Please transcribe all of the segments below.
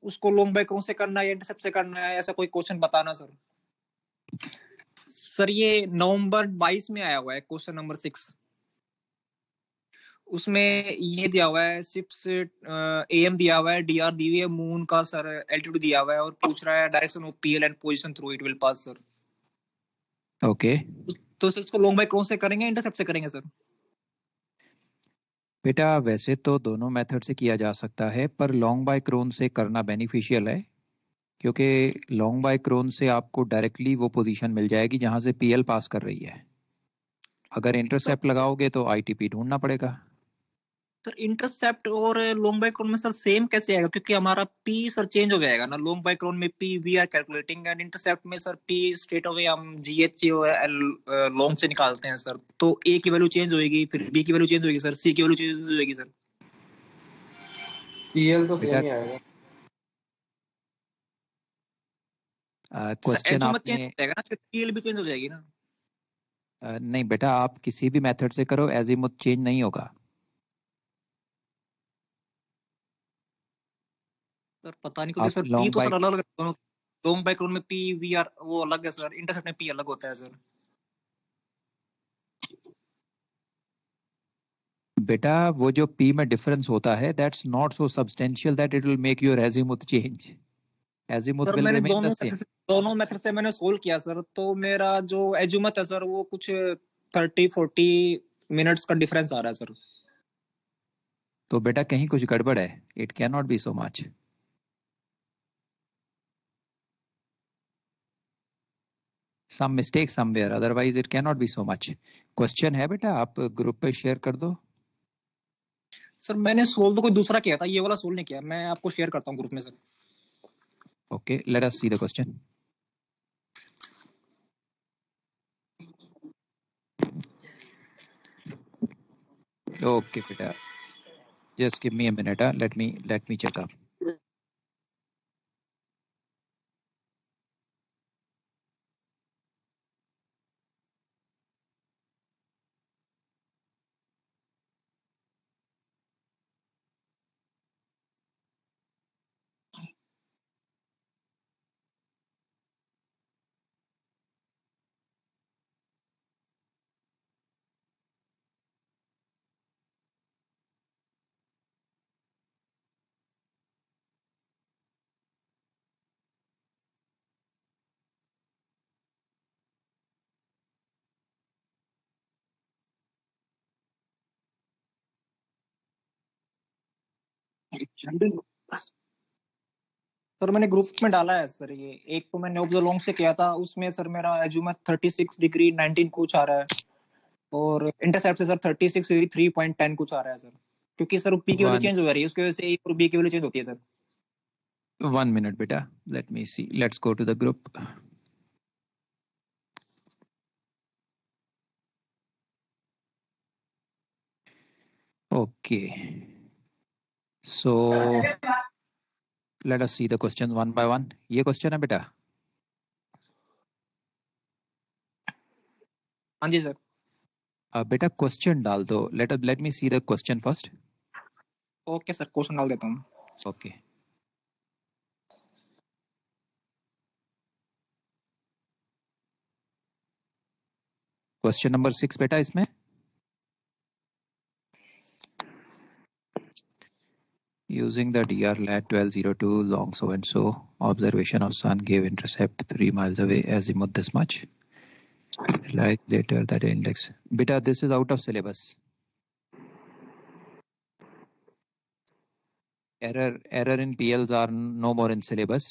उसको long by crown से करना है या इंटरसेप्ट से करना है, ऐसा कोई क्वेश्चन बताना सर। सर ये नवंबर 22 में आया हुआ है क्वेश्चन नंबर 6। उसमें ये दिया हुआ है शिप्स एम दिया हुआ है, डीआर दी हुई है, मून का सर एल्टीट्यूड दिया हुआ है और पूछ रहा है direction of PL and position through it will pass sir. Okay तो सर इसको लॉन्ग बाय कौन से करेंगे, इंटरसेप्ट से करेंगे सर? बेटा वैसे तो दोनों मेथड से किया जा सकता है, पर लॉन्ग बाय क्रोन से करना बेनिफिशियल है, क्योंकि लॉन्ग बाय क्रोन से आपको डायरेक्टली वो पोजीशन मिल जाएगी जहां से पीएल पास कर रही है। अगर इंटरसेप्ट लगाओगे तो आईटीपी ढूंढना पड़ेगा। सर इंटरसेप्ट और लॉन्ग बाय क्रोन में सर सेम कैसे आएगा, क्योंकि हमारा पी सर चेंज हो जाएगा ना। लॉन्ग बाय क्रोन में P we are calculating and intercept में सर पी स्ट्रेट अवे हम जीएच लॉन्ग से निकालते हैं सर। तो ए की वैल्यू चेंज होगी, फिर बी की वैल्यू चेंज होगी सर, सी की वैल्यू चेंज होगी सर। पीएल तो सेम ही आएगा। क्वेश्चन चेंज हो आपने जाएगा ना, पीएल भी चेंज हो जाएगी ना। नहीं बेटा, आप किसी भी मेथड से करो एजीमुथ चेंज नहीं होगा। सर पता नहीं क्योंकि सर पी तो सर अलग अलग दोनों। लॉन्ग बाय क्रोन में पी वी आर वो अलग है सर, इंटरसेप्ट में पी अलग होता है सर। बेटा वो जो पी में डिफरेंस होता है that's not so substantial that it will make your azimuth change. Azimuth sir will मैंने रिमेन द सेम। दोनों मेथड से मैंने सोल्व किया सर, तो मेरा जो एजीमुथ है सर वो कुछ 30-40 मिनट्स का डिफरेंस आ रहा है सर। तो बेटा कहीं कुछ गड़बड़ है, it can not be so much. Some mistake somewhere, otherwise it can not be so much. Question है बेटा, आप ग्रुप पे शेयर कर दो। सर मैंने सोल्व तो कोई दूसरा किया था, ये वाला सोल्व नहीं किया। मैं आपको शेयर करता हूँ ग्रुप में sir. Okay, late us see the question. Okay बेटा, just give me a minute. Let me check up. Sir मैंने ग्रुप में डाला है सर। ये एक तो मैंने ऑब्जर्व लॉन्ग से किया था, उसमें सर मेरा एज्यूमेट 36 डिग्री 19 कुछ आ रहा है, और इंटरसेप्ट से सर 36 डिग्री 3.10 कुछ आ रहा है सर। क्योंकि सर पी की वैल्यू चेंज हो रही है, उसकी वजह से ए और बी की वैल्यू चेंज होती है sir. 1 minute beta, let me see. Let's go to the group. Okay, so let us see the questions one by one. ये क्वेश्चन है बेटा? हाँ जी सर। बेटा क्वेश्चन डाल दो। let me see the question first. Okay sir, question डाल देता हूँ। ओके, क्वेश्चन नंबर 6 बेटा इसमें using the DR lat 1202 long so and so observation of sun gave intercept 3 miles away azimuth this much, like later that index. Beta this is out of syllabus. Error in PLs are no more in syllabus.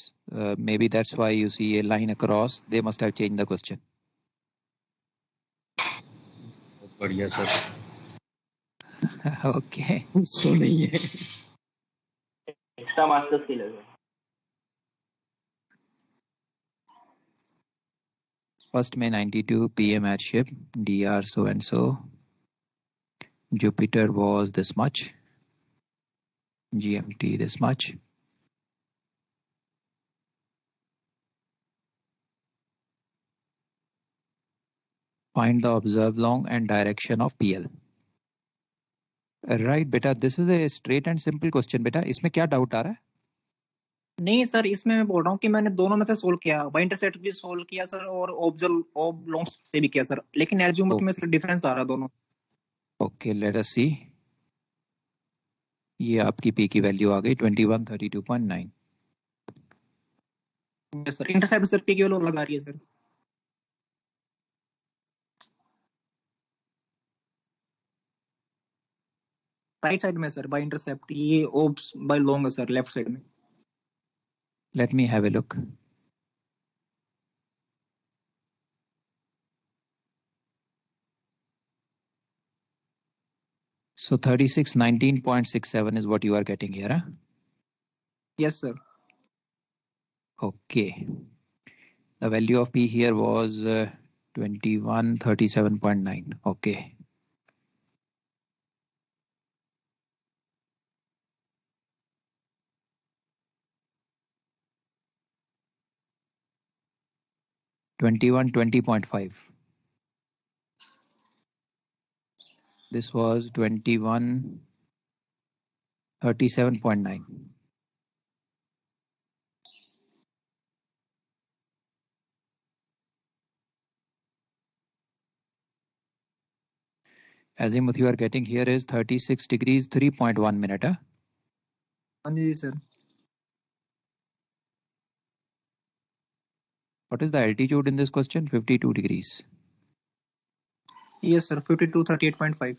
Maybe that's why you see a line across. They must have changed the question. बढ़िया sir. Okay. सो नहीं है, extra masters की लगे। First May 92 PM at ship, DR so and so. Jupiter was this much. GMT this much. Find the observed long and direction of PL. Right beta, this is a straight and simple question beta. इसमें क्या doubt आ रहा है? नहीं sir, इसमें मैं बोल रहा हूँ कि मैंने दोनों में से सोल्व किया, बाय इंटरसेप्ट भी सोल्व किया सर और ऑब्जर्व ऑब्लोंग से भी किया सर, लेकिन एल्यूमथ में सर डिफरेंस आ रहा दोनों। ओके, लेट अस सी। ये आपकी पी की वैल्यू आ गई 2132.9। सर इंटरसेप्ट सर पी की वैल्यू लगा रही है सर। राइट साइड में सर बाय इंटरसेप्ट, ये ओब्स बाय लॉन्ग है सर लेफ्ट साइड में। Let me have a look. So 3619.67 is what you are getting here, huh? Yes sir. Okay. The value of P here was 2137.9. Okay. $2120.5. This was 2137.9. Azimuth you are getting here is 36 degrees 3.1 minute. Huh? Yes sir. What is the altitude in this question? 52 degrees. Yes sir, 5238.5.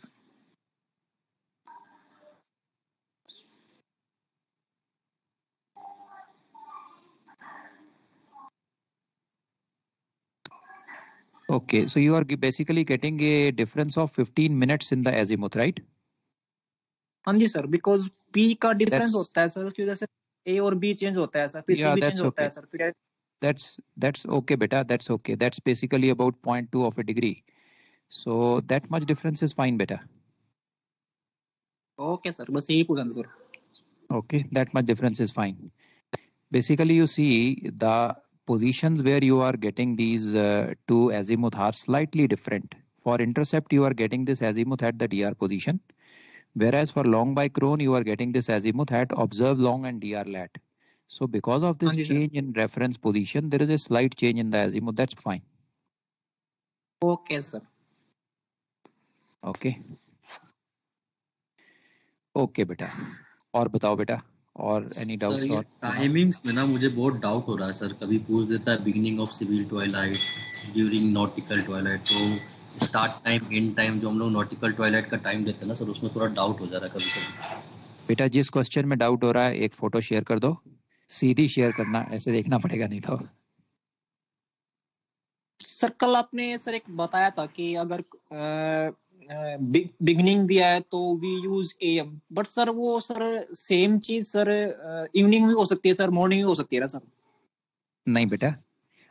Okay, so you are basically getting a difference of 15 minutes in the azimuth, right? हाँ जी sir, because P का difference होता है sir, की वजह से ए और B change होता है सर, फिर सी भी चेंज होता है सर, फिर that's okay beta, that's okay, that's basically about 0.2 of a degree, so that much difference is fine beta. Okay sir, बस यही पूछना था sir. Okay, that much difference is fine. Basically you see the positions where you are getting these two azimuth are slightly different. For intercept you are getting this azimuth at the dr position, whereas for long by Crone you are getting this azimuth at observe long and dr lat. So because of this change in reference position, there is a slight change in the azimuth. That's fine. Okay sir. Okay. Okay बेटा, और बताओ बेटा, और any doubt? Sir ये timings में ना मुझे बहुत डाउट हो रहा है सर, कभी पूछ देता है beginning of civil twilight, during nautical twilight, तो स्टार्ट टाइम एंड टाइम जो हम लोग नॉटिकल ट्वाइलाइट का टाइम देते हैं ना सर, उसमें थोड़ा डाउट हो जा रहा है कभी कभी. बेटा जिस क्वेश्चन में डाउट हो रहा है एक फोटो शेयर कर दो, सीधी शेयर करना, ऐसे देखना पड़ेगा नहीं तो. सर कल आपने सर एक बताया था कि अगर बिगनिंग दिया है तो we use AM, but sir वो सर सेम चीज सर इवनिंग में हो सकती है सर, मॉर्निंग में हो सकती है ना सर? नहीं बेटा,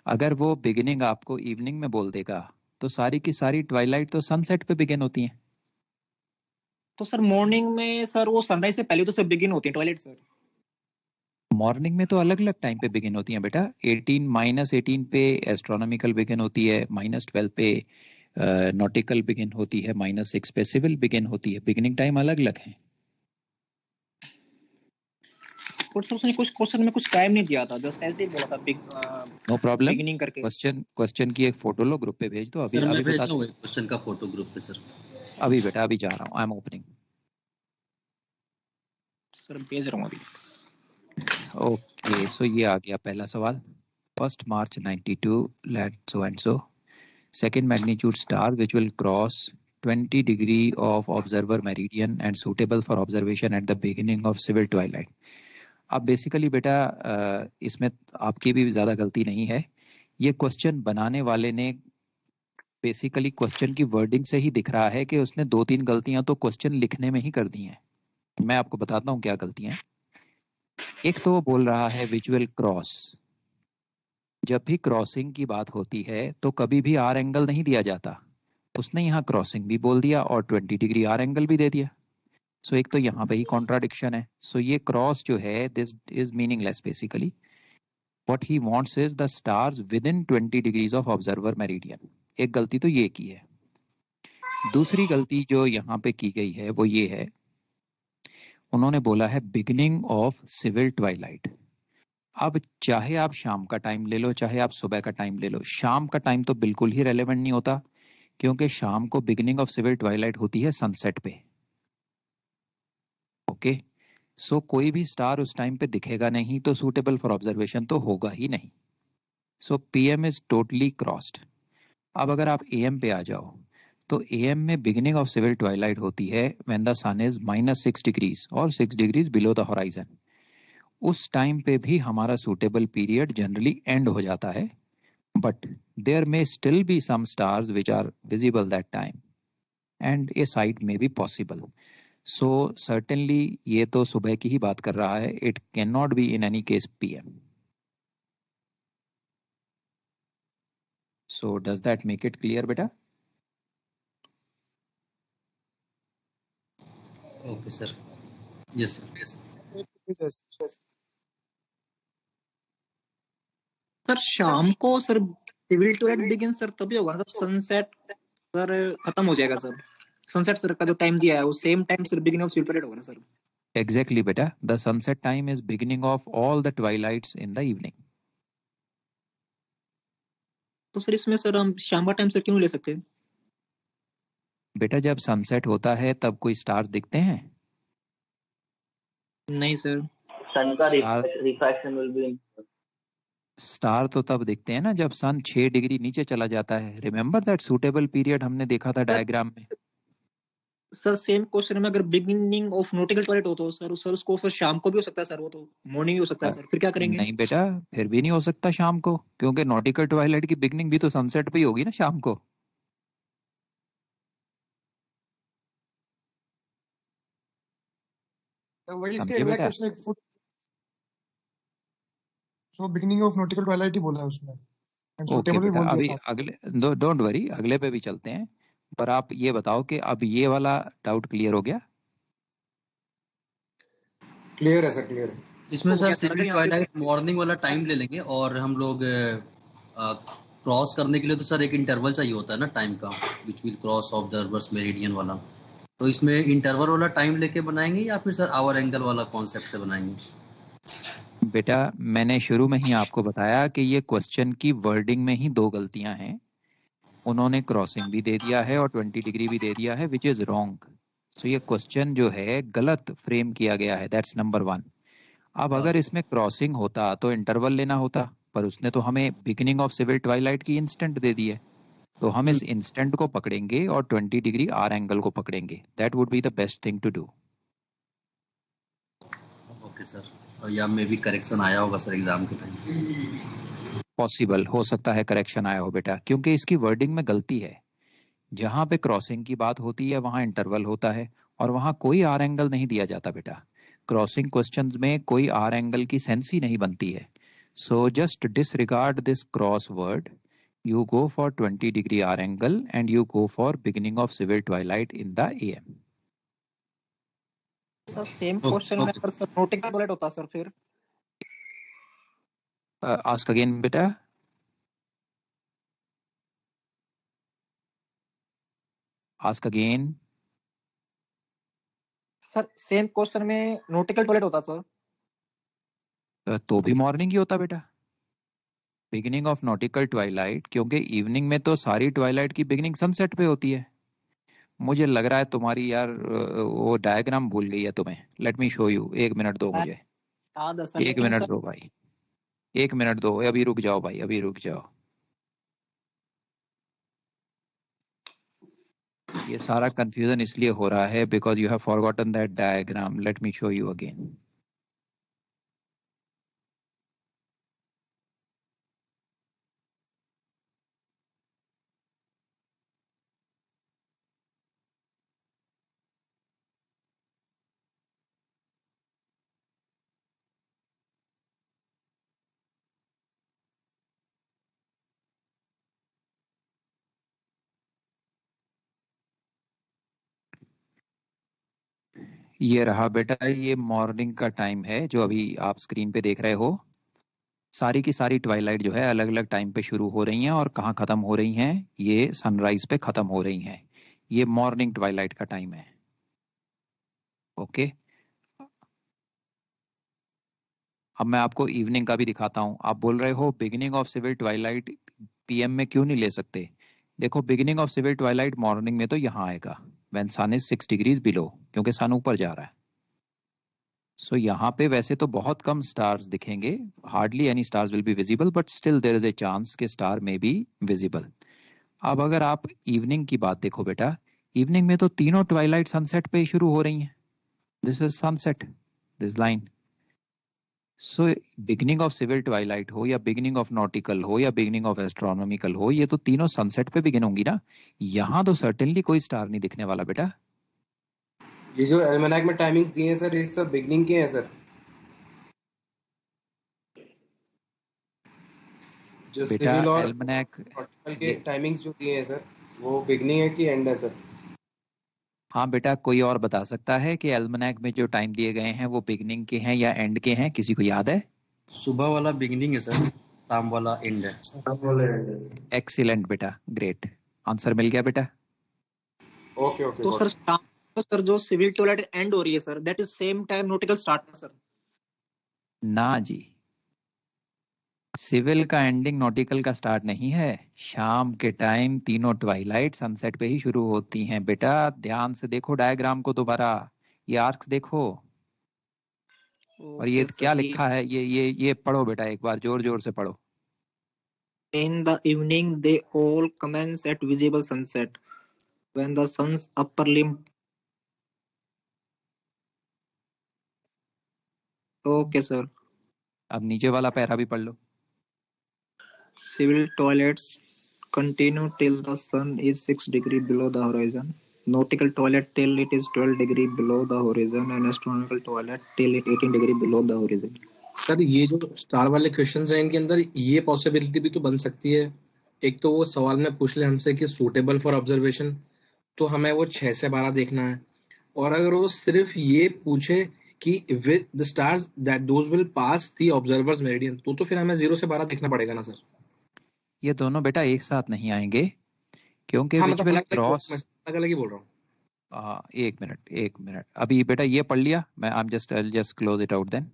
अगर वो बिगिनिंग आपको इवनिंग में बोल देगा तो सारी की सारी ट्वाइलाइट तो सनसेट पे बिगिन होती है. तो सर मॉर्निंग में सर वो सनराइज से पहले तो सर बिगिन होती है ट्वाइलाइट सर. मॉर्निंग में तो अलग अलग टाइम पे बिगिन होती है बेटा. 18 पे एस्ट्रोनॉमिकल बिगिन होती है, -12 पे नॉटिकल बिगिन होती है, -6 पे सिविल बिगिन होती है. बिगिनिंग टाइम अलग अलग है. उसने कुछ क्वेश्चन में कुछ टाइम नहीं दिया था, जस्ट ऐसे ही बोला था नो प्रॉब्लम. बिगिनिंग करके. क्वेश्चन की एक फोटो लो, ग्रुप पे भेज दो. अभी सर मैं अभी भेज बता दूं क्वेश्चन का फोटो ग्रुप पे सर. अभी बेटा अभी जा रहा हूँ, आई एम ओपनिंग. सर भेज रहा हूँ अभी. ओके, सो ये आ गया पहला सवाल. 1st March 92 let so and so. Second magnitude star which will cross 20 degree of observer meridian and suitable for observation at the beginning of civil twilight. अब basically बेटा इसमें आपकी भी ज़्यादा गलती नहीं है. ये क्वेश्चन बनाने वाले ने बेसिकली क्वेश्चन की वर्डिंग से ही दिख रहा है कि उसने 2-3 गलतियां तो क्वेश्चन लिखने में ही कर दी हैं. मैं आपको बताता हूँ क्या गलतियां. एक तो वो बोल रहा है विजुअल क्रॉस. जब भी क्रॉसिंग की बात होती है तो कभी भी आर एंगल नहीं दिया जाता. उसने यहाँ क्रॉसिंग भी बोल दिया और 20 डिग्री आर एंगल भी दे दिया. सो एक तो यहाँ पे ही कॉन्ट्राडिक्शन है. सो ये क्रॉस जो है this is meaningless basically. What he wants is the stars with in 20 degrees of observer meridian. एक गलती तो ये की है. दूसरी गलती जो यहाँ पे की गई है वो ये है, उन्होंने बोला है बिगिनिंग ऑफ सिविल ट्वाइलाइट. अब चाहे आप शाम का टाइम ले लो चाहे आप सुबह का टाइम ले लो, शाम का टाइम तो बिल्कुल ही रेलेवेंट नहीं होता, क्योंकि शाम को बिगिनिंग ऑफ सिविल ट्वाइलाइट होती है सनसेट पे। ओके, सो कोई भी स्टार उस टाइम पे दिखेगा नहीं, तो सूटेबल फॉर ऑब्जर्वेशन तो होगा ही नहीं। सो पीएम इज टोटली क्रॉस्ड। अब अगर आप एएम पे आ जाओ, तो एएम में बिगिनिंग ऑफ सिविल ट्वाइलाइट होती है when the sun is -6 degrees और 6 डिग्रीज बिलो द होराइजन। उस टाइम पे भी हमारा सूटेबल पीरियड जनरली एंड हो जाता है, but there may still be some stars which are visible that time and a sight may be possible. So certainly ये तो सुबह की ही बात कर रहा है, it can not be in any case PM. So does that make it clear बेटा? Okay sir, yes sir. Sir शाम को sir civil twilight begin sir तभी होगा ना, सनसेट सर खत्म हो जाएगा सर। सनसेट सर का जो टाइम दिया है वो same time sir beginning of civil twilight होगा ना sir? Exactly beta, the sunset time is beginning of all the twilights in the evening. तो सर इसमें सर हम शाम का टाइम सर क्यों ले सकते हैं? बेटा जब सनसेट होता है तब कोई स्टार्स दिखते हैं? नहीं सर। सन का रिफ्रैक्शन विल बी। स्टार तो तब दिखते हैं ना जब सन 6 डिग्री नीचे चला जाता है। रिमेम्बर दैट सूटेबल पीरियड हमने देखा था डायग्राम में। सर सेम क्वेश्चन में अगर बिगिनिंग ऑफ नॉटिकल ट्वाइलाइट हो तो सर उसको फिर शाम को भी हो सकता है सर, वो तो मॉर्निंग भी हो सकता है सर, फिर क्या करेंगे? नहीं बेटा, फिर भी नहीं हो सकता शाम को, क्योंकि नॉटिकल ट्वाइलाइट की बिगिनिंग भी तो सनसेट पे ही होगी ना शाम को। वही इसके समझे अगला बेटा? क्वेश्चन एक फुट so beginning of nautical twilight ही बोला है उसने एंड ओके सुटेबल भी बेटा, बोल दिया अभी साथ। अगले डोंट वरी, अगले पे भी चलते हैं, पर आप ये बताओ कि अब ये वाला डाउट क्लियर हो गया? क्लियर है सर, क्लियर है। इसमें सर क्या सर, सिविल अगर यहाँ पे ट्वाइलाइट मॉर्निंग वाला टाइम ले लेंगे और हम लोग क्रॉस करने के लिए तो सर एक इंटरवल चाहिए होता है ना टाइम का, which will cross observers meridian वाला। तो इसमें इंटरवल वाला टाइम लेके बनाएंगे या फिर सर आवर एंगल वाला कॉन्सेप्ट से बनाएंगे? बेटा मैंने शुरू में ही आपको बताया कि ये क्वेश्चन की वर्डिंग में ही दो गलतियां हैं। उन्होंने क्रॉसिंग भी दे दिया है और 20 डिग्री भी दे दिया है, विच इज रॉन्ग। सो ये क्वेश्चन जो है गलत फ्रेम किया गया है, दैट्स नंबर 1। अब अगर इसमें क्रॉसिंग होता तो इंटरवल लेना होता, पर उसने तो हमें बिगिनिंग ऑफ सिविल ट्वाइलाइट की इंस्टेंट दे दी है, तो हम इस इंस्टेंट को पकड़ेंगे और 20 डिग्री आर एंगल को पकड़ेंगे। That would be the best thing to do. Okay sir, या मे भी करेक्शन आया होगा सर एग्जाम के टाइम। पॉसिबल हो सकता है करेक्शन आया हो बेटा, क्योंकि इसकी वर्डिंग में गलती है। जहां पे क्रॉसिंग की बात होती है वहां इंटरवल होता है और वहां कोई आर एंगल नहीं दिया जाता बेटा। क्रॉसिंग क्वेश्चंस में कोई आर एंगल की सेंस ही नहीं बनती है। So just disregard this cross word, you go for 20 degree R angle and you go for beginning of civil twilight in the AM. Same question में अगर सर नॉटिकल ट्वाइलाइट होता sir फिर? Ask again बेटा। Ask again. Sir same question में nautical Twilight होता sir? तो भी morning ही होता बेटा, बिगिनिंग ऑफ नॉटिकल ट्वाइलाइट, क्योंकि इवनिंग में तो सारी ट्वाइलाइट की बिगिनिंग सनसेट पे होती है। मुझे लग रहा है तुम्हारी यार वो डायग्राम भूल गई है तुम्हें। Let me show you, 1 minute दो मुझे, 1 मिनट दो भाई, 1 मिनट दो, अभी रुक जाओ भाई, अभी रुक जाओ। ये सारा कंफ्यूजन इसलिए हो रहा है because you have forgotten that diagram. Let me show you again. ये रहा बेटा, ये मॉर्निंग का टाइम है जो अभी आप स्क्रीन पे देख रहे हो। सारी की सारी ट्वाइलाइट जो है अलग अलग टाइम पे शुरू हो रही हैं और कहाँ खत्म हो रही हैं, ये सनराइज पे खत्म हो रही हैं। ये मॉर्निंग ट्वाइलाइट का टाइम है। ओके अब मैं आपको इवनिंग का भी दिखाता हूँ। आप बोल रहे हो beginning of civil twilight PM में क्यों नहीं ले सकते? देखो beginning of civil twilight morning में तो यहाँ आएगा when sun is 6 degrees below, क्योंकि सन ऊपर जा रहा है। सो यहाँ पे वैसे तो बहुत कम स्टार्स दिखेंगे, hardly any stars will be visible, but still there is a chance के स्टार में बी विजिबल। अब अगर आप इवनिंग की बात देखो बेटा, इवनिंग में तो तीनों ट्वाइलाइट सनसेट पे ही शुरू हो रही हैं। This is sunset, this line. So beginning of civil twilight हो या बिगिनिंग ऑफ नॉटिकल हो या बिगिनिंग ऑफ एस्ट्रोनॉमिकल हो, ये तो तीनों सनसेट पे बिगिन होंगी ना। यहाँ तो सर्टेनली कोई स्टार नहीं दिखने वाला बेटा। ये जो एल्मेनाक में टाइमिंग्स दिए हैं सर, ये सब बिगनिंग के हैं सर। जो बेटा सिविल और एल्मेनाक नॉटिकल के टाइमिंग्स जो दिए हैं सर, वो बिगनिंग है कि एंड है सर? हाँ बेटा, कोई और बता सकता है कि एल्मेनाक में जो टाइम दिए गए हैं वो बिगिनिंग के हैं या एंड के हैं? किसी को याद है? सुबह वाला बिगिनिंग है सर, शाम वाला एंड है। एक्सीलेंट बेटा, ग्रेट, आंसर मिल गया बेटा। Okay okay. तो सर शाम को सर जो सिविल ट्वाइलाइट एंड हो रही है sir, that is same time nautical start है सर? ना जी, सिविल का एंडिंग नॉटिकल का स्टार्ट नहीं है। शाम के टाइम तीनों ट्वाइलाइट सनसेट पे ही शुरू होती हैं बेटा। ध्यान से देखो डायग्राम को दोबारा, ये आर्क्स देखो। और ये क्या लिखा है, ये पढ़ो बेटा एक बार, जोर जोर से पढ़ो। In the evening, they all commence at visible sunset. When the sun's upper limb. Okay, sir. अब नीचे वाला पैरा भी पढ़ लो। Civil toilets continue till the sun is 6 degrees below the horizon. Nautical toilet till it is 12 degrees below the horizon, and astronomical toilet till it 18 degrees below the horizon. Sir ये जो star वाले questions हैं, इनके अंदर ये possibility भी तो बन सकती है। एक तो वो सवाल में पूछ ले हमसे कि सूटेबल फॉर ऑब्जर्वेशन, तो हमें वो 6 से 12 देखना है। और अगर वो सिर्फ ये पूछे कि with the stars that those will pass the observers meridian, तो फिर हमें 0 से 12 देखना पड़ेगा ना सर? ये दोनों बेटा एक साथ नहीं आएंगे, क्योंकि हाँ, विच मतलब विल अलग क्रॉस। अलग ही बोल रहा हूँ। एक मिनट, अभी बेटा ये पढ़ लिया मैं, I am just close it out then.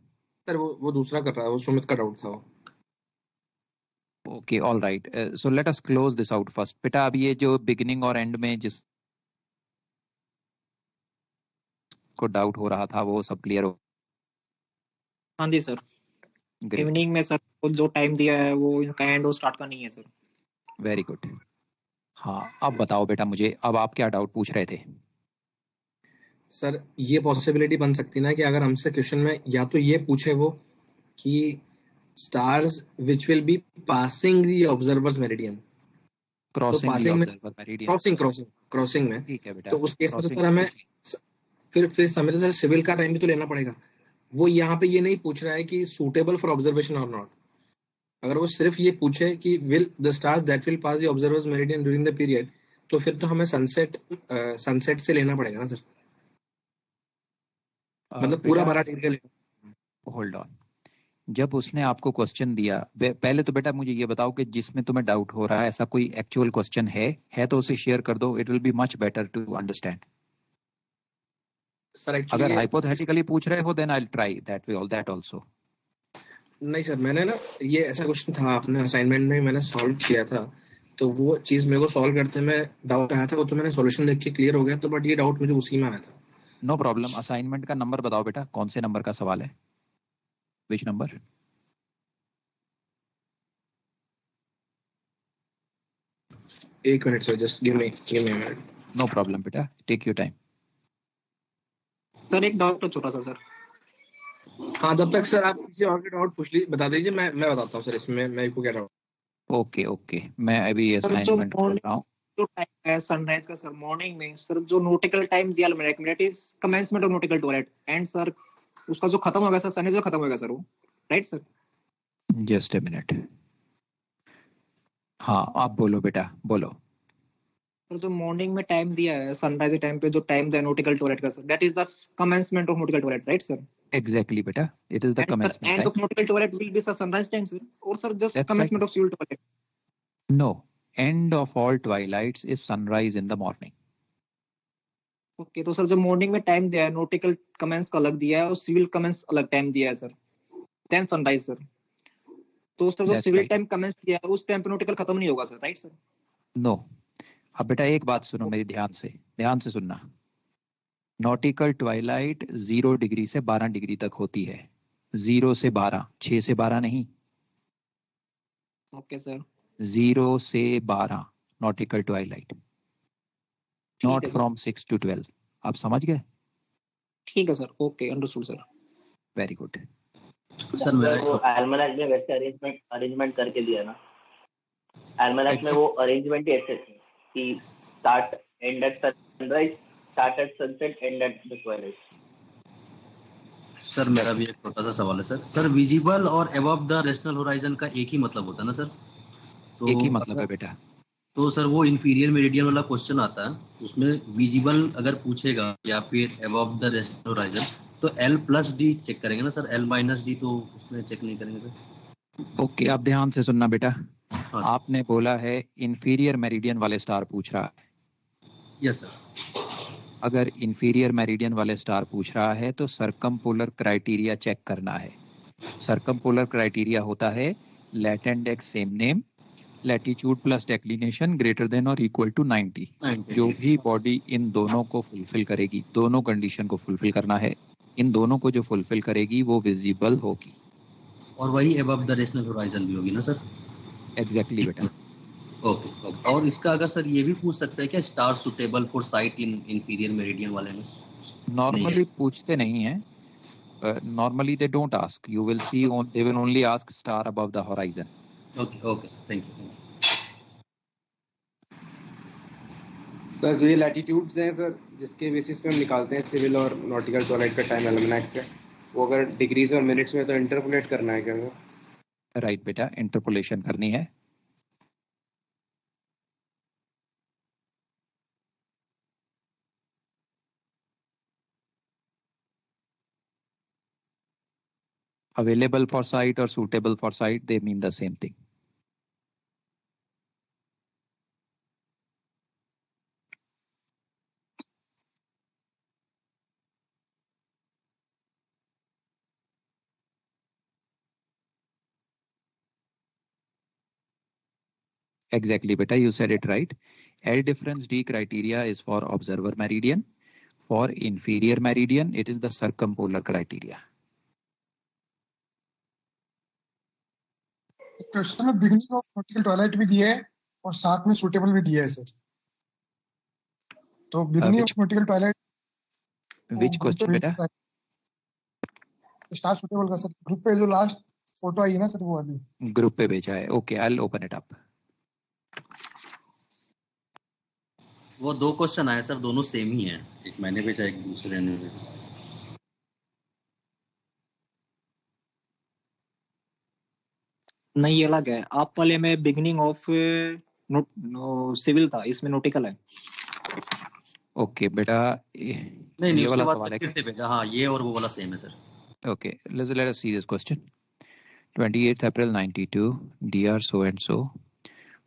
Sir वो दूसरा कर रहा है, वो सुमित का डाउट था वो। Okay, all right, so let us close this out first बेटा। अब ये जो बिगिनिंग और एंड में जिस को डाउट हो रहा था वो सब क्लियर हो? हाँ जी सर। ग्रेट, इवनिंग में सर जो टाइम दिया है वो इनका एंड और स्टार्ट का नहीं है सर। Very good. हाँ अब बताओ बेटा मुझे, अब आप क्या डाउट पूछ रहे थे? सर ये पॉसिबिलिटी बन सकती ना कि अगर हमसे क्वेश्चन में या तो ये पूछे वो कि stars which will be passing the observers meridian, तो पासिंग में क्रॉसिंग में, ठीक है बेटा, तो उस केस में तो सर हमें फिर समय तो सर सिविल का टाइम भी तो लेना पड़ेगा। वो यहाँ पे ये नहीं पूछ रहा है कि सूटेबल फॉर ऑब्जर्वेशन और नॉट। अगर वो सिर्फ ये पूछे कि will the stars that will pass the observers meridian during the period, तो फिर तो हमें सनसेट से लेना पड़ेगा ना सर? मतलब पूरा भरा टेरियल। होल्ड ऑन, जब उसने आपको क्वेश्चन दिया, पहले तो बेटा मुझे ये बताओ कि जिसमें तुम्हें डाउट हो रहा है ऐसा कोई एक्चुअल क्वेश्चन है तो उसे शेयर कर दो, it will be much better to understand. Sir अगर हाइपोथेटिकली पूछ रहे हो then I will try that also. नहीं सर, मैंने ना ये ऐसा क्वेश्चन था अपने असाइनमेंट में, मैंने सॉल्व किया था, तो वो चीज मेरे को सॉल्व करते में डाउट आया था, वो तो मैंने सॉल्यूशन देख के क्लियर हो गया, तो बट ये डाउट मुझे उसी में आया था। नो प्रॉब्लम, असाइनमेंट का नंबर बताओ बेटा, कौन से नंबर का सवाल है, विच नंबर? एक minute sir, just give me minute. No problem बेटा, टेक योर टाइम। सर एक डाउट तो छोटा सा सर। हाँ, जब तक सर आप किसी और के डाउट पूछ लीजिए, बता दीजिए, मैं बताता हूँ सर इसमें मेरे को क्या डाउट। ओके, मैं अभी असाइनमेंट कर रहा हूँ। जो टाइम है सनराइज का सर मॉर्निंग में, सर जो नॉटिकल टाइम दिया that is commencement of nautical toilet, and sir उसका जो खत्म होगा सर सनराइज जो खत्म होगा सर वो, right sir? Just a minute, हाँ आप बोलो बेटा, बोलो। सर जो मॉर्निंग में टाइम दिया है सनराइज टाइम पे, जो टाइम दिया नॉटिकल टॉयलेट का sir, that is the commencement of nautical twilight, right sir? Exactly बेटा, it is the commencement end of nautical twilight will be sir sunrise time sir, और sir just commencement of civil twilight? No, end of all twilights is sunrise in the morning. Okay, तो sir जो morning में time दिया है nautical commence का अलग दिया है और सिविल कमेंस अलग टाइम दिया है सर। 10 sunrise sir. तो सर जो That's civil right. Time commence किया है उस टाइम पे नॉटिकल खत्म नहीं होगा सर, राइट सर? नो। अब बेटा एक बात सुनो मेरी ध्यान से सुनना। नॉटिकल ट्वाइलाइट 0 डिग्री से 12 डिग्री तक होती है। 0 से 12, 6 से 12 नहीं। Okay sir. 0 से 12 नॉटिकल ट्वाइलाइट, नॉट है सर। From 6 to 12। आप समझ गए? ठीक है sir, okay, understood sir. Very good. Sir मेरा वो एल्मनाक में वैसे अरेंजमेंट करके दिया ना, एल्मनाक में वो अरेंजमेंट ही ऐसे थे कि start end at sunrise, start at sunset, end at the twilight. Sir मेरा भी एक छोटा सा सवाल है सर। सर विजिबल और अबव द रेशनल होराइजन का एक ही मतलब होता है ना सर? तो एक ही मतलब है बेटा। तो सर वो इंफीरियर मेरिडियन वाला क्वेश्चन आता है, उसमें विजिबल अगर पूछेगा या फिर अबव द रेशनल होराइजन तो L+D चेक करेंगे ना सर, L-D तो उसमें चेक नहीं करेंगे सर? ओके, आप ध्यान से सुनना बेटा। हाँ आपने बोला है इंफीरियर मेरिडियन वाले स्टार पूछ रहा है। Yes sir. अगर इंफीरियर मेरिडियन वाले स्टार पूछ रहा है तो सरकमपोलर क्राइटेरिया चेक करना है। सरकमपोलर क्राइटेरिया होता है latent x same name, latitude plus declination greater than और इक्वल टू 90। जो भी बॉडी इन दोनों को फुलफिल करेगी, दोनों कंडीशन को फुलफिल करना है, इन दोनों को जो फुलफिल करेगी वो विजिबल होगी। और वही अबव द रेशनल होराइजन भी होगी ना सर? एग्जैक्टली बेटा। Okay okay. और इसका अगर सर ये भी पूछ सकते हैं क्या, star suitable for site in inferior meridian वाले में? नॉर्मली पूछते नहीं है। Normally they don't ask. You will see they will only ask star above the horizon. Okay okay sir, thank you. Sir जो ये लैटिट्यूड्स हैं सर, जिसके basis पे हम निकालते हैं सिविल और नॉटिकल ट्वाइलाइट का टाइम एल्मनाक से, वो अगर डिग्रीज और मिनट्स में तो इंटरपोलेट करना है क्या सर? राइट बेटा, इंटरपोलेशन करनी है। Available for site or suitable for site, they mean the same thing. Exactly beta, you said it right. L difference D criteria is for observer meridian. For inferior meridian, it is the circumpolar criteria. Question में beginning of nautical Twilight भी दिया है और साथ में suitable भी दिया है सर। तो beginning of nautical Twilight which question बेटा? स्टार सूटेबल का सर, ग्रुप पे जो लास्ट फोटो आई है ना सर, वो अभी ग्रुप पे भेजा है। Okay, I will open it up. वो 2 क्वेश्चन आए सर, दोनों सेम ही हैं, एक मैंने भेजा एक दूसरे ने भेजा। नहीं, ये अलग है। आप वाले में बिगिनिंग ऑफ सिविल था, इसमें नॉटिकल है। ओके बेटा, नहीं ये वाला सवाल है क्या? भेजा, हाँ ये और वो वाला सेम है sir. Okay, let us see this question. 28th April 92, dear so and so,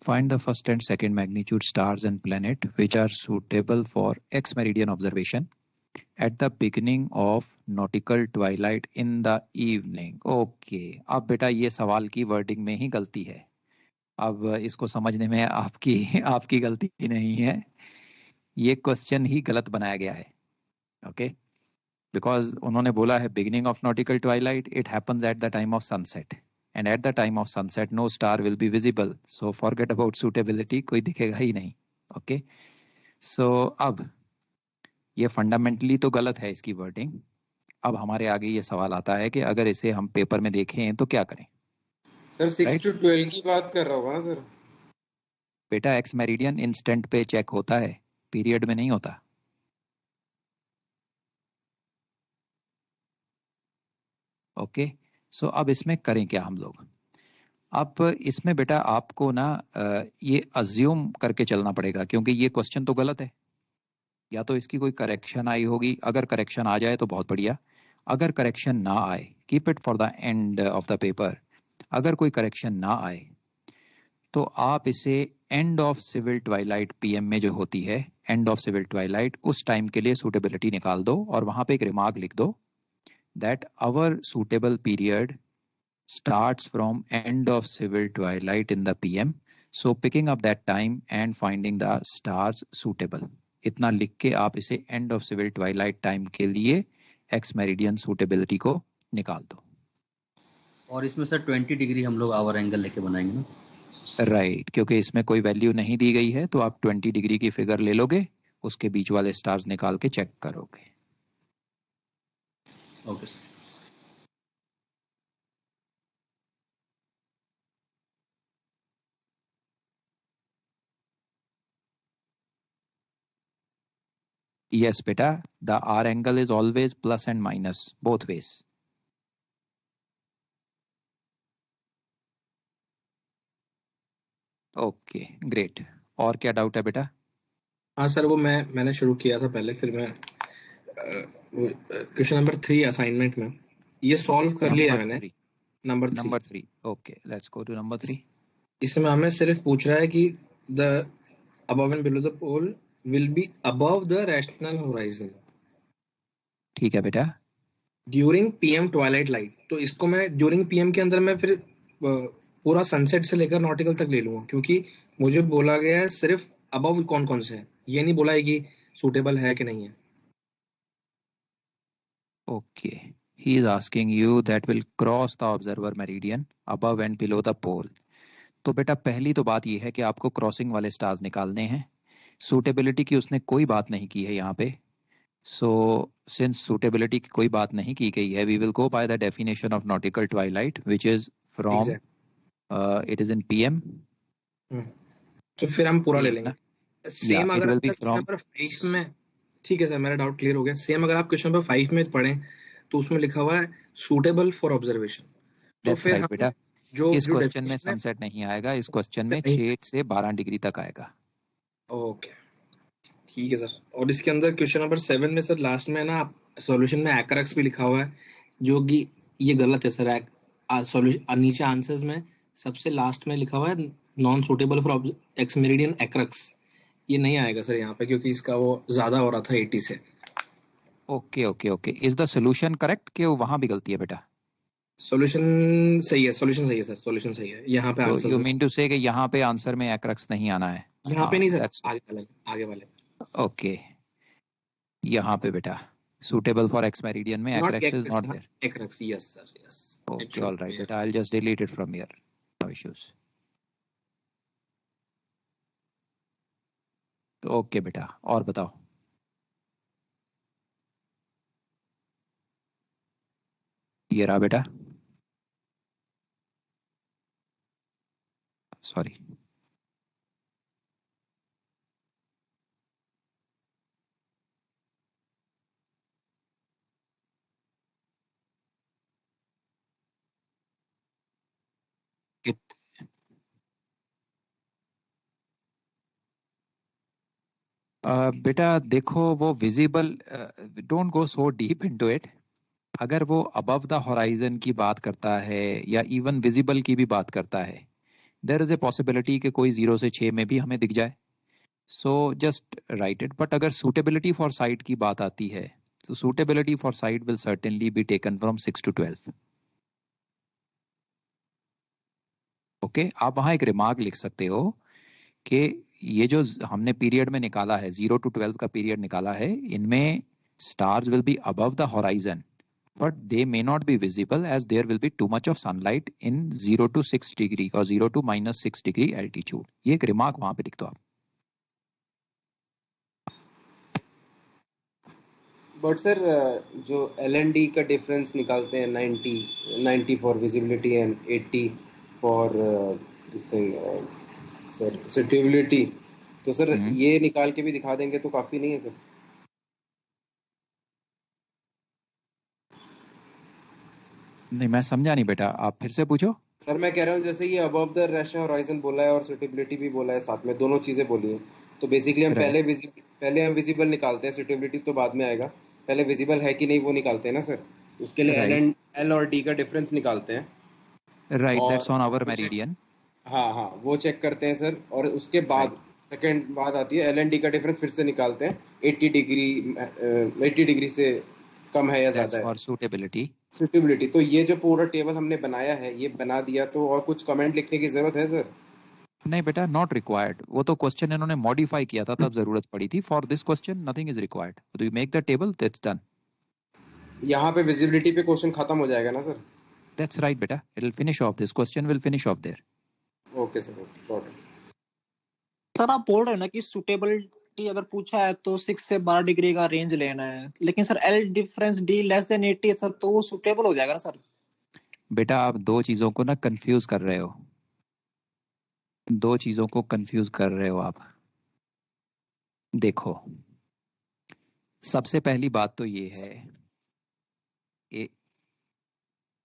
find the first and second magnitude stars and planet which are suitable for X meridian observation at the beginning of nautical twilight in the evening. Okay, अब बेटा ये सवाल की wording में ही गलती है। अब इसको समझने में आपकी गलती नहीं है, ये क्वेश्चन ही गलत बनाया गया है। ओके, because उन्होंने बोला है beginning of nautical twilight, it happens at the time of sunset, and at the time of sunset no star will be visible, so forget about suitability, कोई दिखेगा ही नहीं। ओके, सो अब ये फंडामेंटली तो गलत है इसकी वर्डिंग। अब हमारे आगे ये सवाल आता है कि अगर इसे हम पेपर में देखें तो क्या करें? सर 6 to 12 की बात कर रहा होगा ना सर? बेटा एक्स मेरिडियन इंस्टेंट पे चेक होता है, पीरियड में नहीं होता। ओके, सो अब इसमें करें क्या हम लोग? अब इसमें बेटा आपको ना ये अज्यूम करके चलना पड़ेगा, क्योंकि ये क्वेश्चन तो गलत है। या तो इसकी कोई करेक्शन आई होगी, अगर करेक्शन आ जाए तो बहुत बढ़िया, अगर करेक्शन ना आए keep it for the end of the paper. अगर कोई करेक्शन ना आए तो आप इसे end of civil twilight PM में जो होती है, एंड ऑफ सिविल ट्वाइलाइट, उस टाइम के लिए सूटेबिलिटी निकाल दो और वहां पे एक रिमार्क लिख दो that our suitable period starts from end of civil twilight in the PM. So picking up that time and finding the stars suitable. इतना लिख के आप इसे end of civil twilight time के लिए x meridian suitability को निकाल दो. और इसमें सर 20 डिग्री हम लोग आवर एंगल लेके बनाएंगे ना? राइट, क्योंकि इसमें कोई वैल्यू नहीं दी गई है तो आप 20 डिग्री की फिगर ले लोगे, उसके बीच वाले स्टार्स निकाल के चेक करोगे. Okay sir. Yes, beta. The R angle is always plus and minus, both ways. Okay, great. और क्या डाउट है बेटा? हाँ सर, वो मैंने शुरू किया था पहले, फिर मैं क्वेश्चन नंबर 3 असाइनमेंट में ये सॉल्व कर लिया मैंने. Number 3. Okay, let's go to number 3. इसमें हमें सिर्फ पूछ रहा है कि the above and below the pole will be above the rational horizon. ठीक है बेटा. During PM Twilight light. तो इसको मैं ड्यूरिंग PM के अंदर मैं फिर पूरा सनसेट से लेकर नॉटिकल तक ले लूंगा, क्योंकि मुझे बोला गया है सिर्फ अबव कौन कौन से है, ये नहीं बोला है कि सूटेबल है कि नहीं है. Okay, he is asking you that will cross the observer meridian above and below the pole. तो बेटा पहली तो बात ये है कि आपको क्रॉसिंग वाले स्टार्स निकालने हैं. सूटेबिलिटी की उसने कोई बात नहीं की है यहाँ पे. सो सिंस सूटेबिलिटी की कोई बात नहीं की गई है, we will go by the definition of nautical twilight which is from it is in PM. तो फिर हम पूरा ले लेंगे. सेम अगर क्वेश्चन नंबर 5 में, ठीक है सर, मेरा डाउट क्लियर हो गया. सेम अगर आप क्वेश्चन नंबर 5 में पढ़ें तो उसमें लिखा हुआ है सूटेबल फॉर ऑब्जर्वेशन. तो फिर हम बेटा जो इस क्वेश्चन में सनसेट नहीं आएगा, इस क्वेश्चन में 6 से 12 डिग्री तक आएगा. ओके, ठीक है सर. और इसके अंदर क्वेश्चन नंबर 7 में सर लास्ट में ना सॉल्यूशन में एक्रेक्स भी लिखा हुआ है, जो कि ये गलत है सर. सॉल्यूशन नीचे आंसर्स में सबसे लास्ट में लिखा हुआ है non suitable for X meridian एक्रेक्स. ये नहीं आएगा सर यहाँ पे, क्योंकि इसका वो ज्यादा हो रहा था 80 से. Okay okay okay. Is the solution correct कि वहां भी गलती है बेटा? सॉल्यूशन सही है, सॉल्यूशन सही है सर, सॉल्यूशन सही है. यहाँ पे आंसर, यू मीन टू से कि यहाँ पे आंसर में एक्रेक्स नहीं आना है? यहाँ पे नहीं सर, आगे वाले. ओके, यहाँ पे बेटा suitable for x meridian में acrex is not there. Acrex, yes sir, yes. Okay, all right beta, I'll just delete it from here. No issues. Okay बेटा, और बताओ. ये रहा बेटा. Sorry. बेटा देखो वो visible, don't go so deep into it. अगर वो अबव द होराइजन की बात करता है या इवन विजिबल की भी बात करता है, देयर इज ए पॉसिबिलिटी कि कोई 0 से 6 में भी हमें दिख जाए. So just right it. But अगर सूटेबिलिटी फॉर साइट की बात आती है तो suitability for site will certainly be taken from 6 to 12. Okay, आप वहां एक रिमार्क लिख सकते हो कि ये जो हमने पीरियड में निकाला है, 0 to 12 का पीरियड निकाला है, इनमें stars will be above the horizon but they may not be visible as there will be too much of sunlight in 0 to 6 degree or 0 to -6 degree altitude. ये एक रिमार्क वहां पे लिख दो आप. बट सर जो LND का difference निकालते हैं 90 for visibility and 80 for this thing sir suitability, तो सर ये निकाल के भी दिखा देंगे तो काफी नहीं है सर? नहीं मैं समझा नहीं बेटा, आप फिर से पूछो. सर मैं कह रहा हूँ जैसे ये अबव द रैशनल होराइजन बोला है और सूटेबिलिटी भी बोला है, साथ में दोनों चीजें बोली है, तो बेसिकली हम पहले हम विजिबल निकालते हैं, सूटेबिलिटी तो बाद में आएगा. पहले विजिबल है कि नहीं वो निकालते हैं ना सर, उसके लिए L और D का डिफरेंस निकालते हैं. Right, that's on our meridian. हाँ वो चेक करते हैं सर, और उसके बाद सेकंड बात आती है LND का डिफरेंस फिर से निकालते हैं 80 डिग्री से कम है या ज्यादा है फॉर सूटेबिलिटी. सुटेबिलिटी, तो ये जो पूरा टेबल हमने बनाया है, ये बना दिया, तो और कुछ कमेंट लिखने की जरूरत है सर? नहीं बेटा, नॉट रिक्वायर्ड। वो तो क्वेश्चन इन्होंने मॉडिफाई किया था तब जरूरत पड़ी थी। For this question nothing is required. तो you make the table, that's done. यहाँ पे विजिबिलिटी पे क्वेश्चन खत्म हो जाएगा ना सर? दैट्स राइट बेटा, it will finish off, this question will finish off there. Okay sir, okay, got it. Sir आप बोल रहे हो ना कि सुटेबिलिटी अगर पूछा है तो 6 से 12 डिग्री का रेंज लेना है, लेकिन sir L difference D less than 80 है सर, तो वो सुटेबल हो जाएगा ना सर? बेटा आप दो चीजों को ना कंफ्यूज कर रहे हो, दो चीजों को कंफ्यूज कर रहे हो आप। देखो, सबसे पहली बात तो ये है,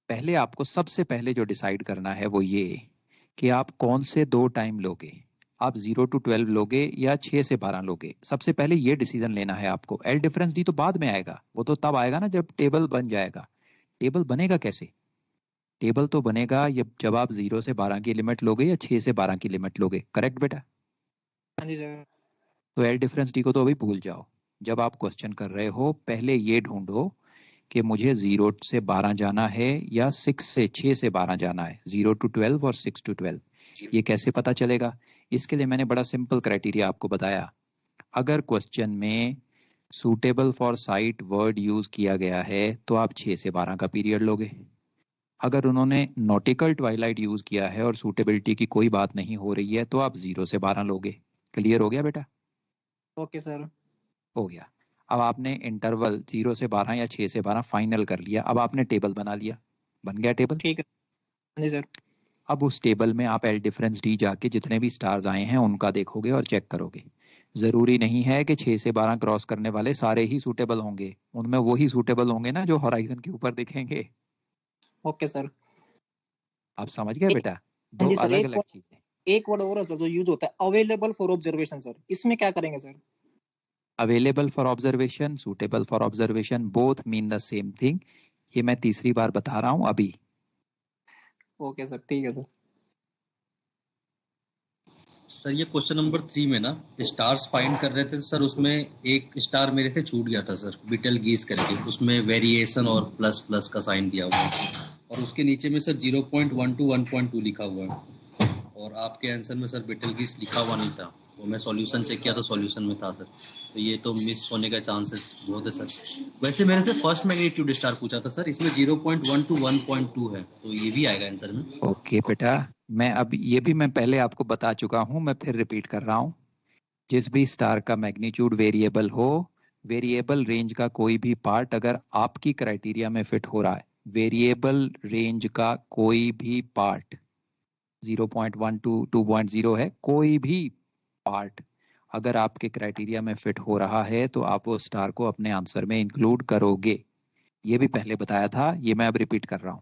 पहले आपको सबसे पहले जो डिसाइड करना है वो ये कि आप कौन से दो टाइम लोगे। आप 0 to 12 लोगे या 6 से 12 लोगे, सबसे पहले ये डिसीजन लेना है आपको। एल डिफरेंस डी तो बाद में आएगा, वो तो तब आएगा ना जब टेबल बन जाएगा। टेबल बनेगा कैसे? टेबल तो बनेगा जब आप 0 से 12 की लिमिट लोगे या 6 से 12 की लिमिट लोगे। करेक्ट बेटा? हाँ जी सर। तो एल डिफरेंस डी को तो अभी भूल जाओ। जब आप क्वेश्चन कर रहे हो पहले ये ढूंढो कि मुझे 0 से 12 जाना है या 6 से 12 जाना है, 0 to 12 और 6 to 12। ये कैसे पता चलेगा? इसके लिए मैंने बड़ा सिंपल क्राइटेरिया आपको बताया। अगर क्वेश्चन में suitable for site word use किया गया है तो आप 6 से 12 का पीरियड लोगे। अगर उन्होंने नॉटिकल ट्वाइलाइट यूज किया है और सूटेबिलिटी की कोई बात नहीं हो रही है तो आप 0 से 12 लोगे। क्लियर हो गया बेटा? Okay sir. हो गया। अब आपने इंटरवल 0 से 12 या 6 से 12 फाइनल कर लिया। अब आपने टेबल बना लिया, बन गया टेबल। ठीक है। हाँ जी सर। अब उस टेबल में आप एल डिफरेंस डी जाके जितने भी स्टार्स आए हैं उनका देखोगे और चेक करोगे। जरूरी नहीं है कि 6 से 12 क्रॉस करने वाले सारे ही सूटेबल होंगे, उनमें वही सूटेबल होंगे ना जो होराइजन के ऊपर दिखेंगे। Okay sir. आप समझ गए बेटा? हाँ दो जी सर, अलग अलग चीजें। एक वर्ड और है सर जो यूज होता है, अवेलेबल फॉर ऑब्जर्वेशन सर, इसमें क्या करेंगे sir? Available for observation, suitable for observation, both mean the same thing. ये मैं तीसरी बार बता रहा हूं अभी। ओके सर, ठीक है सर। सर ये क्वेश्चन नंबर 3 में ना स्टार्स फाइंड कर रहे थे सर, उसमें एक स्टार मेरे से छूट गया था सर, बिटल गीज करके, उसमें वेरिएशन और प्लस प्लस का साइन दिया हुआ है और उसके नीचे में सर 0.1 to 1.2 लिखा हुआ है और आपके आंसर में सर बिटल गीज लिखा हुआ नहीं था। वो मैं सॉल्यूशन चेक किया तो सॉल्यूशन में था सर, तो ये तो मिस होने का चांसेस बहुत है सर। वैसे मेरे से फर्स्ट मैग्नीट्यूड स्टार पूछा था सर, इसमें 0.1 to 1.2 है, तो ये भी आएगा आंसर में। ओके बेटा, मैं अब ये भी मैं पहले आपको बता चुका हूं, मैं फिर रिपीट कर रहा हूं। जिस भी स्टार का मैग्नीट्यूड वेरिएबल हो, वेरिएबल रेंज का कोई भी पार्ट अगर आपकी क्राइटेरिया में फिट हो रहा है, वेरिएबल रेंज का कोई भी पार्ट 0.1 to 2.0 है, कोई भी पार्ट अगर आपके क्राइटेरिया में फिट हो रहा है तो आप वो स्टार को अपने आंसर में इंक्लूड करोगे। ये भी पहले बताया था, ये मैं अब रिपीट कर रहा हूँ।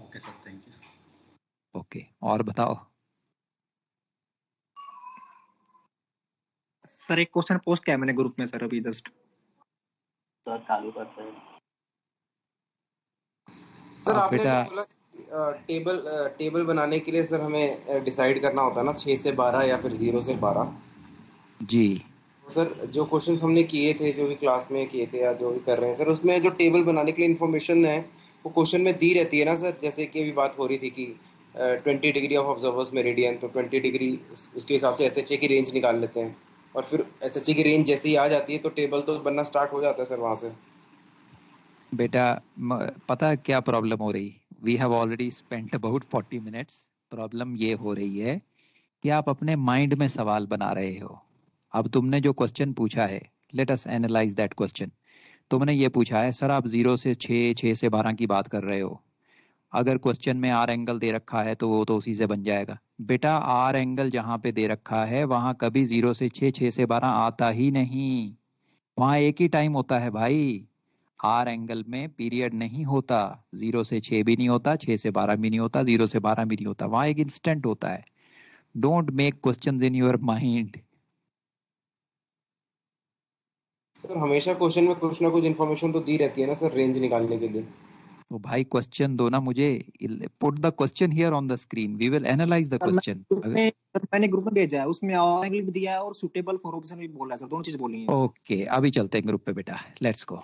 Okay sir, thank you. Okay, और बताओ। सर एक क्वेश्चन पोस्ट किया मैंने ग्रुप में सर अभी जस्ट। सर चालू करते हैं। सर आप आपने बेटा जो बोला टेबल बनाने के लिए सर हमें डिसाइड करना होता है ना 6 से 12 या फिर 0 से 12। जी, सर जो क्वेश्चंस हमने किए थे, जो भी क्लास में किए थे या जो भी कर रहे हैं सर, उसमें जो टेबल बनाने के लिए इन्फॉर्मेशन है वो क्वेश्चन में दी रहती है ना सर। जैसे कि अभी बात हो रही थी कि 20 डिग्री ऑफ ऑब्जर्वर्स मेरिडियन, तो 20 डिग्री उसके हिसाब से SHA की रेंज निकाल लेते हैं और फिर SHA की रेंज जैसे ही आ जाती है तो टेबल तो बनना स्टार्ट हो जाता है सर वहाँ से। बेटा पता है क्या प्रॉब्लम हो रही? We have already spent about 40 minutes. Problem ये हो रही है कि आप अपने माइंड में सवाल बना रहे हो। अब तुमने जो क्वेश्चन पूछा है, let us analyse that question. तुमने ये पूछा है सर आप 0 से 6, 6 से 12 की बात कर रहे हो, अगर क्वेश्चन में आर एंगल दे रखा है तो वो तो उसी से बन जाएगा। बेटा आर एंगल जहां पे दे रखा है वहां कभी 0 से 6, 6 से 12 आता ही नहीं। वहां एक ही टाइम होता है भाई। आर एंगल में पीरियड नहीं होता, 0 से 6 भी नहीं होता, 6 से 12 भी नहीं होता, 0 से 12 भी नहीं होता, वहां एक इंस्टेंट होता है। Don't make questions in your mind. Sir हमेशा क्वेश्चन में कुछ ना कुछ इन्फॉर्मेशन तो दी रहती है ना सर, रेंज निकालने के लिए। तो भाई क्वेश्चन दो ना मुझे, put the question here on the screen, we will analyse the question. मैंने ग्रुप में भेजा है, उसमें एंगल भी दिया है और सूटेबल फॉर ऑब्जर्वेशन भी बोला है सर, दोनों चीज बोली है। ओके, अभी चलते हैं ग्रुप पे बेटा, लेट्स गो।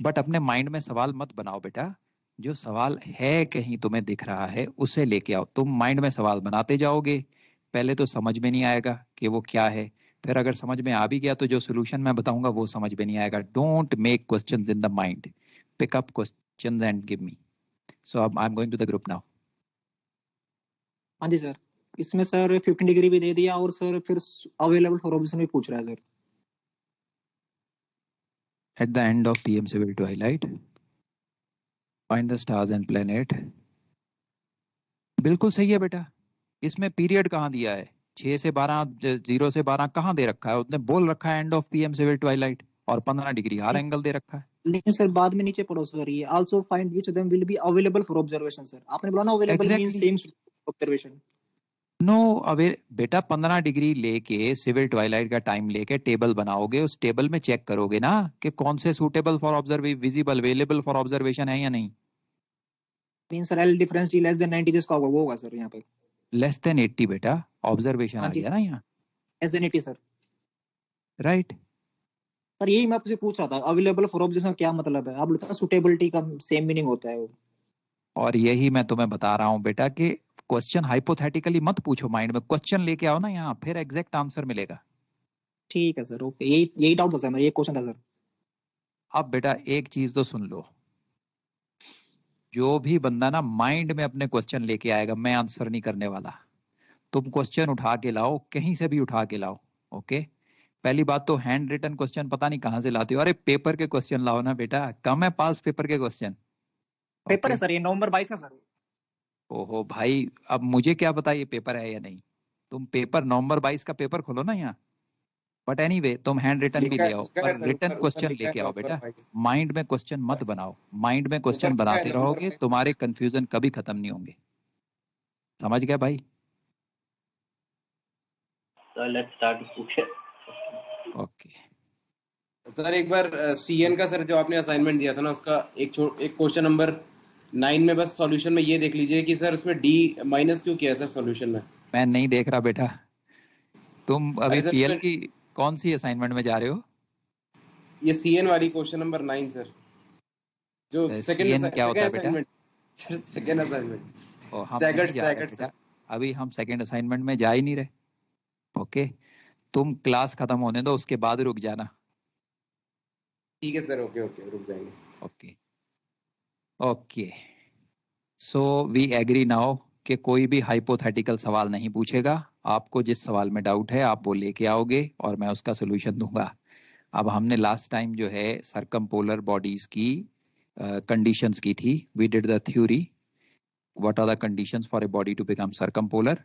बट अपने माइंड में सवाल मत बनाओ बेटा, जो सवाल है कहीं तुम्हें दिख रहा है उसे लेके आओ। तुम माइंड में सवाल बनाते जाओगे, पहले तो समझ में नहीं आएगा कि वो क्या है, फिर अगर समझ में आ भी गया तो जो सोल्यूशन मैं बताऊंगा वो समझ में नहीं आएगा। Don't make questions in the mind, pick up questions and give me. So I am going to the group now. हाँ जी सर, इसमें सर 15 डिग्री भी दे दिया और सर फिर अवेलेबल फॉर ऑब्जर्वेशन भी पूछ रहा है sir. At the end of PM civil twilight, find the stars and planet। बिल्कुल सही है बेटा, इसमें पीरियड कहाँ दिया है? 6 से 12, 0 से 12 कहाँ दे रखा है? उसने बोल रखा है end of PM civil twilight, और 15 डिग्री हार एंगल दे रखा है। लेकिन सर बाद में नीचे पढ़ो सर, ये also find which of them will be available for observation. Sir आपने बोला ना available means same observation. No away बेटा, 15 डिग्री लेके सिविल ट्वाइलाइट का टाइम लेके टेबल बनाओगे, उस टेबल में चेक करोगे ना कि कौन से suitable for observation, visible, available for observation है या नहीं। Means sir L difference D less than 90 जिसका होगा वो होगा सर यहाँ पे। लेस देन 80 बेटा, ऑब्जर्वेशन आ गया ना यहाँ। Less than 80 sir, right. Sir यही मैं आपसे पूछ रहा था, अवेलेबल फॉर ऑब्जर्वेशन क्या मतलब है? आप बोलते हैं सुटेबिलिटी का सेम मीनिंग होता है वो। और यही मैं तुम्हें बता रहा हूँ बेटा कि क्वेश्चन हाइपोथेटिकली मत पूछो, माइंड में क्वेश्चन लेके आओ ना यहाँ, फिर एग्जैक्ट आंसर मिलेगा। ठीक है सर, ओके, यही डाउट था सर, मेरा ये क्वेश्चन था सर। अब बेटा एक चीज तो सुन लो, जो भी बंदा ना माइंड में अपने क्वेश्चन लेके आएगा, मैं आंसर नहीं करने वाला। तुम क्वेश्चन उठा के लाओ, कहीं से भी उठा के लाओ। ओके, पहली बात तो हैंड रिटन क्वेश्चन पता नहीं कहाँ से लाते हो। अरे पेपर के क्वेश्चन लाओ ना बेटा, कम है पास पेपर के क्वेश्चन। पेपर है सर ये नवंबर 22 का सर। ओहो भाई, अब मुझे क्या पता ये पेपर है या नहीं। तुम पेपर नवंबर 22 का पेपर खोलो ना यहाँ। बट एनीवे, तुम हैंड रिटन भी ले आओ, पर रिटन क्वेश्चन लेके आओ बेटा। माइंड में क्वेश्चन मत बनाओ, माइंड में क्वेश्चन बनाते रहोगे तुम्हारे कंफ्यूजन कभी खत्म नहीं होंगे। समझ गया भाई? So let's start the question. Okay sir एक बार सीएन का सर जो आपने असाइनमेंट दिया था ना, उसका एक क्वेश्चन नंबर 9 में बस सॉल्यूशन में ये देख लीजिए कि सर उसमें डी माइनस क्यों किया है सर सॉल्यूशन में। मैं नहीं देख रहा बेटा, तुम अभी अरे सर, पीएल की कौन सी असाइनमेंट में जा रहे हो? ये सीएन वाली क्वेश्चन नंबर 9 सर, जो CN क्या होता है बेटा? Assignment sir, second assignment. Oh, हम स्टैगर्ड नहीं जा रहे स्टैगर्ड बेटा, सर। अभी हम सेकंड असाइनमेंट में जा ही नहीं रहे। ओके, तुम क्लास खत्म होने दो, उसके बाद रुक जाना। ठीक है सर, ओके ओके, रुक जाएंगे। Okay okay, so we agree now कि कोई भी हाइपोथेटिकल सवाल नहीं पूछेगा। आपको जिस सवाल में डाउट है आप वो लेके आओगे और मैं उसका सोल्यूशन दूंगा। अब हमने लास्ट टाइम जो है सर्कमपोलर बॉडीज की कंडीशंस की थी। We did the theory, what are the conditions for a body to become circumpolar.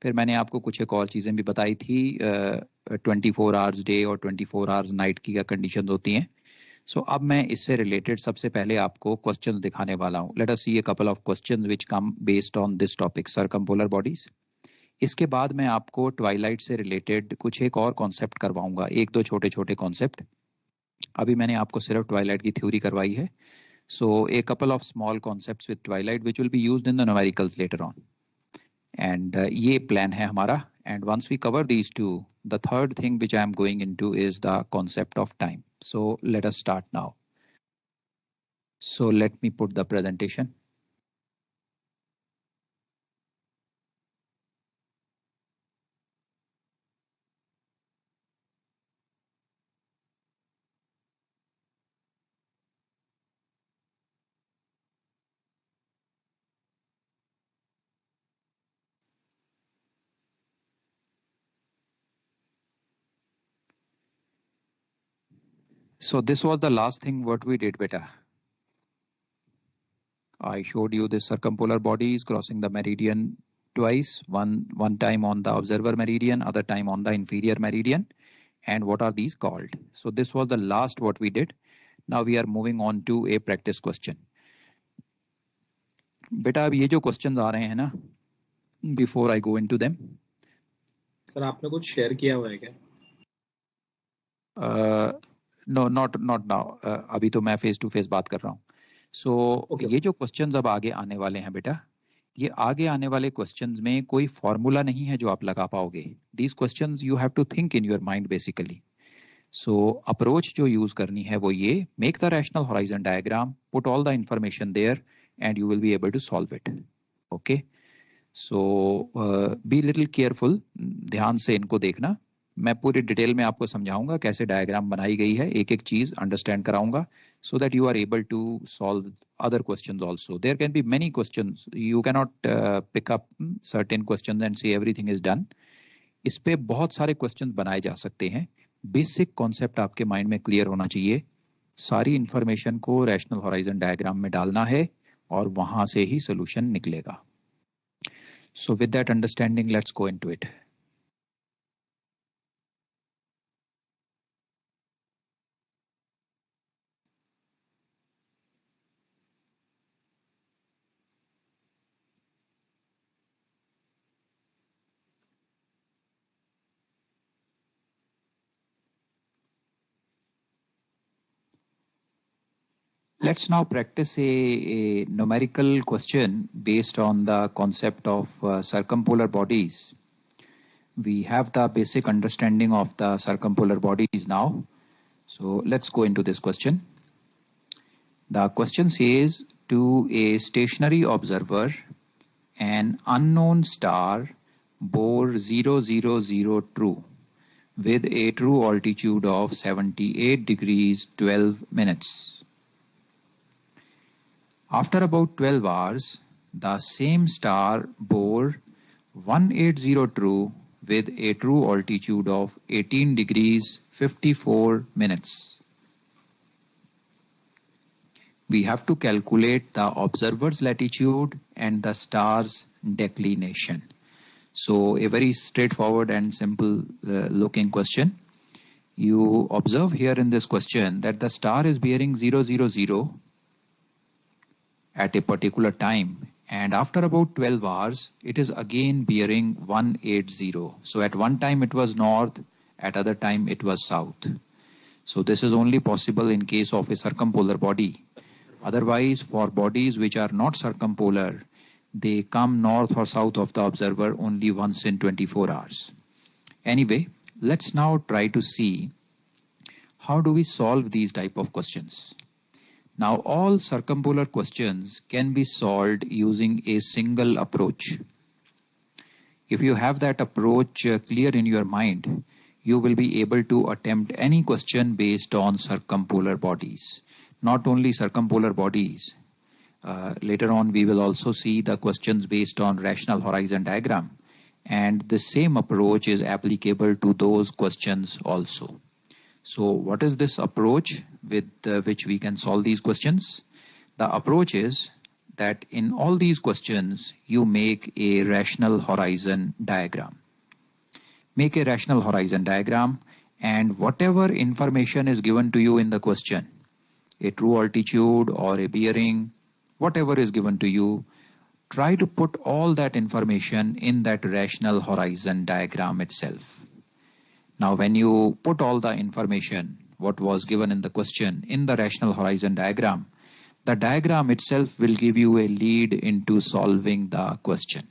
फिर मैंने आपको कुछ एक और चीज़ें भी बताई थी, 24 आवर्स डे और 24 आवर्स नाइट की क्या कंडीशन होती हैं। सो अब मैं इससे रिलेटेड सबसे पहले आपको क्वेश्चन दिखाने वाला हूँ। Let us see a couple of questions which come based on this topic, circumpolar bodies. इसके बाद मैं आपको ट्वाइलाइट से रिलेटेड कुछ एक और कॉन्सेप्ट करवाऊंगा, एक दो छोटे छोटे कॉन्सेप्ट। अभी मैंने आपको सिर्फ ट्वाइलाइट की थ्योरी करवाई है। So a couple of small concepts with twilight which will be used in the numericals later on. And ये प्लान है हमारा। And once we cover these two, the third thing which I am going into is the concept of time. So let us start now. So let me put the presentation. So this was the last thing what we did, beta. I showed you the circumpolar bodies crossing the meridian twice, one time on the observer meridian, other time on the inferior meridian. And what are these called? So this was the last what we did. Now we are moving on to a practice question. बेटा अब ये जो questions आ रहे हैं ना, before I go into them, sir आपने कुछ share किया हुआ है क्या? नो नॉट नाउ, अभी तो मैं फेस टू फेस बात कर रहा हूँ। सो ये जो क्वेश्चंस अब आगे आने वाले हैं बेटा, ये आगे आने वाले क्वेश्चंस में कोई फॉर्मूला नहीं है जो आप लगा पाओगे। These questions you have to think in your mind basically. So approach जो यूज करनी है वो ये, make the rational horizon diagram, put all the information there and you will be able to solve it. Okay, so be little careful, ध्यान से इनको देखना. मैं पूरी डिटेल में आपको समझाऊंगा कैसे डायग्राम बनाई गई है, एक एक चीज अंडरस्टैंड कराऊंगा, so that you are able to solve other questions also. There can be many questions. You cannot pick up certain questions and say everything is done. इस पे बहुत सारे क्वेश्चंस बनाए जा सकते हैं. बेसिक कॉन्सेप्ट आपके माइंड में क्लियर होना चाहिए. सारी इंफॉर्मेशन को रैशनल हॉराइजन डायग्राम में डालना है और वहां से ही सोल्यूशन निकलेगा. So with that understanding, let's go into it. Let's now practice a numerical question based on the concept of circumpolar bodies. We have the basic understanding of the circumpolar bodies now. So let's go into this question. The question says, to a stationary observer, an unknown star bore 000 true with a true altitude of 78 degrees 12 minutes. After about 12 hours, the same star bore 180 true with a true altitude of 18 degrees 54 minutes. We have to calculate the observer's latitude and the star's declination. So a very straightforward and simple looking question. You observe here in this question that the star is bearing 000 at a particular time, and after about 12 hours it is again bearing 180. So at one time it was north, at other time it was south. So this is only possible in case of a circumpolar body. Otherwise, for bodies which are not circumpolar, they come north or south of the observer only once in 24 hours. Anyway, let's now try to see how do we solve these type of questions. Now, all circumpolar questions can be solved using a single approach. If you have that approach clear in your mind, you will be able to attempt any question based on circumpolar bodies. Not only circumpolar bodies, later on we will also see the questions based on rational horizon diagram, and the same approach is applicable to those questions also. So what is this approach with which we can solve these questions? The approach is that in all these questions you make a rational horizon diagram. Make a rational horizon diagram, and whatever information is given to you in the question, a true altitude or a bearing, whatever is given to you, try to put all that information in that rational horizon diagram itself. Now, when you put all the information, what was given in the question, in the rational horizon diagram, the diagram itself will give you a lead into solving the question.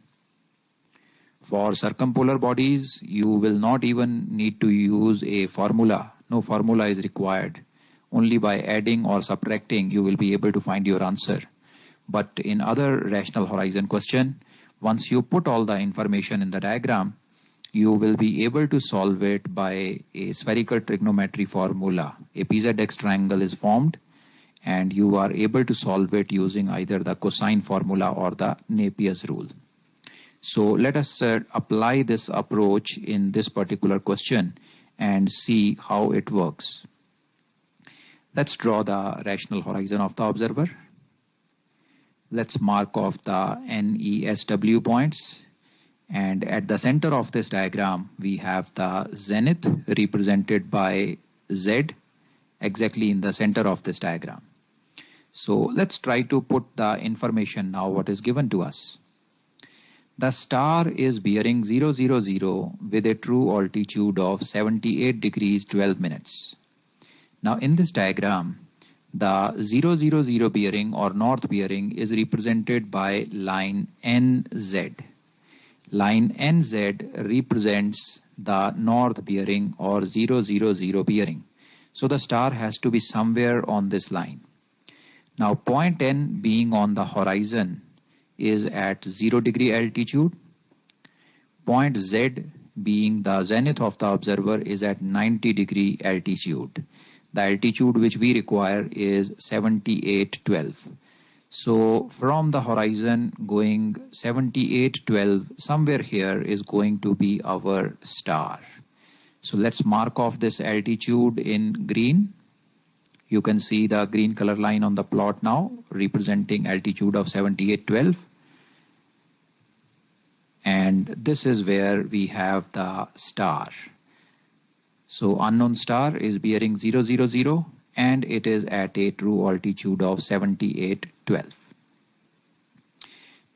For circumpolar bodies, you will not even need to use a formula. No formula is required. Only by adding or subtracting, you will be able to find your answer. But in other rational horizon question, once you put all the information in the diagram, you will be able to solve it by a spherical trigonometry formula. A PZX triangle is formed and you are able to solve it using either the cosine formula or the Napier's rule. So let us apply this approach in this particular question and see how it works. Let's draw the rational horizon of the observer. Let's mark off the NESW points. And at the center of this diagram, we have the zenith represented by Z exactly in the center of this diagram. So let's try to put the information now what is given to us. The star is bearing 000 with a true altitude of 78 degrees 12 minutes. Now in this diagram, the 000 bearing or north bearing is represented by line NZ. Line NZ represents the north bearing or 000 bearing. So the star has to be somewhere on this line. Now point N being on the horizon is at 0 degree altitude. Point Z being the zenith of the observer is at 90 degree altitude. The altitude which we require is 7812. So from the horizon going 7812, somewhere here is going to be our star. So let's mark off this altitude in green. You can see the green color line on the plot now representing altitude of 7812. And this is where we have the star. So unknown star is bearing 000 and it is at a true altitude of 7812.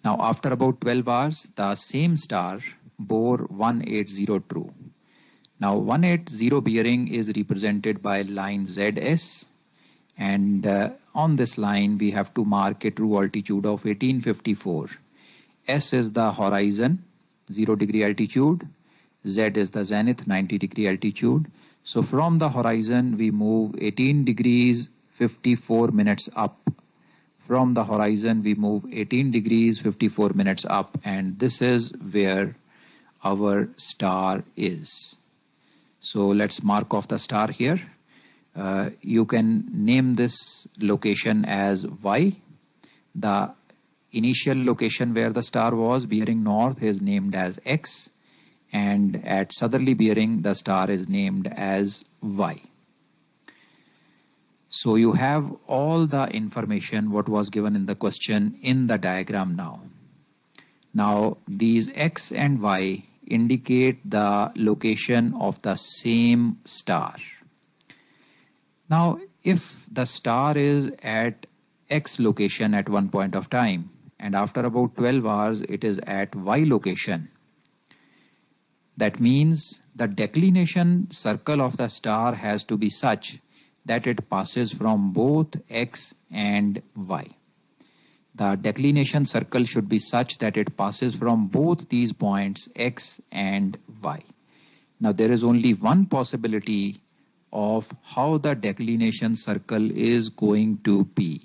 Now after about 12 hours, the same star bore 180 true. Now 180 bearing is represented by line ZS, and on this line we have to mark a true altitude of 1854. S is the horizon, 0 degree altitude. Z is the zenith, 90 degree altitude. So from the horizon we move 18 degrees 54 minutes up. From the horizon we move 18 degrees 54 minutes up, and this is where our star is. So let's mark off the star here. You can name this location as Y. The initial location where the star was bearing north is named as X, and at southerly bearing the star is named as Y. So you have all the information what was given in the question in the diagram now. Now these X and Y indicate the location of the same star. Now if the star is at X location at one point of time, and after about 12 hours it is at Y location, that means the declination circle of the star has to be such that it passes from both X and Y. The declination circle should be such that it passes from both these points X and Y. Now there is only one possibility of how the declination circle is going to be,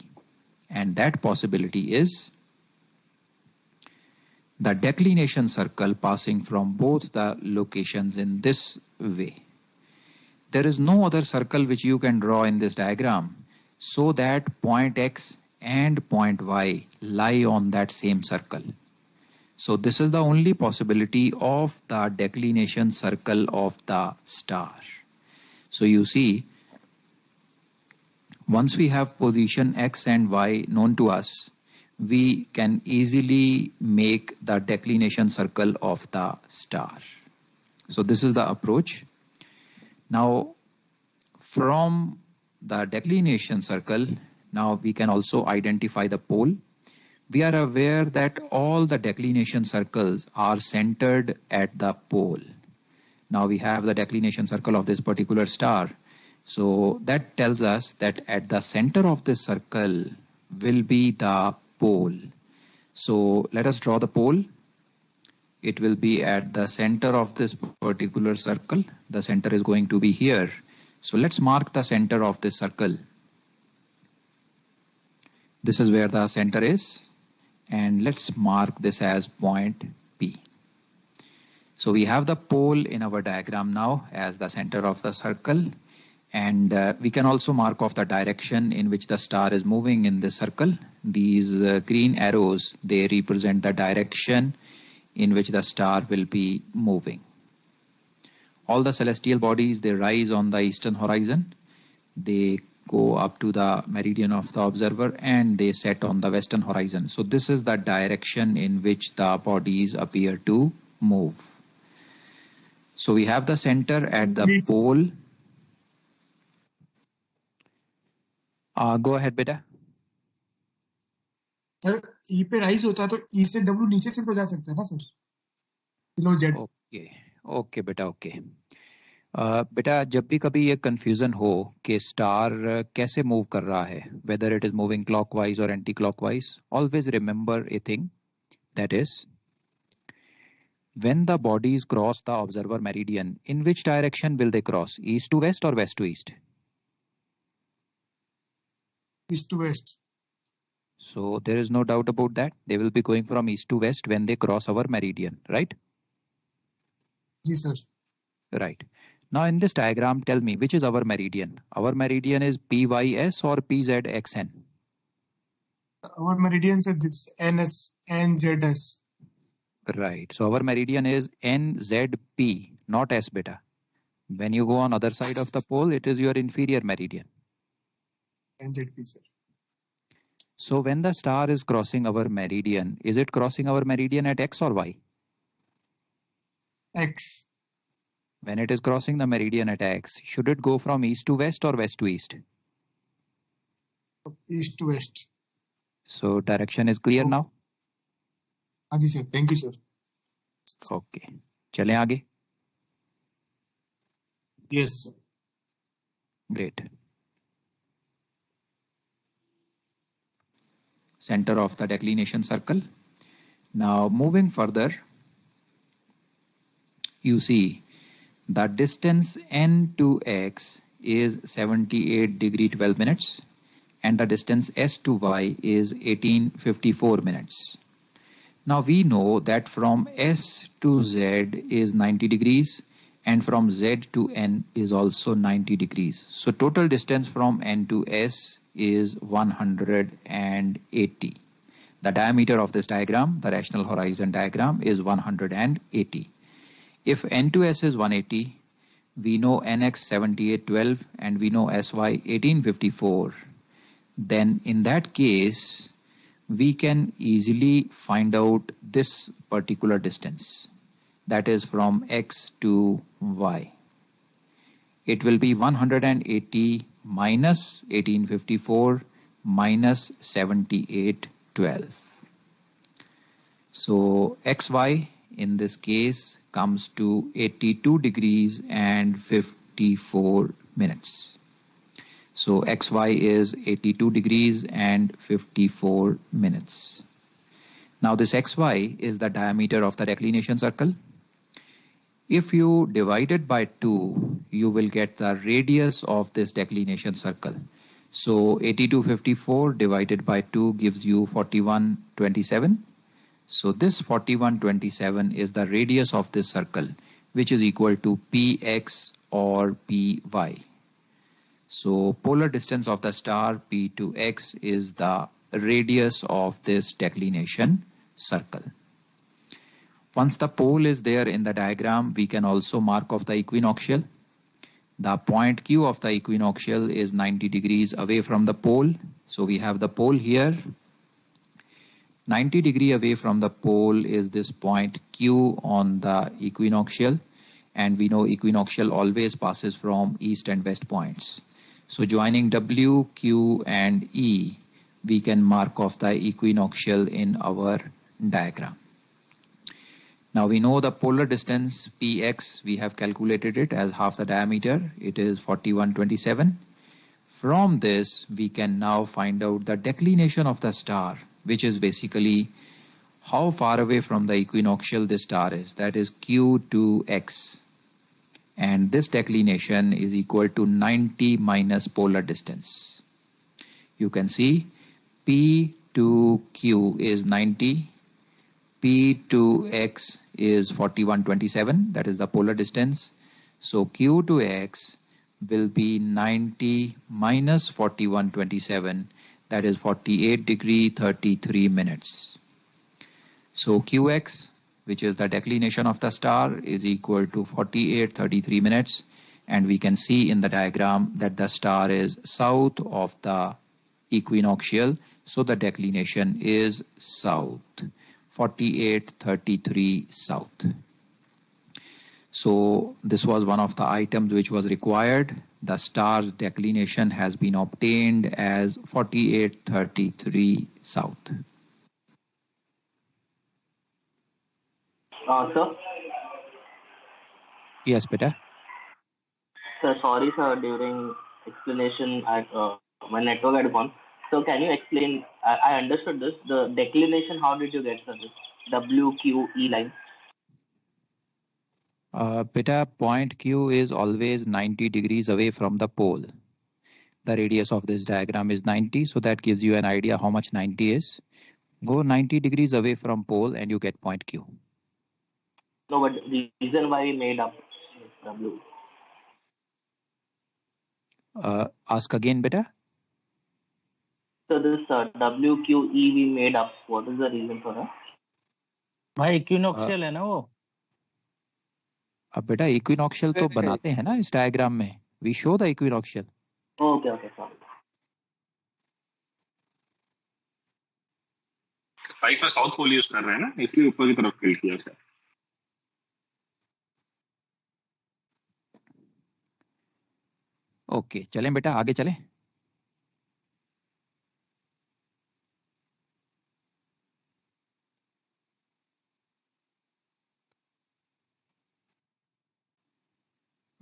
and that possibility is the declination circle passing from both the locations in this way. There is no other circle which you can draw in this diagram so that point X and point Y lie on that same circle. So this is the only possibility of the declination circle of the star. So you see, once we have position X and Y known to us, we can easily make the declination circle of the star. So this is the approach. Now from the declination circle, now we can also identify the pole. We are aware that all the declination circles are centered at the pole. Now we have the declination circle of this particular star. So that tells us that at the center of this circle will be the pole. So let us draw the pole. It will be at the center of this particular circle. The center is going to be here. So let's mark the center of this circle. This is where the center is, and let's mark this as point P. So we have the pole in our diagram now as the center of the circle, and we can also mark off the direction in which the star is moving in this circle. These green arrows, they represent the direction in which the star will be moving. All the celestial bodies, they rise on the eastern horizon. They go up to the meridian of the observer and they set on the western horizon. So this is the direction in which the bodies appear to move. So we have the center at the pole. Go ahead, beta. Sir E पे rise होता है तो ई से W नीचे से तो जा सकता है ना सर, बिलो जेड. ओके बेटा, ओके. बेटा जब भी कभी ये कंफ्यूजन हो कि स्टार कैसे मूव कर रहा है, whether it is moving clockwise और anticlockwise, always remember a thing, that is when the bodies cross the observer meridian, in which direction will they cross? East to west or west to east? East to west. So there is no doubt about that. They will be going from east to west when they cross our meridian, right? Yes, sir. Right. Now in this diagram, tell me which is our meridian. Our meridian is PYS or PZXN? Our meridians are this NS and ZS. Right. So our meridian is NZP, not S beta. When you go on other side of the pole, it is your inferior meridian. NZP, sir. So when the star is crossing our meridian, is it crossing our meridian at X or Y? X. When it is crossing the meridian at X, should it go from east to west or west to east? East to west. So direction is clear now? हाँ जी sir, thank you sir. Okay. चलें आगे? Yes sir. Great. Center of the declination circle. Now moving further, you see the distance n to x is 78 degree 12 minutes and the distance s to y is 1854 minutes. Now we know that from s to z is 90 degrees and from z to n is also 90 degrees. So total distance from n to s is 180. The diameter of this diagram, the rational horizon diagram, is 180. If n to s is 180, we know nx 7812 and we know sy 1854. Then in that case, we can easily find out this particular distance, that is from x to y. It will be 180 minus 1854 minus 7812. So xy in this case comes to 82 degrees and 54 minutes. So xy is 82 degrees and 54 minutes. Now this xy is the diameter of the declination circle. If you divide it by 2, you will get the radius of this declination circle. So 8254 divided by 2 gives you 4127. So this 4127 is the radius of this circle, which is equal to px or py. So polar distance of the star p to x is the radius of this declination circle. Once the pole is there in the diagram, we can also mark off the equinoctial. The point Q of the equinoctial is 90 degrees away from the pole. So we have the pole here. 90 degree away from the pole is this point Q on the equinoctial, and we know equinoctial always passes from east and west points. So joining W, Q and E, we can mark off the equinoctial in our diagram. Now we know the polar distance px, we have calculated it as half the diameter, it is 4127. From this, we can now find out the declination of the star, which is basically how far away from the equinoctial this star is, that is Q to X. And this declination is equal to 90 minus polar distance. You can see P to Q is 90, P to X is 4127, that is the polar distance. So Q to X will be 90 minus 4127, that is 48 degree 33 minutes. So Qx, which is the declination of the star, is equal to 48:33 minutes, and we can see in the diagram that the star is south of the equinoctial, so the declination is south, 48:33 south. So this was one of the items which was required. The star's declination has been obtained as 48:33 south. Sir? Yes, beta. Sir, sorry sir, during explanation my network had gone. So can you explain, I understood this, the declination, how did you get sir, this WQE line? Beta, point Q is always 90 degrees away from the pole. The radius of this diagram is 90, so that gives you an idea how much 90 is. Go 90 degrees away from pole and you get point Q. No, but the reason why we made up W. Ask again, beta. So this WQE we made up. What is the reason for that? भाई इक्विनॉक्शियल है ना वो. अब बेटा इक्विनॉक्शियल तो बनाते हैं ना इस डायग्राम में. We show the equinoctial. Okay okay sorry. भाई इसमें साउथ पोल यूज कर रहे हैं ना, इसलिए ऊपर की तरफ फिल किया है. ओके चलें बेटा, आगे चलें.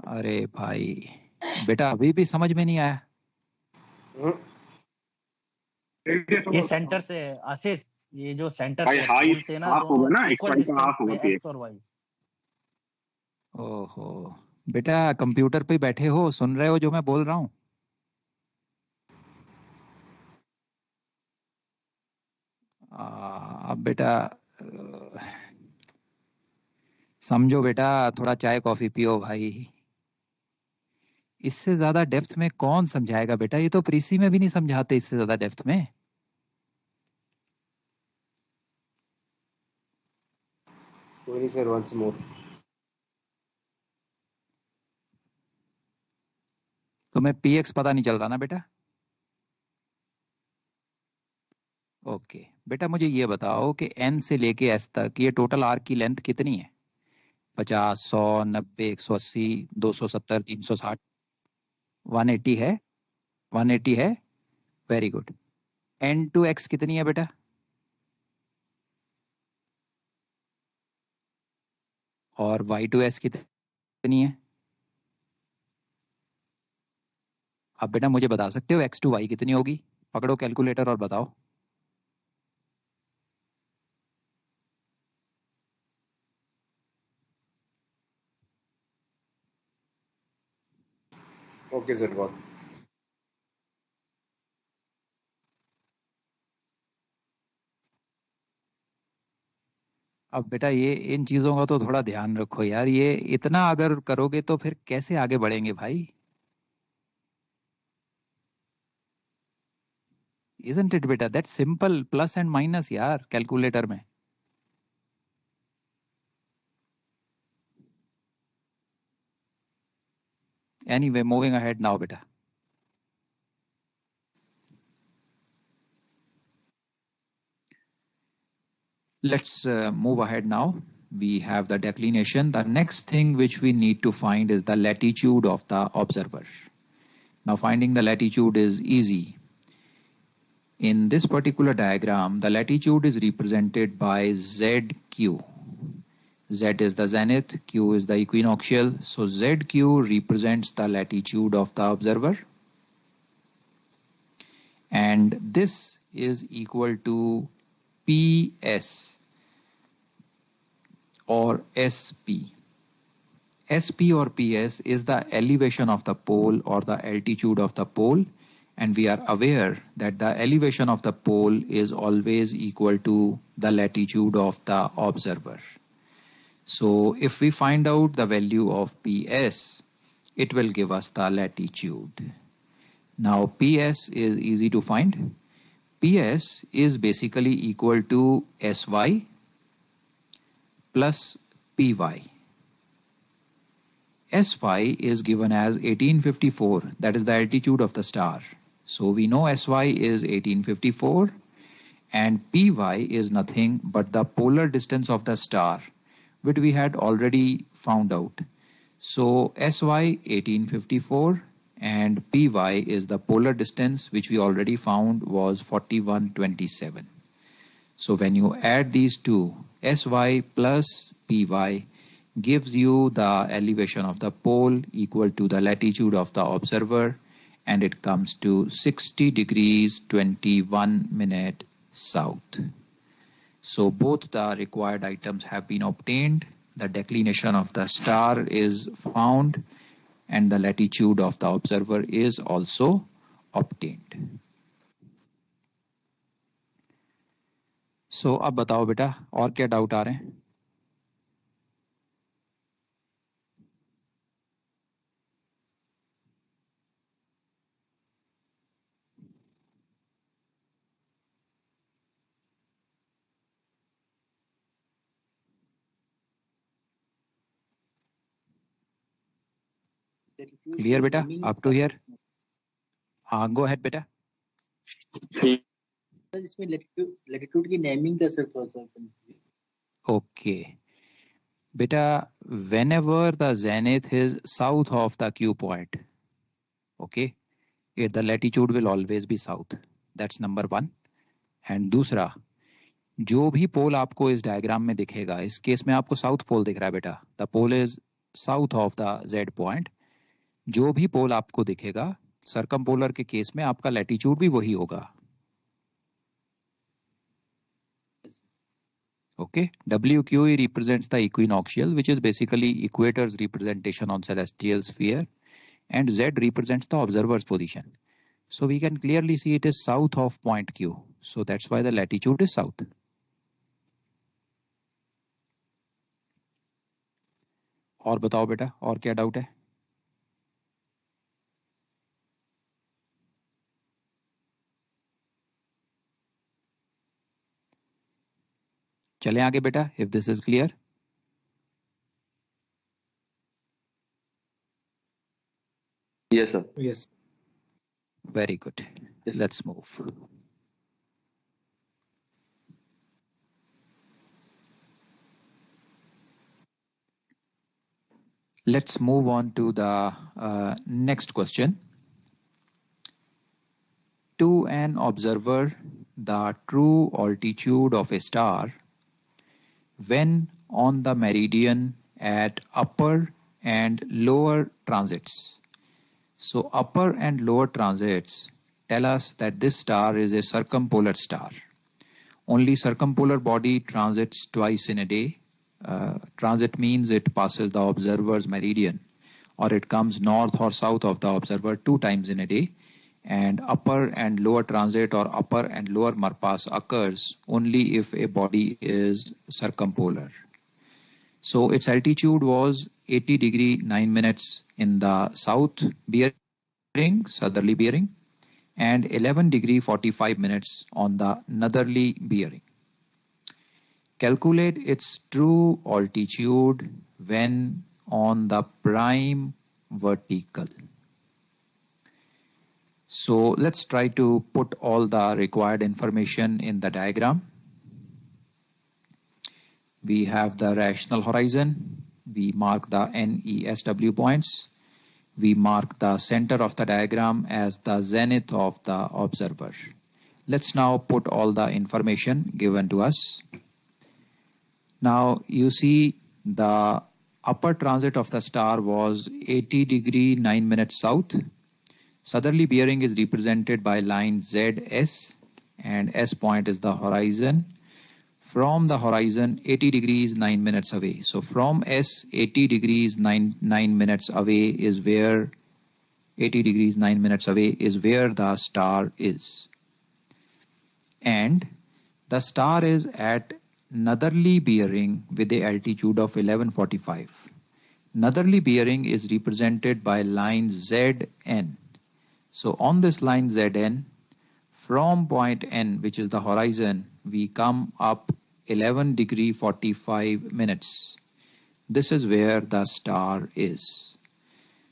अरे भाई बेटा अभी भी समझ में नहीं आया. ये सेंटर से आशीष, ये जो सेंटर भाई हाई से ना हाफ होगा ना, इक्वल x1 का हाफ होगा डिस्टेंस एक्स और वाई. ओहो बेटा कंप्यूटर पे बैठे हो, सुन रहे हो जो मैं बोल रहा हूँ? अब बेटा समझो बेटा, थोड़ा चाय कॉफी पियो भाई. इससे ज्यादा डेप्थ में कौन समझाएगा बेटा, ये तो प्रीसी में भी नहीं समझाते इससे ज्यादा डेप्थ में. कोई नहीं सर, वंस मोर. तुम्हें px पता नहीं चल रहा ना बेटा? ओके बेटा मुझे ये बताओ कि n से लेके s तक ये टोटल आर्क की लेंथ कितनी है? 50, 100, 90, 180, 270, 360, 180 है. 180 है. Very good. n to x कितनी है बेटा? और y to s कितनी है? अब बेटा मुझे बता सकते हो x to y कितनी होगी? पकड़ो कैलकुलेटर और बताओ. Okay sir, got. अब बेटा ये इन चीजों का तो थोड़ा ध्यान रखो यार, ये इतना अगर करोगे तो फिर कैसे आगे बढ़ेंगे भाई? Isn't it बेटा? That's simple, plus and minus यार कैलकुलेटर में. Anyway, moving ahead now beta. Let's move ahead now. We have the declination. The next thing which we need to find is the latitude of the observer. Now finding the latitude is easy. In this particular diagram, the latitude is represented by ZQ. Z is the zenith, Q is the equinoctial. So ZQ represents the latitude of the observer. And this is equal to PS or SP. SP or PS is the elevation of the pole or the altitude of the pole, and we are aware that the elevation of the pole is always equal to the latitude of the observer. So if we find out the value of PS, it will give us the latitude. Now PS is easy to find. PS is basically equal to SY plus PY. SY is given as 1854, that is the altitude of the star. So we know SY is 1854 and PY is nothing but the polar distance of the star, which we had already found out. So SY 1854 and PY is the polar distance which we already found was 4127. So when you add these two, SY plus PY gives you the elevation of the pole equal to the latitude of the observer, and it comes to 60 degrees 21 minute south. So both the required items have been obtained. The declination of the star is found and the latitude of the observer is also obtained. So अब बताओ बेटा और क्या doubt आ रहे हैं? Clear बेटा? Up to here? हाँ, go ahead बेटा. सर इसमें लैटिट्यूड की नेमिंग का सर थोड़ा सा Okay. Beta, whenever the zenith is south of the Q point, okay, the latitude will always be south. That's number one. And दूसरा, जो भी पोल आपको इस डायग्राम में दिखेगा, इस केस में आपको साउथ पोल दिख रहा है बेटा. The pole is south of the Z point. जो भी पोल आपको दिखेगा, सर्कमपोलर के केस में आपका लैटिट्यूड भी वही होगा. Okay, WQE represents the equinoctial, which is basically equator's representation on celestial sphere, and Z represents the observer's position. So we can clearly see it is south of point Q. So that's why the latitude is south. और बताओ बेटा, और क्या doubt है? चलें आगे बेटा, if this is clear. Yes sir. Yes. Very good. Yes. Let's move. Let's move on to the next question. To an observer, the true altitude of a star when on the meridian at upper and lower transits. So upper and lower transits tell us that this star is a circumpolar star. Only circumpolar body transits twice in a day. Transit means it passes the observer's meridian, or it comes north or south of the observer 2 times in a day. And upper and lower transit or upper and lower marpass occurs only if a body is circumpolar. So its altitude was 80 degree 9 minutes in the south bearing, southerly bearing, and 11 degree 45 minutes on the northerly bearing. Calculate its true altitude when on the prime vertical. So let's try to put all the required information in the diagram. We have the rational horizon. We mark the NESW points. We mark the center of the diagram as the zenith of the observer. Let's now put all the information given to us. Now you see the upper transit of the star was 80 degree 9 minutes south. Southerly bearing is represented by line ZS, and S point is the horizon. From the horizon 80 degrees 9 minutes away. So from S 80 degrees 9 minutes away is where 80 degrees 9 minutes away is where the star is. And the star is at northerly bearing with the altitude of 1145. Northerly bearing is represented by line ZN. So on this line Zn, from point N, which is the horizon, we come up 11 degree 45 minutes. This is where the star is.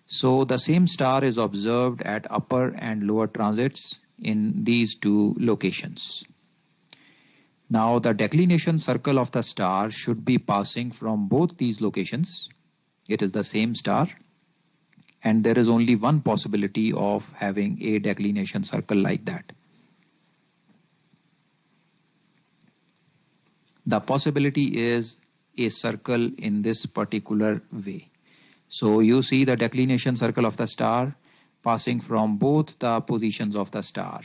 So the same star is observed at upper and lower transits in these 2 locations. Now the declination circle of the star should be passing from both these locations. It is the same star. And there is only one possibility of having a declination circle like that. The possibility is a circle in this particular way. So you see the declination circle of the star passing from both the positions of the star.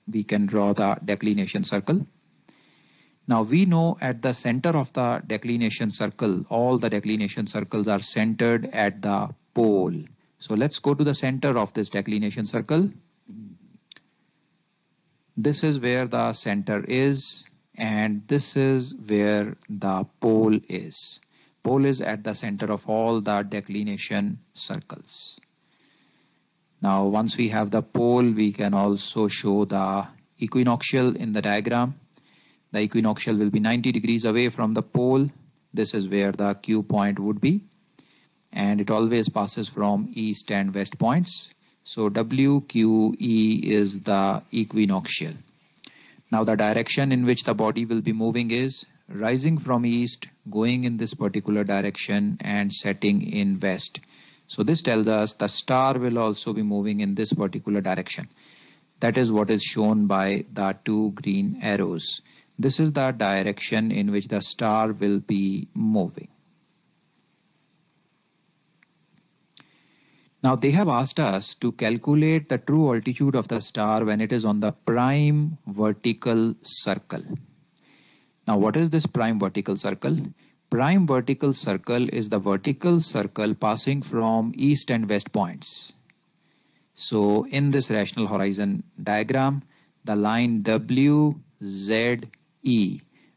We can draw the declination circle. Now we know at the center of the declination circle, all the declination circles are centered at the pole. So let's go to the center of this declination circle. This is where the center is, and this is where the pole is. Pole is at the center of all the declination circles. Now, once we have the pole, we can also show the equinoctial in the diagram. The equinoctial will be 90 degrees away from the pole. This is where the Q point would be, and it always passes from east and west points. So WQE is the equinoctial. Now the direction in which the body will be moving is rising from east, going in this particular direction and setting in west. So this tells us the star will also be moving in this particular direction. That is what is shown by the two green arrows. This is the direction in which the star will be moving. Now they have asked us to calculate the true altitude of the star when it is on the prime vertical circle. Now what is this prime vertical circle? Prime vertical circle is the vertical circle passing from east and west points. So in this rational horizon diagram, the line WZE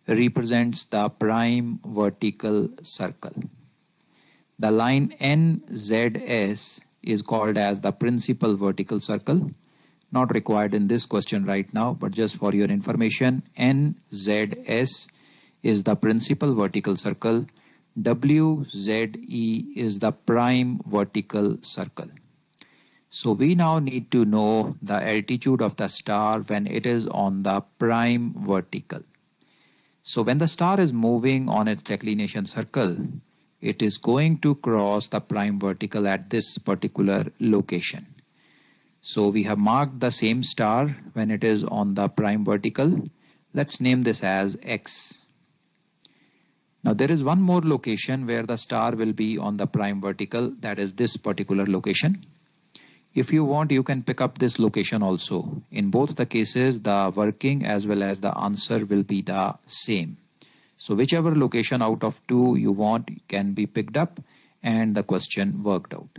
represents the prime vertical circle. The line NZS is called as the principal vertical circle. Not required in this question right now, but just for your information, NZS is the principal vertical circle. WZE is the prime vertical circle. So we now need to know the altitude of the star when it is on the prime vertical. So when the star is moving on its declination circle, it is going to cross the prime vertical at this particular location. So we have marked the same star when it is on the prime vertical. Let's name this as X. Now there is one more location where the star will be on the prime vertical, that is this particular location. If you want, you can pick up this location also. In both the cases, the working as well as the answer will be the same. So whichever location out of two you want can be picked up and the question worked out.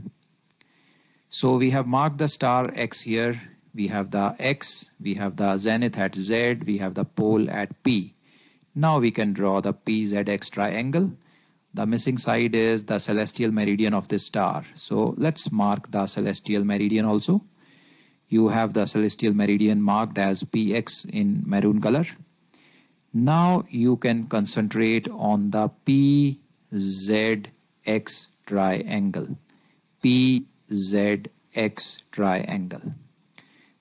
So we have marked the star X here. We have the X, we have the zenith at Z, we have the pole at P. Now we can draw the PZX triangle. The missing side is the celestial meridian of this star. So let's mark the celestial meridian also. You have the celestial meridian marked as PX in maroon color. Now you can concentrate on the PZX triangle. PZX triangle.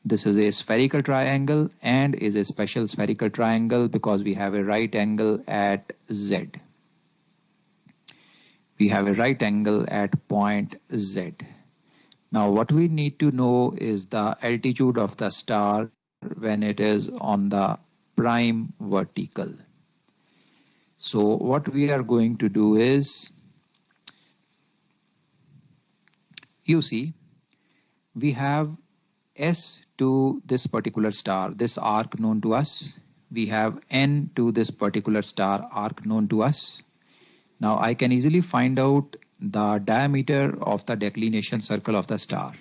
This is a spherical triangle and is a special spherical triangle because we have a right angle at Z. We have a right angle at point Z. Now what we need to know is the altitude of the star when it is on the prime vertical. So what we are going to do is, you see, we have S to this particular star, this arc known to us. We have N to this particular star arc known to us. Now I can easily find out the diameter of the declination circle of the star.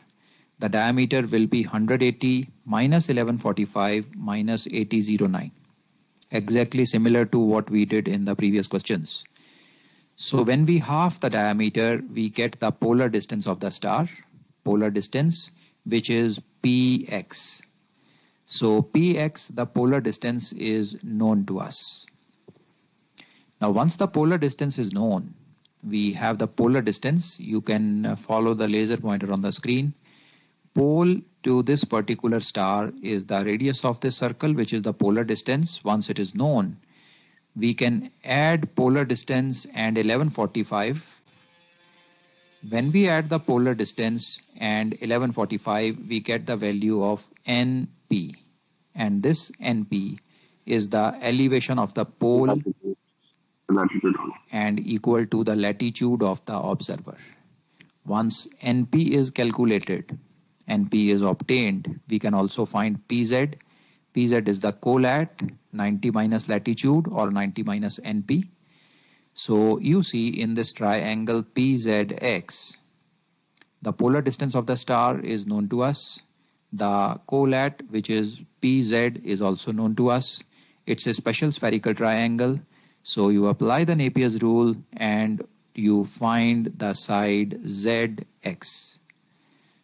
The diameter will be 180 minus 1145 minus 8009. Exactly similar to what we did in the previous questions. So when we halve the diameter, we get the polar distance of the star, polar distance, which is Px. So Px, the polar distance, is known to us. Now once the polar distance is known, we have the polar distance. You can follow the laser pointer on the screen. Pole to this particular star is the radius of this circle, which is the polar distance. Once it is known, we can add polar distance and 1145. When we add the polar distance and 1145, we get the value of NP. And this NP is the elevation of the pole and equal to the latitude of the observer. Once NP is calculated, NP is obtained, we can also find PZ. PZ is the colat, 90 minus latitude or 90 minus NP. So you see in this triangle PZX, the polar distance of the star is known to us. The colat, which is PZ, is also known to us. It's a special spherical triangle. So you apply the Napier's rule and you find the side ZX.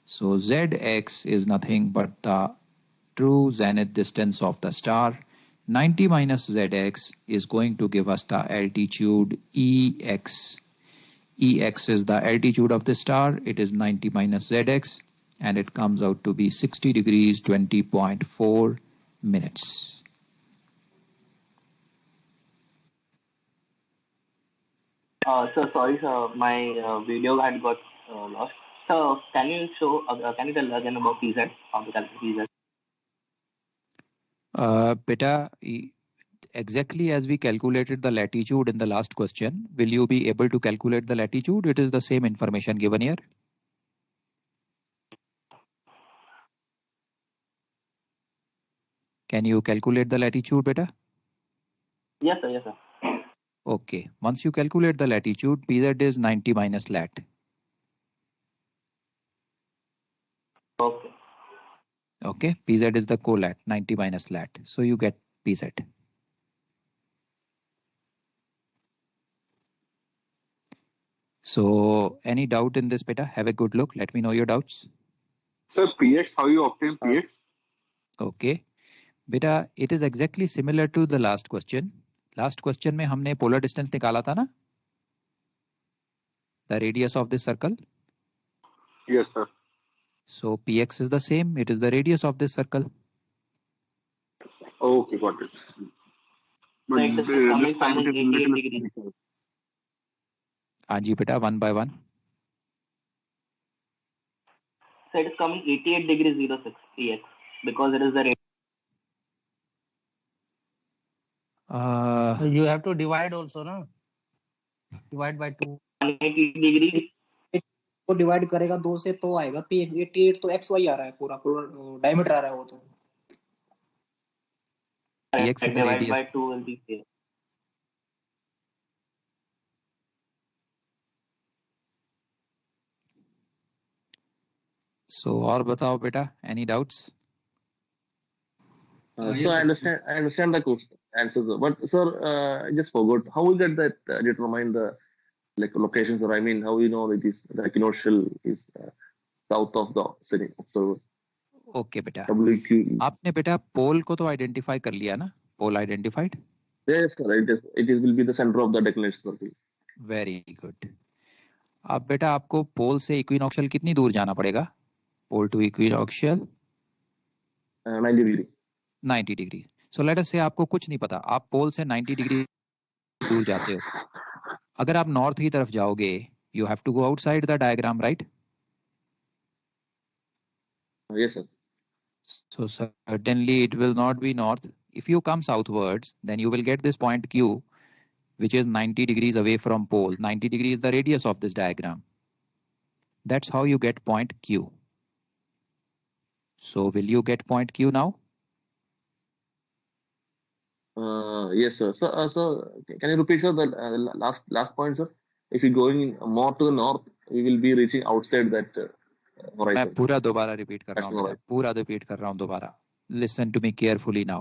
So ZX is nothing but the true zenith distance of the star. 90 minus ZX is going to give us the altitude EX. EX is the altitude of the star. It is 90 minus ZX and it comes out to be 60 degrees 20.4 minutes. Sir, sorry, sir, my video had got lost. So, can you tell again about PZ? How to calculate PZ? Beta, exactly as we calculated the latitude in the last question, will you be able to calculate the latitude? It is the same information given here. Can you calculate the latitude, beta? Yes, sir. Yes, sir. Okay. Once you calculate the latitude, PZ is 90 minus lat. Okay. Okay. PZ is the colat, 90 minus lat. So you get PZ. So any doubt in this, beta? Have a good look. Let me know your doubts. Sir, PX, how you obtain PX? Okay. Beta, it is exactly similar to the last question. Last question में हमने polar distance निकाला था ना? The radius of this circle. Yes, sir. So PX is the same. It is the radius of this circle. Okay, got it. But this time it is little spherical. हाँ जी बेटा, one by one. So it is coming 88 degrees 06 PX because it is the radius. So you have to divide also, no? Divide by 2. 180 degrees. को divide करेगा 2 से तो आएगा P 88 तो XY आ रहा है पूरा डायमीटर आ रहा है वो तो. PX is the Divide radius. by 2 will be here. So और बताओ बेटा, any doubts? Yes, so I understand the question answers, but sir, I just forgot how we get that determine the locations, or I mean how we know it is the equinoctial is south of the city observer. Okay बेटा. WQ. आपने बेटा पोल को तो identify कर लिया ना? पोल identified? Yes sir, it will be the center of the declination circle. Very good. अब बेटा आपको पोल से इक्विनॉक्शियल कितनी दूर जाना पड़ेगा? Pole to equinoctial 90 degree. 90 degree. So let us say आपको कुछ नहीं पता, आप पोल से 90 डिग्री दूर जाते हो. अगर आप नॉर्थ की तरफ जाओगे, you have to go outside the diagram, right? Yes sir. So certainly it will not be north. If you come southwards, then you will get this point Q, which is 90 degrees away from pole. 90 degrees is the radius of this diagram. That's how you get point Q. So will you get point Q now? Yes sir. So can you repeat sir the last point, sir? If you're going more to the north, we will be reaching outside that horizon. मैं पूरा दोबारा repeat कर रहा हूँ, पूरा repeat कर रहा हूँ दोबारा. Listen to me carefully now.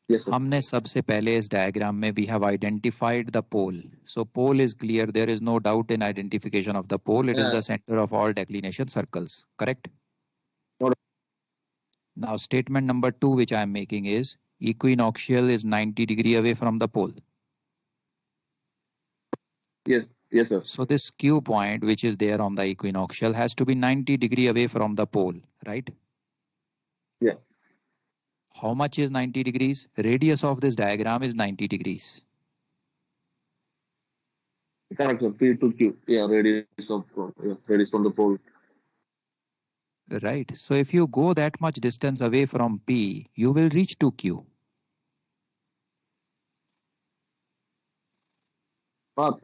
Yes sir. हमने सबसे पहले इस डायग्राम में we have identified the pole. So pole is clear. There is no doubt in identification of the pole. It is the center of all declination circles. Correct? No. Now statement number 2 which I am making is equinoctial is 90 degree away from the pole. Yes sir. So this Q point which is there on the equinoctial has to be 90 degree away from the pole, right? Yeah. How much is 90 degrees? Radius of this diagram is 90 degrees. Correct sir. P to Q. Yeah, radius from the pole. Right. So if you go that much distance away from P, you will reach to Q.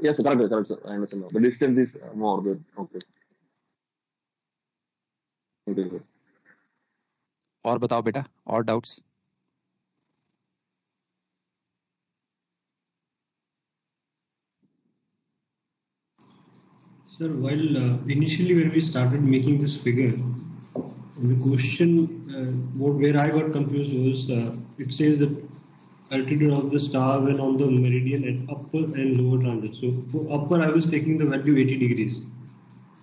Yes, correct sir. I understand now. The distance is more than okay. Okay sir. और बताओ बेटा, और doubts? Sir, while initially when we started making this figure, The question, where I got confused was, it says that altitude of the star when on the meridian at upper and lower transit. So for upper, I was taking the value 80 degrees.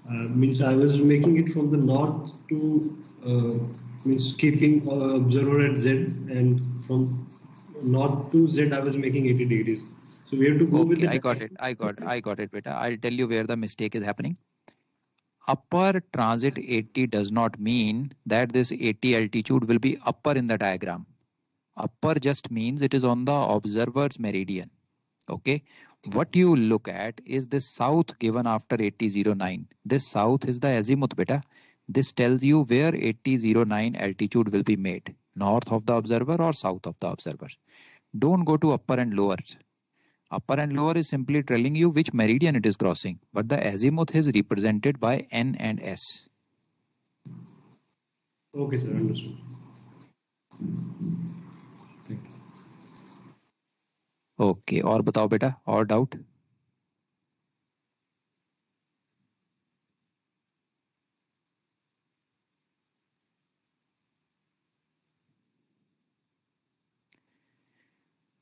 Means I was making it from the north to, means keeping observer at Z, and from north to Z, I was making 80 degrees. So we have to go with the. I got it, beta. I'll tell you where the mistake is happening. Upper transit 80 does not mean that this 80 altitude will be upper in the diagram. Upper just means it is on the observer's meridian. Okay. What you look at is the south given after 8009. This south is the azimuth, beta. This tells you where 8009 altitude will be made, north of the observer or south of the observer. Don't go to upper and lower. Upper and lower is simply telling you which meridian it is crossing, but the azimuth is represented by N and S. Okay, sir, understood. Okay, और बताओ बेटा, और doubt?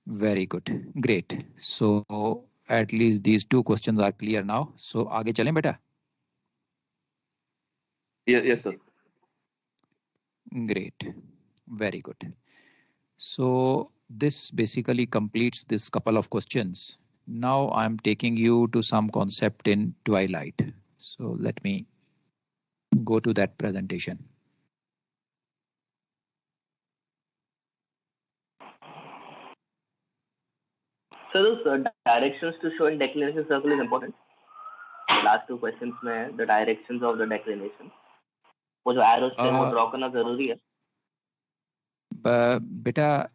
Very good, great. So at least these two questions are clear now. So आगे चलें बेटा? Yes, sir. Great, very good. So this basically completes this couple of questions. Now I'm taking you to some concept in twilight. So let me go to that presentation. So those directions to show in declination circle is important. Last two questions में the directions of the declination. वो जो arrows थे वो draw करना जरूरी है. Beta,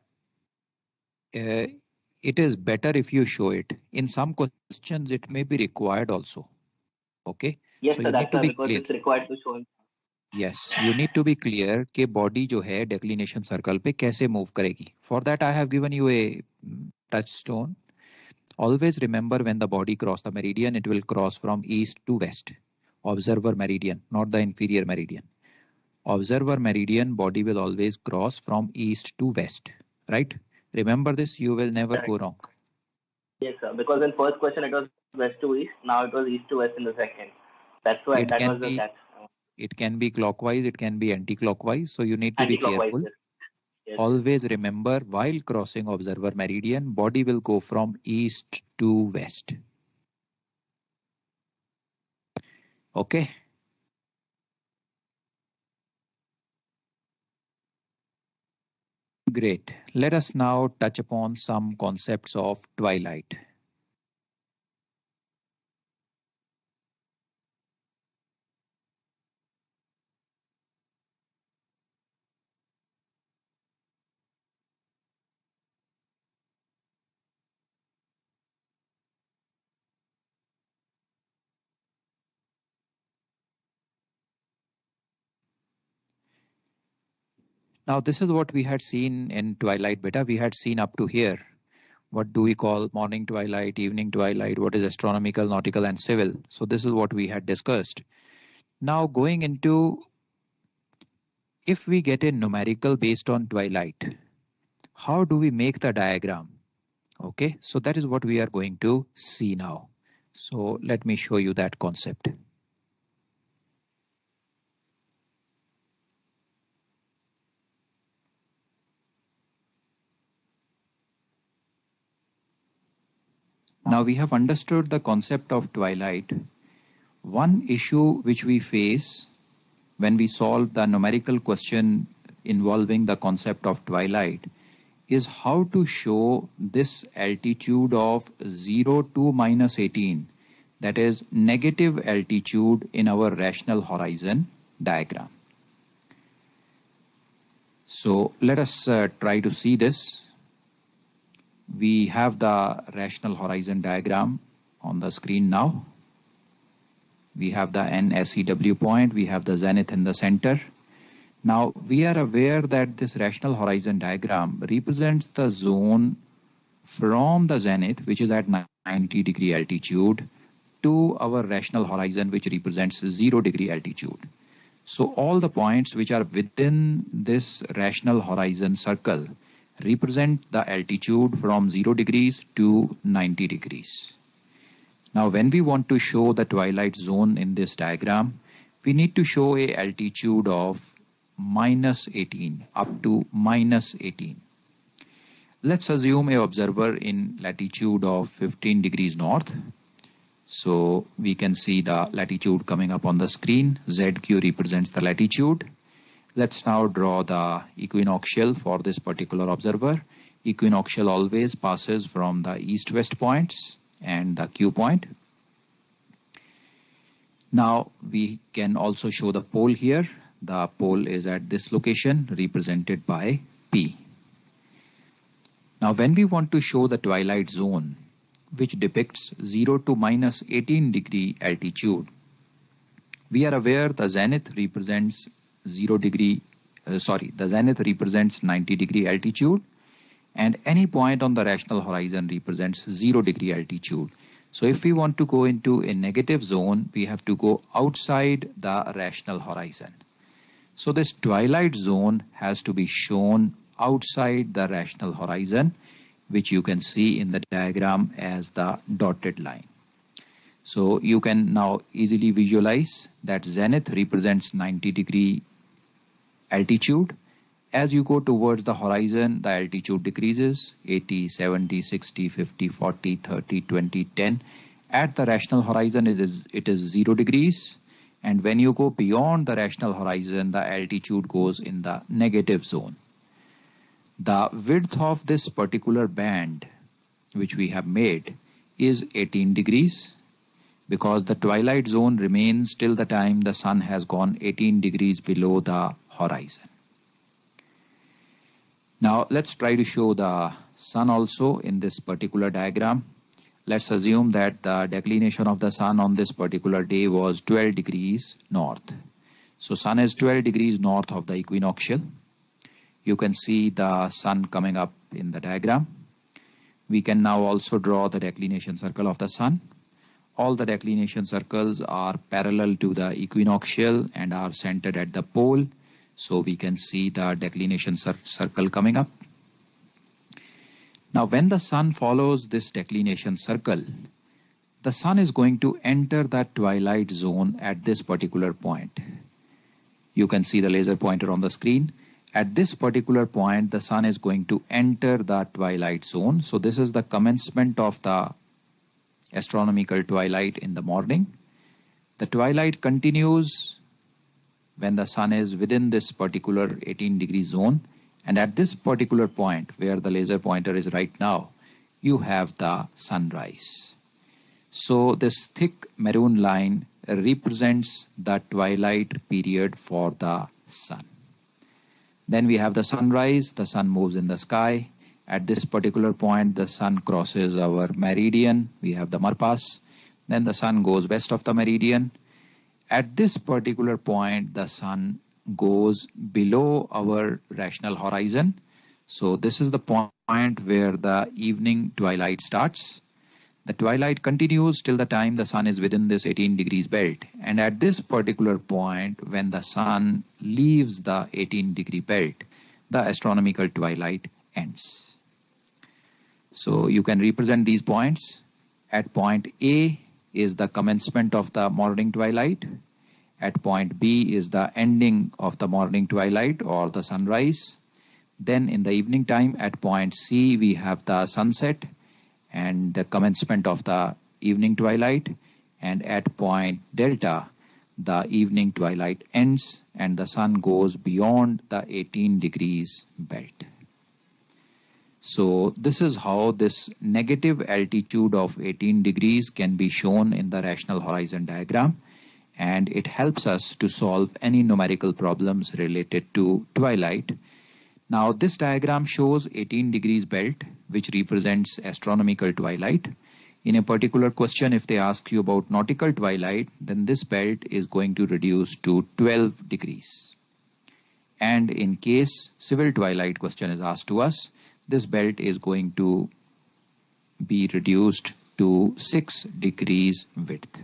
it is better if you show it. In some questions, it may be required also. Okay. Yes, so sir, that's because clear. It's required to show it. Yes, you need to be clear कि body जो है declination circle पे कैसे move करेगी. For that, I have given you a touchstone. Always remember when the body cross the meridian, it will cross from east to west. Observer meridian, not the inferior meridian. Observer meridian, body will always cross from east to west, right? Remember this, you will never go wrong. Yes, sir, because in first question it was west to east, now it was east to west in the second. That's why that was the catch. It can be clockwise, it can be anti-clockwise, so you need to be careful. Yes. Always remember, while crossing observer meridian, body will go from east to west. Okay. Great. Let us now touch upon some concepts of twilight. Now, this is what we had seen in twilight beta. We had seen up to here. What do we call morning twilight, evening twilight? What is astronomical, nautical, and civil? So this is what we had discussed. Now going into, if we get a numerical based on twilight, how do we make the diagram? Okay, so that is what we are going to see now. So let me show you that concept. Now we have understood the concept of twilight. One issue which we face when we solve the numerical question involving the concept of twilight is how to show this altitude of 0 to minus 18, that is negative altitude in our rational horizon diagram. So let us try to see this. We have the rational horizon diagram on the screen now. We have the NSEW point, we have the zenith in the center. Now we are aware that this rational horizon diagram represents the zone from the zenith, which is at 90 degree altitude, to our rational horizon, which represents 0 degree altitude. So all the points which are within this rational horizon circle represent the altitude from 0 degrees to 90 degrees. Now, when we want to show the twilight zone in this diagram, we need to show a altitude of minus 18 up to minus 18. Let's assume a observer in latitude of 15 degrees north. So we can see the latitude coming up on the screen. ZQ represents the latitude. Let's now draw the equinoctial for this particular observer. Equinoctial always passes from the east-west points and the Q point. Now we can also show the pole here. The pole is at this location represented by P. Now when we want to show the twilight zone, which depicts 0 to minus 18 degree altitude, we are aware the zenith represents the zenith represents 90 degree altitude, and any point on the rational horizon represents 0 degree altitude. So if we want to go into a negative zone, we have to go outside the rational horizon. So this twilight zone has to be shown outside the rational horizon, which you can see in the diagram as the dotted line. So you can now easily visualize that zenith represents 90 degree altitude. As you go towards the horizon, the altitude decreases 80, 70, 60, 50, 40, 30, 20, 10. At the rational horizon, it is 0 degrees. And when you go beyond the rational horizon, the altitude goes in the negative zone. The width of this particular band, which we have made, is 18 degrees because the twilight zone remains till the time the sun has gone 18 degrees below the horizon. Now let's try to show the sun also in this particular diagram. Let's assume that the declination of the sun on this particular day was 12 degrees north. So sun is 12 degrees north of the equinoctial. You can see the sun coming up in the diagram. We can now also draw the declination circle of the sun. All the declination circles are parallel to the equinoctial and are centered at the pole. So we can see the declination circle coming up. Now when the sun follows this declination circle, the sun is going to enter the twilight zone at this particular point. You can see the laser pointer on the screen. At this particular point, the sun is going to enter the twilight zone. So this is the commencement of the astronomical twilight in the morning. The twilight continues when the sun is within this particular 18 degree zone. And at this particular point where the laser pointer is right now, you have the sunrise. So this thick maroon line represents the twilight period for the sun. Then we have the sunrise. The sun moves in the sky. At this particular point, the sun crosses our meridian. We have the Marpas. Then the sun goes west of the meridian. At this particular point, the sun goes below our rational horizon. So this is the point where the evening twilight starts. The twilight continues till the time the sun is within this 18 degrees belt. And at this particular point, when the sun leaves the 18 degree belt, the astronomical twilight ends. So you can represent these points. At point A is the commencement of the morning twilight. At point B is the ending of the morning twilight or the sunrise. Then in the evening time at point C, we have the sunset and the commencement of the evening twilight, and at point delta the evening twilight ends and the sun goes beyond the 18 degrees belt. So this is how this negative altitude of 18 degrees can be shown in the rational horizon diagram, and it helps us to solve any numerical problems related to twilight. Now this diagram shows 18 degrees belt, which represents astronomical twilight. In a particular question, if they ask you about nautical twilight, then this belt is going to reduce to 12 degrees. And in case civil twilight question is asked to us, this belt is going to be reduced to 6 degrees width.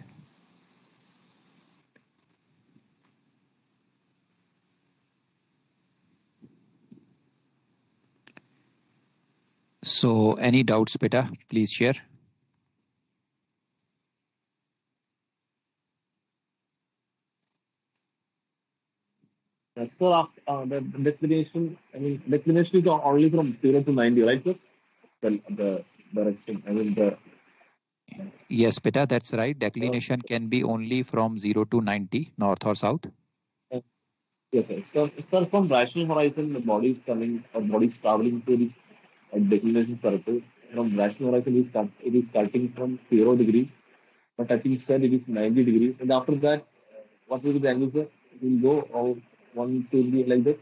So any doubts, beta? Please share. So the declination, I mean, declination is only from 0 to 90, right, sir? The direction, I mean, the... Yes, beta, that's right. Declination can be only from 0 to 90, north or south. Yes, sir. So, sir, from rational horizon, the body is coming, or body is traveling to this declination circle. From rational horizon, it is starting from 0 degree, but I think said it is 90 degrees. And after that, what will be the angle, sir? It will go or 1 to be like that.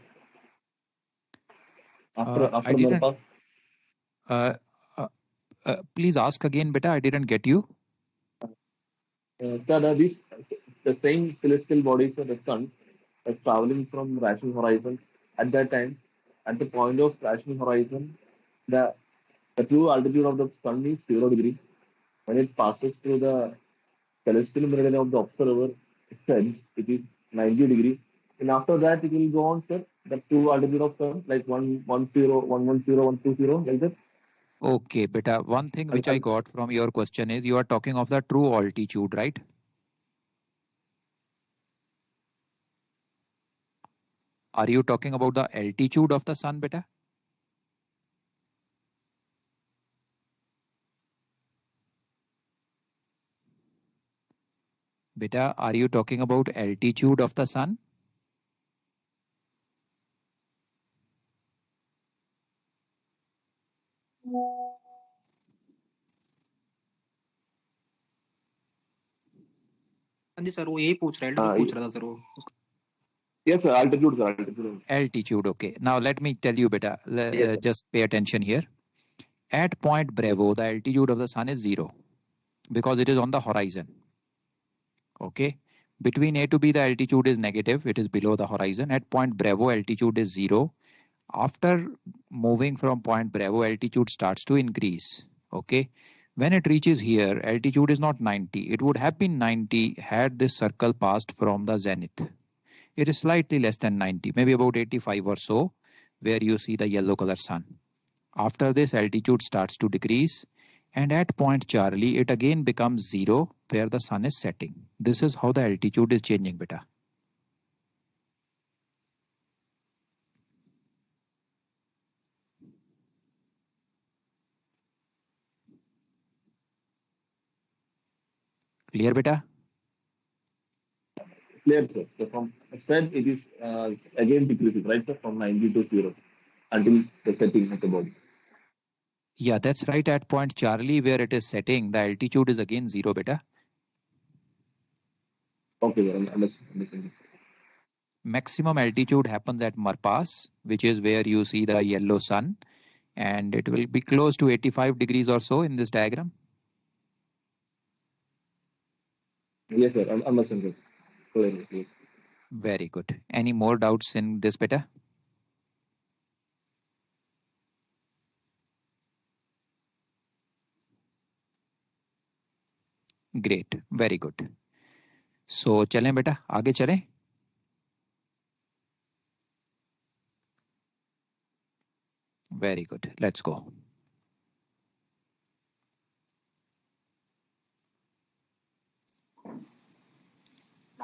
After I didn't. Please ask again, beta. I didn't get you. Sir, the same celestial bodies of the sun is traveling from rational horizon. At that time, at the point of rational horizon, the true altitude of the sun is 0 degree. When it passes through the celestial meridian of the observer, it is 90 degrees. And after that, it will go on, sir, the true altitude of sun, like 110, 110, 120, like that. Okay, beta. One thing which I got from your question is you are talking of the true altitude, right? Are you talking about the altitude of the sun, beta? Beta, are you talking about altitude of the sun? हाँ जी sir, वो यही पूछ रहा है, पूछ रहा था सर वो. Yes, sir, altitude, sir, altitude. Altitude, okay. Now let me tell you, beta. Yes, just pay attention here. At point Bravo, the altitude of the sun is 0 because it is on the horizon. Okay. Between A to B, the altitude is negative. It is below the horizon. At point Bravo, altitude is 0. After moving from point Bravo, altitude starts to increase. Okay. When it reaches here, altitude is not 90. It would have been 90 had this circle passed from the zenith. It is slightly less than 90, maybe about 85 or so, where you see the yellow color sun. After this, altitude starts to decrease. And at point Charlie, it again becomes 0, where the sun is setting. This is how the altitude is changing, beta. Clear, beta? Clear, sir. So from said, it is again decreasing, right, sir, from 90 to 0 until the setting of the body. Yeah, that's right. At point Charlie, where it is setting, the altitude is again 0, beta. Okay, sir. Understand. Maximum altitude happens at Marpas, which is where you see the yellow sun, and it will be close to 85 degrees or so in this diagram. Yes, sir. Understand, sir. Yes. Very good. Any more doubts in this, beta? Great. Very good. So, चलें बेटा, आगे चलें. Very good. Let's go.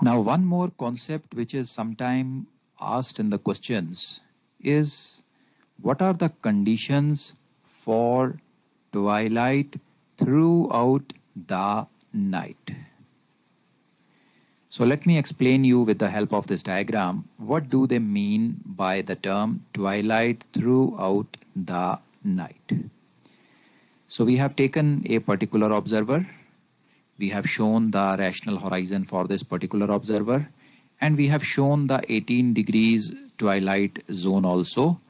Now, one more concept which is sometimes asked in the questions is, what are the conditions for twilight throughout the night? So let me explain you with the help of this diagram, what do they mean by the term twilight throughout the night? So we have taken a particular observer. We have shown the rational horizon for this particular observer, and we have shown the 18 degrees twilight zone also,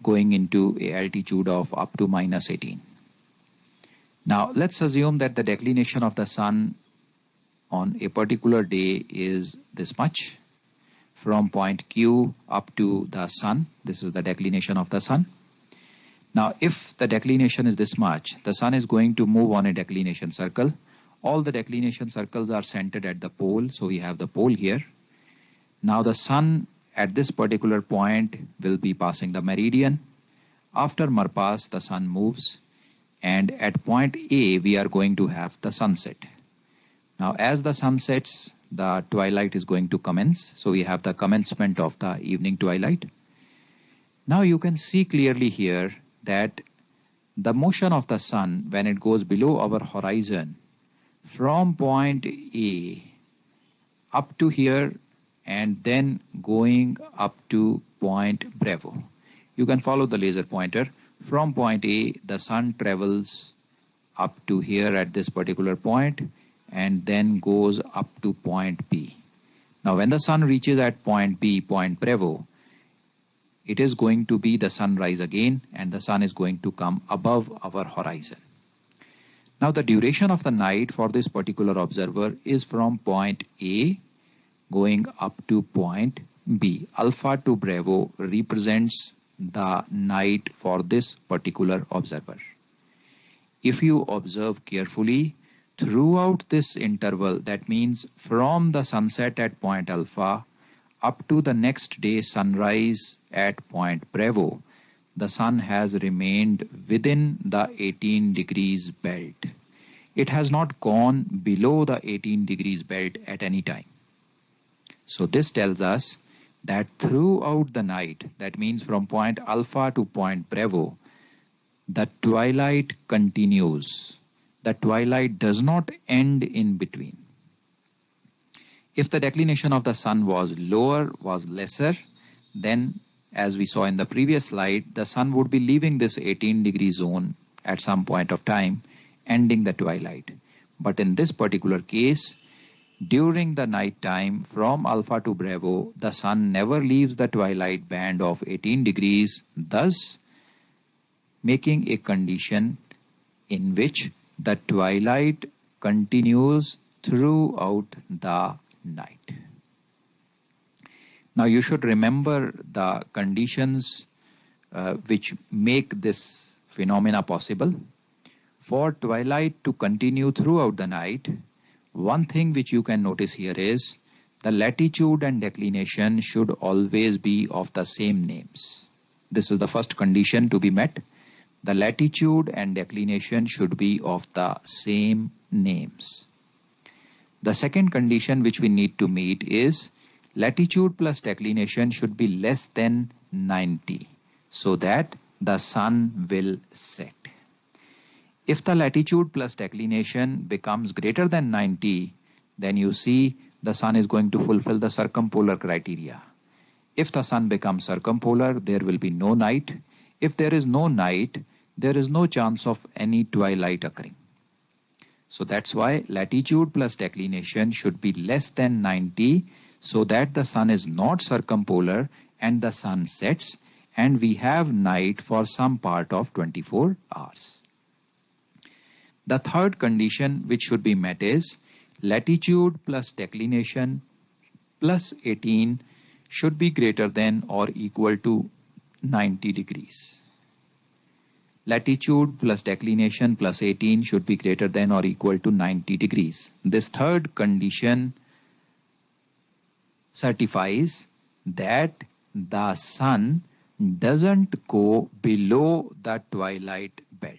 going into a altitude of up to -18. Now let's assume that the declination of the sun on a particular day is this much, from point Q up to the sun. This is the declination of the sun. Now if the declination is this much, the sun is going to move on a declination circle. All the declination circles are centered at the pole, so we have the pole here. Now the sun at this particular point will be passing the meridian. After Marpas, the sun moves, and at point A, we are going to have the sunset. Now, as the sun sets, the twilight is going to commence. So we have the commencement of the evening twilight. Now you can see clearly here that the motion of the sun when it goes below our horizon from point A up to here and then going up to point Bravo. You can follow the laser pointer. From point A, the sun travels up to here at this particular point and then goes up to point B. Now when the sun reaches at point B, point Bravo, it is going to be the sunrise again, and the sun is going to come above our horizon. Now the duration of the night for this particular observer is from point A going up to point B. Alpha to Bravo represents the night for this particular observer. If you observe carefully, throughout this interval, that means from the sunset at point Alpha up to the next day sunrise at point Bravo, the sun has remained within the 18 degrees belt. It has not gone below the 18 degrees belt at any time. So this tells us that throughout the night, that means from point Alpha to point Bravo, the twilight continues. The twilight does not end in between. If the declination of the sun was lower, was lesser, then as we saw in the previous slide, the sun would be leaving this 18 degree zone at some point of time, ending the twilight. But in this particular case, during the night time from Alpha to Bravo, the sun never leaves the twilight band of 18 degrees, thus making a condition in which the twilight continues throughout the night. Now you should remember the conditions which make this phenomena possible. For twilight to continue throughout the night, one thing which you can notice here is the latitude and declination should always be of the same names. This is the first condition to be met. The latitude and declination should be of the same names. The second condition which we need to meet is latitude plus declination should be less than 90 so that the sun will set. If the latitude plus declination becomes greater than 90, then you see the sun is going to fulfill the circumpolar criteria. If the sun becomes circumpolar, there will be no night. If there is no night, there is no chance of any twilight occurring. So that's why latitude plus declination should be less than 90 so that the sun is not circumpolar and the sun sets and we have night for some part of 24 hours. The third condition which should be met is latitude plus declination plus 18 should be greater than or equal to 90 degrees. Latitude plus declination plus 18 should be greater than or equal to 90 degrees. This third condition certifies that the sun doesn't go below the twilight belt.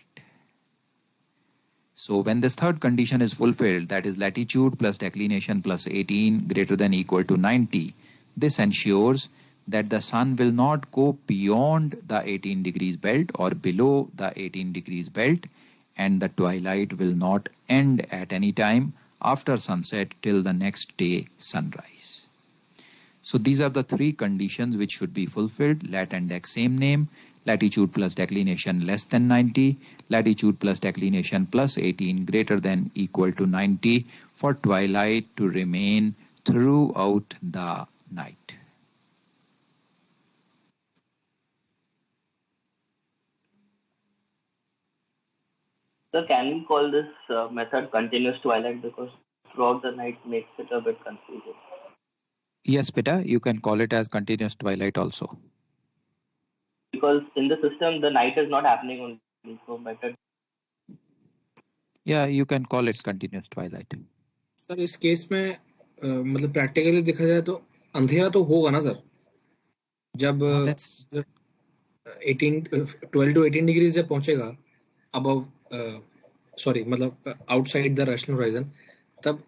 So when this third condition is fulfilled, that is latitude plus declination plus 18 greater than or equal to 90, this ensures that the sun will not go beyond the 18 degrees belt or below the 18 degrees belt, and the twilight will not end at any time after sunset till the next day sunrise. So these are the three conditions which should be fulfilled: lat and dec same name, latitude plus declination less than 90, latitude plus declination plus 18 greater than or equal to 90 for twilight to remain throughout the night. So can we call this method continuous twilight, because throughout the night makes it a bit confusing? Yes, beta, you can call it as continuous twilight also. Because in the system, the night is not happening only, so better. Yeah, you can call it continuous twilight. Sir इस case में मतलब practically देखा जाए तो अंधेरा तो होगा ना सर, जब 12 to 18 डिग्रीज जब पहुंचेगा अबव सॉरी मतलब आउटसाइड द रैशनल होराइजन, तब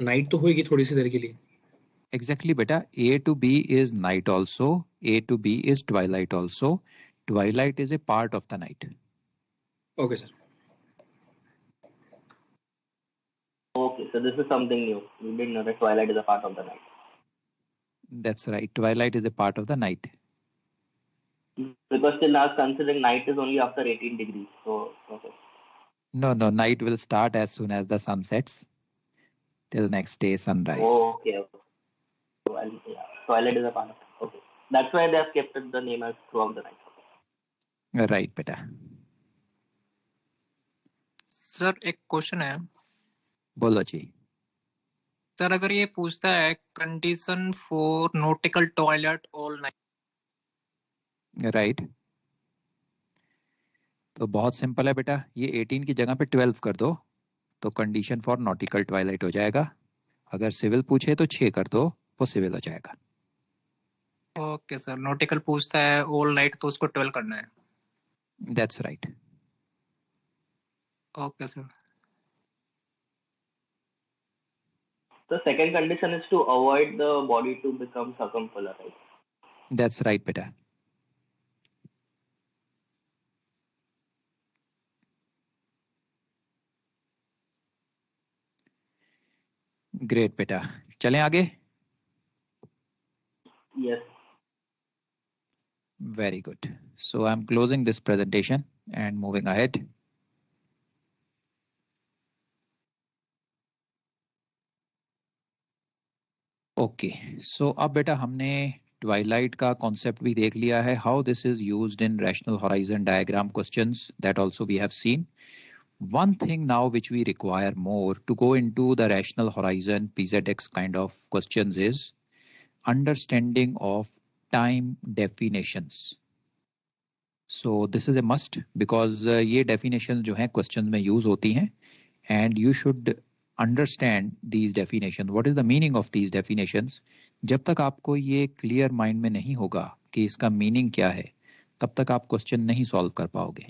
नाइट तो होगी थोड़ी सी देर के लिए. Exactly बेटा, A to B is night also, A to B is twilight also. Twilight is a part of the night. Okay sir. Okay, so this is something new. We didn't know that twilight is a part of the night. That's right, twilight is a part of the night. Because still I was considering night is only after 18 degrees. So, okay. No, night will start as soon as the sun sets till next day sunrise. Oh, okay. Well, yeah, twilight is a part of it. Okay. That's why they have kept it the name as throughout the night. Right, बेटा. Sir एक question है. बोलो जी. Sir अगर ये पूछता है condition for nautical toilet all night. Right, तो बहुत सिंपल है बेटा, ये 18 की जगह पे 12 कर दो तो कंडीशन फॉर नॉटिकल ट्वाइलाइट हो जाएगा. अगर सिविल पूछे तो 6 कर दो, वो सिविल हो जाएगा. ओके सर, नॉटिकल पूछता है ऑल नाइट तो उसको 12 करना है. That's right. Okay sir. The second condition is to avoid the body to become circumpolar, right? That's right, beta. Great, beta. चलें आगे? Yes. Very good. So I'm closing this presentation and moving ahead. ओके, so अब बेटा हमने Twilight का concept भी देख लिया है, how this is used in rational horizon diagram questions, that also we have seen. One thing now which we require more to go into the rational horizon PZX kind of questions is understanding of time definitions. So this is a must because ये definitions जो हैं questions में use होती हैं and you should understand these definitions. What is the meaning of these definitions? जब तक आपको ये clear mind में नहीं होगा कि इसका meaning क्या है, तब तक आप question नहीं solve कर पाओगे.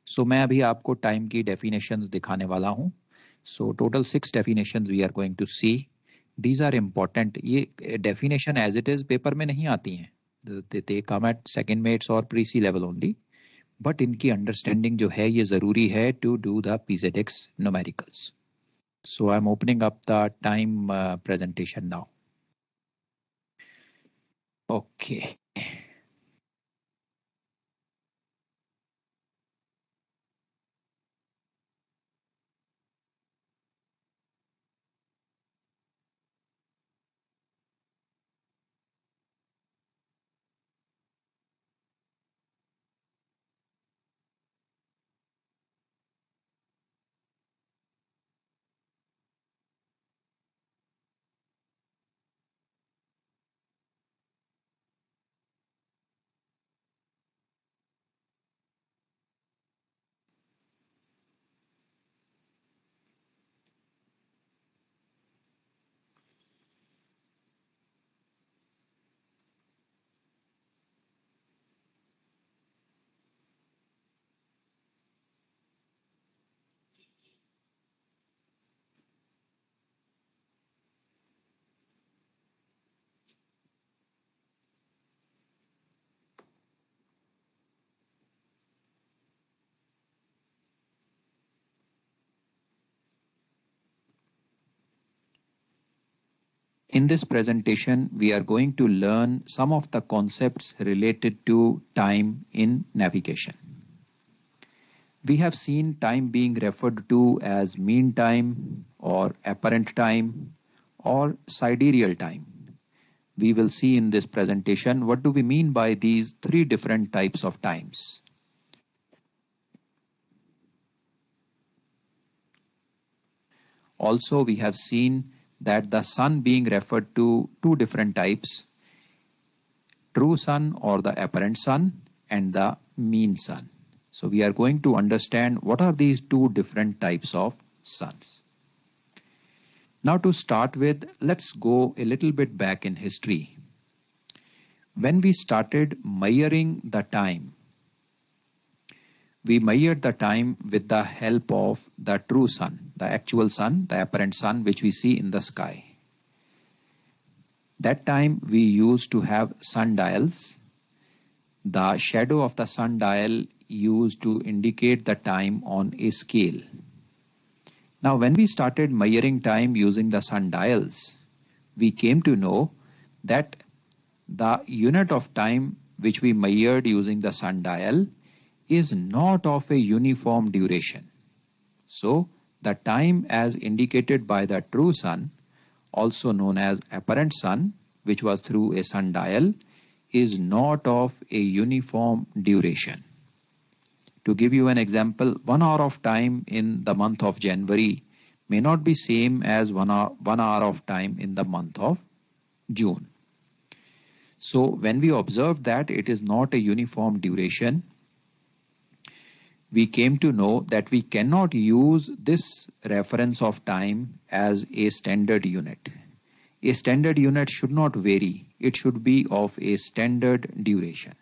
So मैं अभी आपको time की definitions दिखाने वाला हूँ. So total 6 definitions we are going to see. These are important. ये definition as it is paper में नहीं आती हैं. They come at second mates or pre-C level only. But इनकी understanding जो है ये ज़रूरी है to do the PZX numericals. So I'm opening up the time presentation now. Okay. In this presentation, we are going to learn some of the concepts related to time in navigation. We have seen time being referred to as mean time or apparent time or sidereal time. We will see in this presentation what do we mean by these 3 different types of times. Also, we have seen that the sun being referred to 2 different types, true sun or the apparent sun and the mean sun. So we are going to understand what are these 2 different types of suns. Now to start with, let's go a little bit back in history. When we started measuring the time, we measured the time with the help of the true sun, the actual sun, the apparent sun which we see in the sky. That time we used to have sundials. The shadow of the sundial used to indicate the time on a scale. Now when we started measuring time using the sundials, we came to know that the unit of time which we measured using the sundial is not of a uniform duration. So the time as indicated by the true sun, also known as apparent sun, which was through a sundial, is not of a uniform duration. To give you an example, 1 hour of time in the month of January may not be same as 1 hour of time in the month of June. So when we observe that it is not a uniform duration, we came to know that we cannot use this reference of time as a standard unit. A standard unit should not vary. It should be of a standard duration.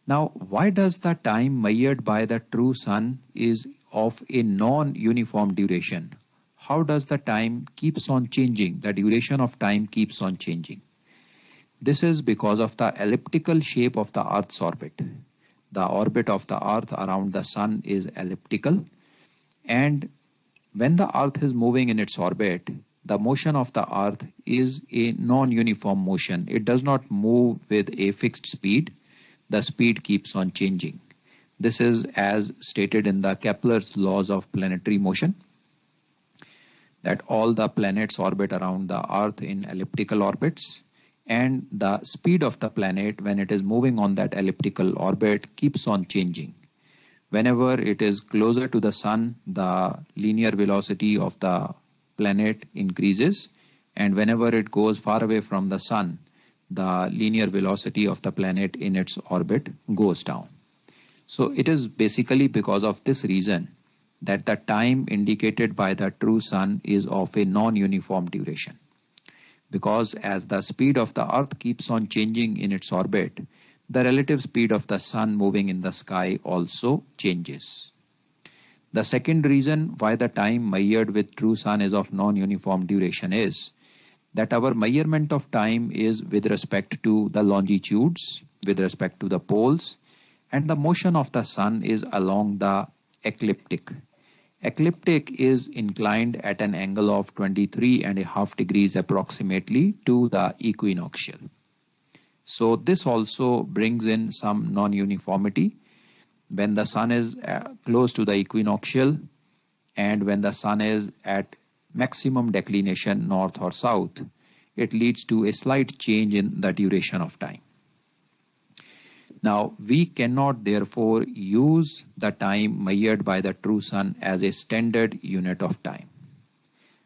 Now, why does the time measured by the true sun is of a non-uniform duration? How does the time keeps on changing? The duration of time keeps on changing. This is because of the elliptical shape of the Earth's orbit. The orbit of the Earth around the sun is elliptical, and when the Earth is moving in its orbit, the motion of the Earth is a non-uniform motion. It does not move with a fixed speed. The speed keeps on changing. This is as stated in the Kepler's laws of planetary motion, that all the planets orbit around the Earth in elliptical orbits, and the speed of the planet when it is moving on that elliptical orbit keeps on changing. Whenever it is closer to the sun, the linear velocity of the planet increases, and whenever it goes far away from the sun, the linear velocity of the planet in its orbit goes down. So it is basically because of this reason that the time indicated by the true sun is of a non-uniform duration. Because as the speed of the Earth keeps on changing in its orbit, the relative speed of the sun moving in the sky also changes. The second reason why the time measured with true sun is of non-uniform duration is that our measurement of time is with respect to the longitudes, with respect to the poles, and the motion of the sun is along the ecliptic. Ecliptic is inclined at an angle of 23.5 degrees approximately to the equinoctial. So this also brings in some non-uniformity. When the sun is close to the equinoctial and when the sun is at maximum declination north or south, it leads to a slight change in the duration of time. Now, we cannot therefore use the time measured by the true sun as a standard unit of time.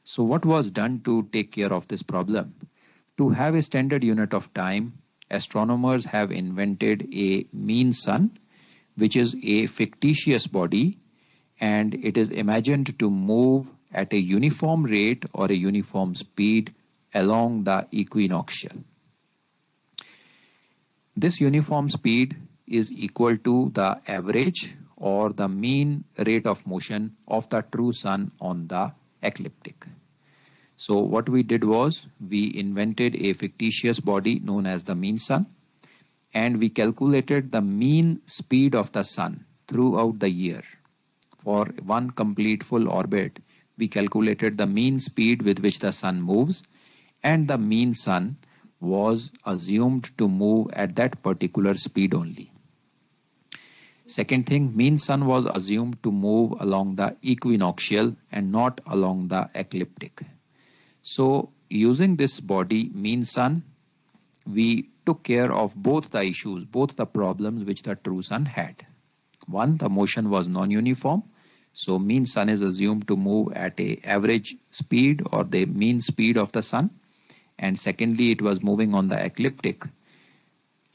So what was done to take care of this problem? To have a standard unit of time, astronomers have invented a mean sun, which is a fictitious body, and it is imagined to move at a uniform rate or a uniform speed along the equinoctial. This uniform speed is equal to the average or the mean rate of motion of the true sun on the ecliptic. So what we did was we invented a fictitious body known as the mean sun, and we calculated the mean speed of the sun throughout the year. For one complete full orbit, we calculated the mean speed with which the sun moves, and the mean sun was assumed to move at that particular speed only. Second thing, mean sun was assumed to move along the equinoctial and not along the ecliptic. So using this body, mean sun, we took care of both the issues, both the problems which the true sun had. One, the motion was non-uniform. So mean sun is assumed to move at a average speed or the mean speed of the sun. And secondly, it was moving on the ecliptic,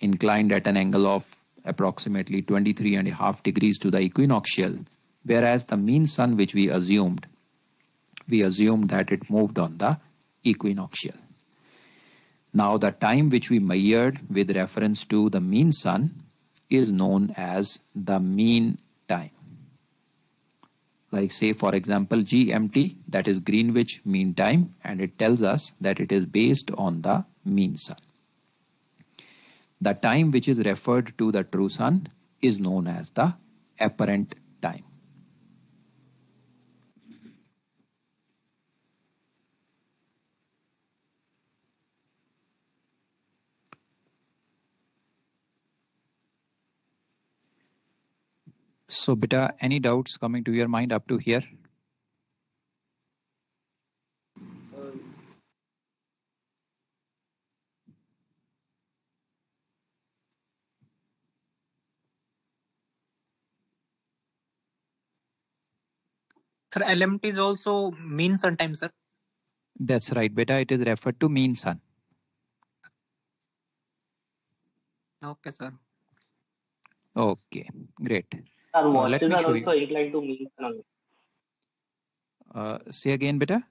inclined at an angle of approximately 23.5 degrees to the equinoctial, whereas the mean sun which we assumed that it moved on the equinoctial. Now the time which we measured with reference to the mean sun is known as the mean time. Like say for example GMT, that is Greenwich Mean Time, and it tells us that it is based on the mean sun. The time which is referred to the true sun is known as the apparent time. So beta, any doubts coming to your mind up to here? Sir, LMT is also mean sun time, sir. That's right, beta. It is referred to mean sun. Okay, sir. Okay, great. Sir, Let watches me are show also you. inclined to mean sun only. Say again, beta.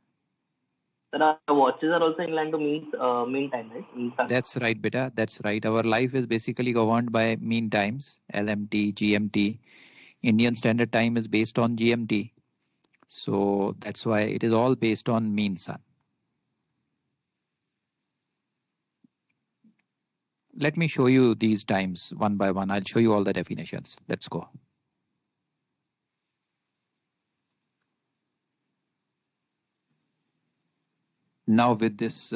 Sir, watches are also inclined to mean time, right? Mean sun. That's right, beta. That's right. Our life is basically governed by mean times, LMT, GMT. Indian Standard Time is based on GMT. So that's why it is all based on mean sun. Let me show you these times one by one. I'll show you all the definitions. Let's go. Now with this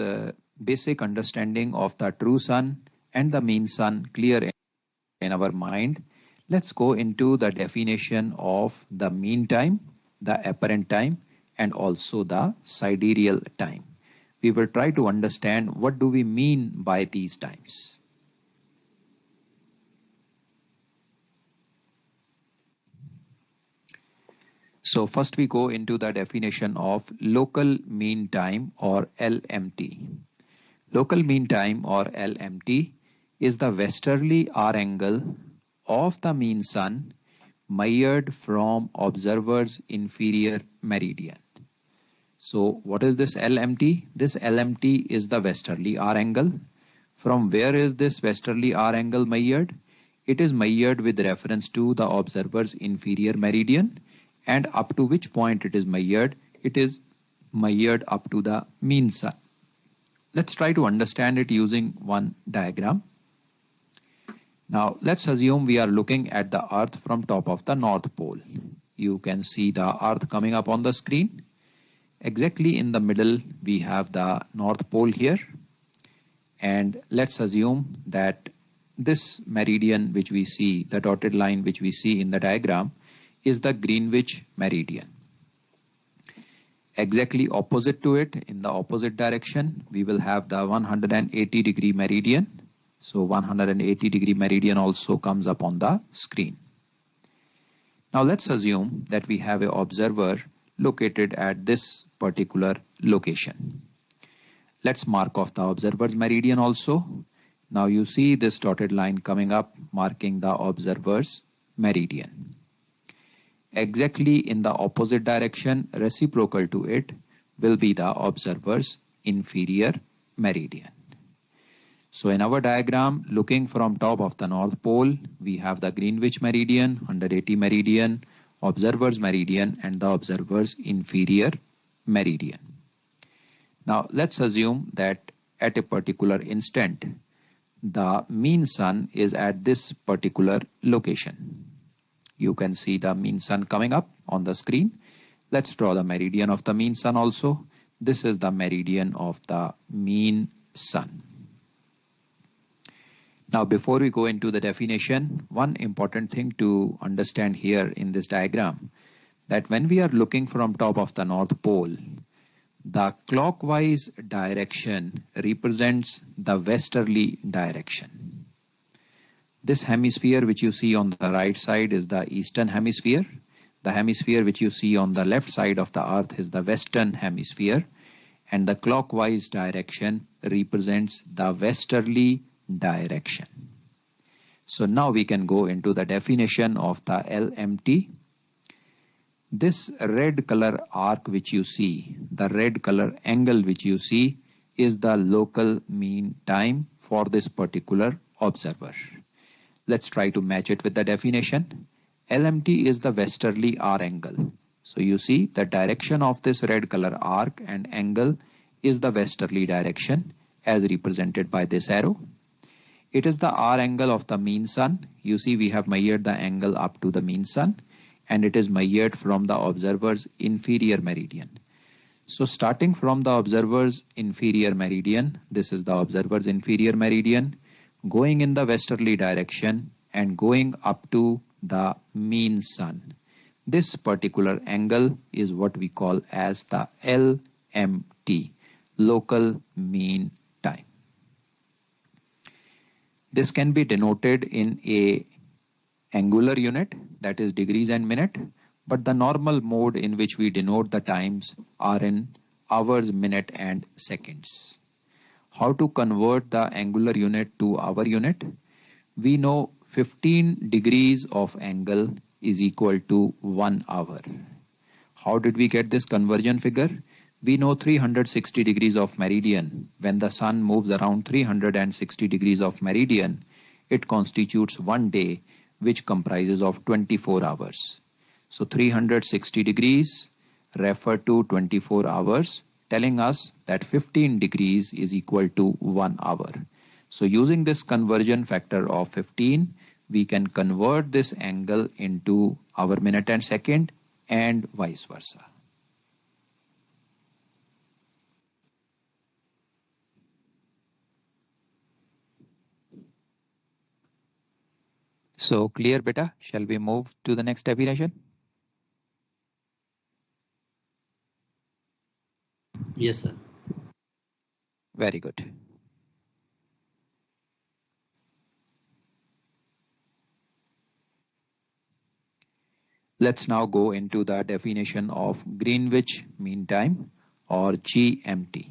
basic understanding of the true sun and the mean sun clear in our mind, let's go into the definition of the mean time, the apparent time, and also the sidereal time. We will try to understand what do we mean by these times. So first we go into the definition of local mean time or LMT. Local mean time or LMT is the westerly hour angle of the mean sun measured from observer's inferior meridian. So what is this LMT? This LMT is the westerly hour angle. From where is this westerly hour angle measured? It is measured with reference to the observer's inferior meridian, and up to which point it is measured? It is measured up to the mean sun. Let's try to understand it using one diagram. Now let's assume we are looking at the Earth from top of the North Pole. You can see the Earth coming up on the screen. Exactly in the middle we have the North Pole here, and let's assume that this meridian which we see, the dotted line which we see in the diagram, is the Greenwich meridian. Exactly opposite to it, in the opposite direction, we will have the 180 degree meridian. So 180 degree meridian also comes up on the screen. Now let's assume that we have an observer located at this particular location. Let's mark off the observer's meridian also. Now you see this dotted line coming up marking the observer's meridian. Exactly in the opposite direction, reciprocal to it, will be the observer's inferior meridian. So in our diagram, looking from top of the North Pole, we have the Greenwich meridian, 180 meridian, observer's meridian, and the observer's inferior meridian. Now let's assume that at a particular instant, the mean sun is at this particular location. You can see the mean sun coming up on the screen. Let's draw the meridian of the mean sun also. This is the meridian of the mean sun. Now before we go into the definition, one important thing to understand here in this diagram, that when we are looking from top of the North Pole, the clockwise direction represents the westerly direction. This hemisphere which you see on the right side is the eastern hemisphere. The hemisphere which you see on the left side of the earth is the western hemisphere, and the clockwise direction represents the westerly direction. So now we can go into the definition of the LMT. This red color arc which you see, the red color angle which you see, is the local mean time for this particular observer. Let's try to match it with the definition. LMT is the westerly R angle. So you see the direction of this red color arc and angle is the westerly direction as represented by this arrow. It is the R angle of the mean sun. You see we have measured the angle up to the mean sun, and it is measured from the observer's inferior meridian. So starting from the observer's inferior meridian, this is the observer's inferior meridian, going in the westerly direction and going up to the mean sun. This particular angle is what we call as the LMT, local mean time. This can be denoted in a angular unit, that is degrees and minute, but the normal mode in which we denote the times are in hours, minute and seconds. How to convert the angular unit to hour unit? We know 15 degrees of angle is equal to 1 hour. How did we get this conversion figure? We know 360 degrees of meridian. When the sun moves around 360 degrees of meridian, it constitutes 1 day, which comprises of 24 hours. So 360 degrees refer to 24 hours, telling us that 15 degrees is equal to 1 hour. So using this conversion factor of 15, we can convert this angle into hour, minute and second, and vice versa. So clear, beta? Shall we move to the next definition? Yes, sir. Very good. Let's now go into the definition of Greenwich Mean Time or GMT.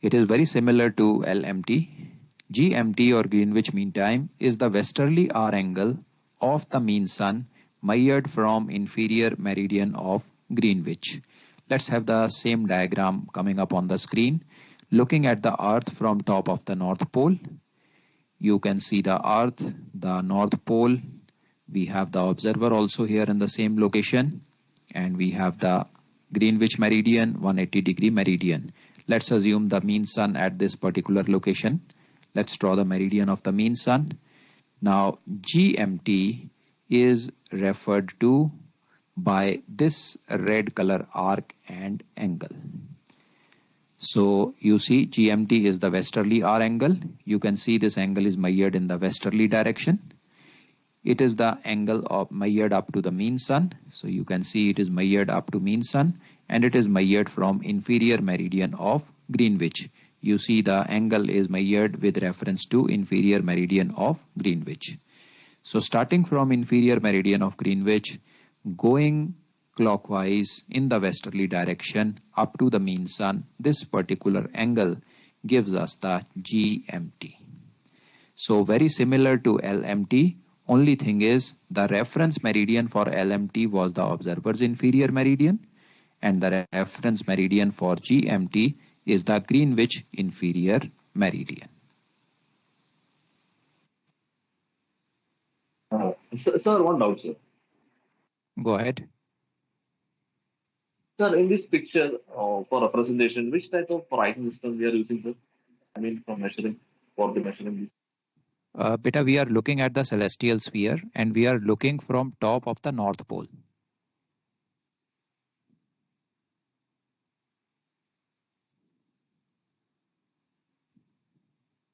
It is very similar to LMT. GMT or Greenwich Mean Time is the westerly R angle of the mean sun measured from inferior meridian of Greenwich. Let's have the same diagram coming up on the screen. Looking at the Earth from top of the North Pole, you can see the Earth, the North Pole. We have the observer also here in the same location, and we have the Greenwich meridian, 180 degree meridian. Let's assume the mean sun at this particular location. Let's draw the meridian of the mean sun. Now GMT is referred to by this red color arc and angle. So you see GMT is the westerly R angle. You can see this angle is measured in the westerly direction. It is the angle of measured up to the mean sun. So you can see it is measured up to mean sun, and it is measured from inferior meridian of Greenwich. You see the angle is measured with reference to inferior meridian of Greenwich. So starting from inferior meridian of Greenwich, going clockwise in the westerly direction up to the mean sun, this particular angle gives us the GMT. So very similar to LMT, only thing is the reference meridian for LMT was the observer's inferior meridian, and the reference meridian for GMT is the Greenwich inferior meridian. Sir, one doubt, sir. Go ahead. Sir, in this picture for representation, which type of horizon system we are using, sir? I mean, for the measuring. Beta, we are looking at the celestial sphere, and we are looking from top of the North Pole.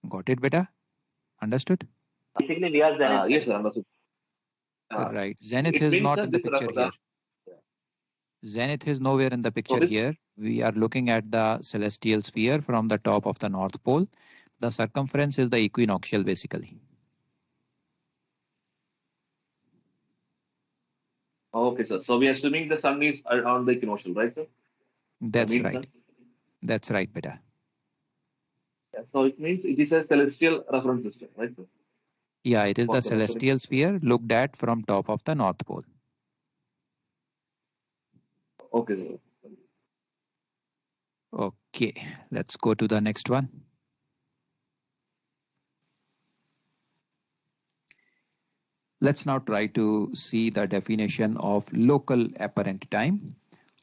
Got it, beta? Understood? Basically, we are zenith. Yes, sir, understood. Right. Zenith is not in the picture here. Zenith is nowhere in the picture here. We are looking at the celestial sphere from the top of the North Pole. The circumference is the equinoctial, basically. Okay, sir. So we are assuming the sun is around the equinoctial, right, sir? That's right. Sun? That's right, beta. Yeah, so it means it is a celestial reference system, right, sir? Yeah, it is the celestial sphere looked at from top of the North Pole. Okay, sir. Okay, let's go to the next one. Let's now try to see the definition of local apparent time,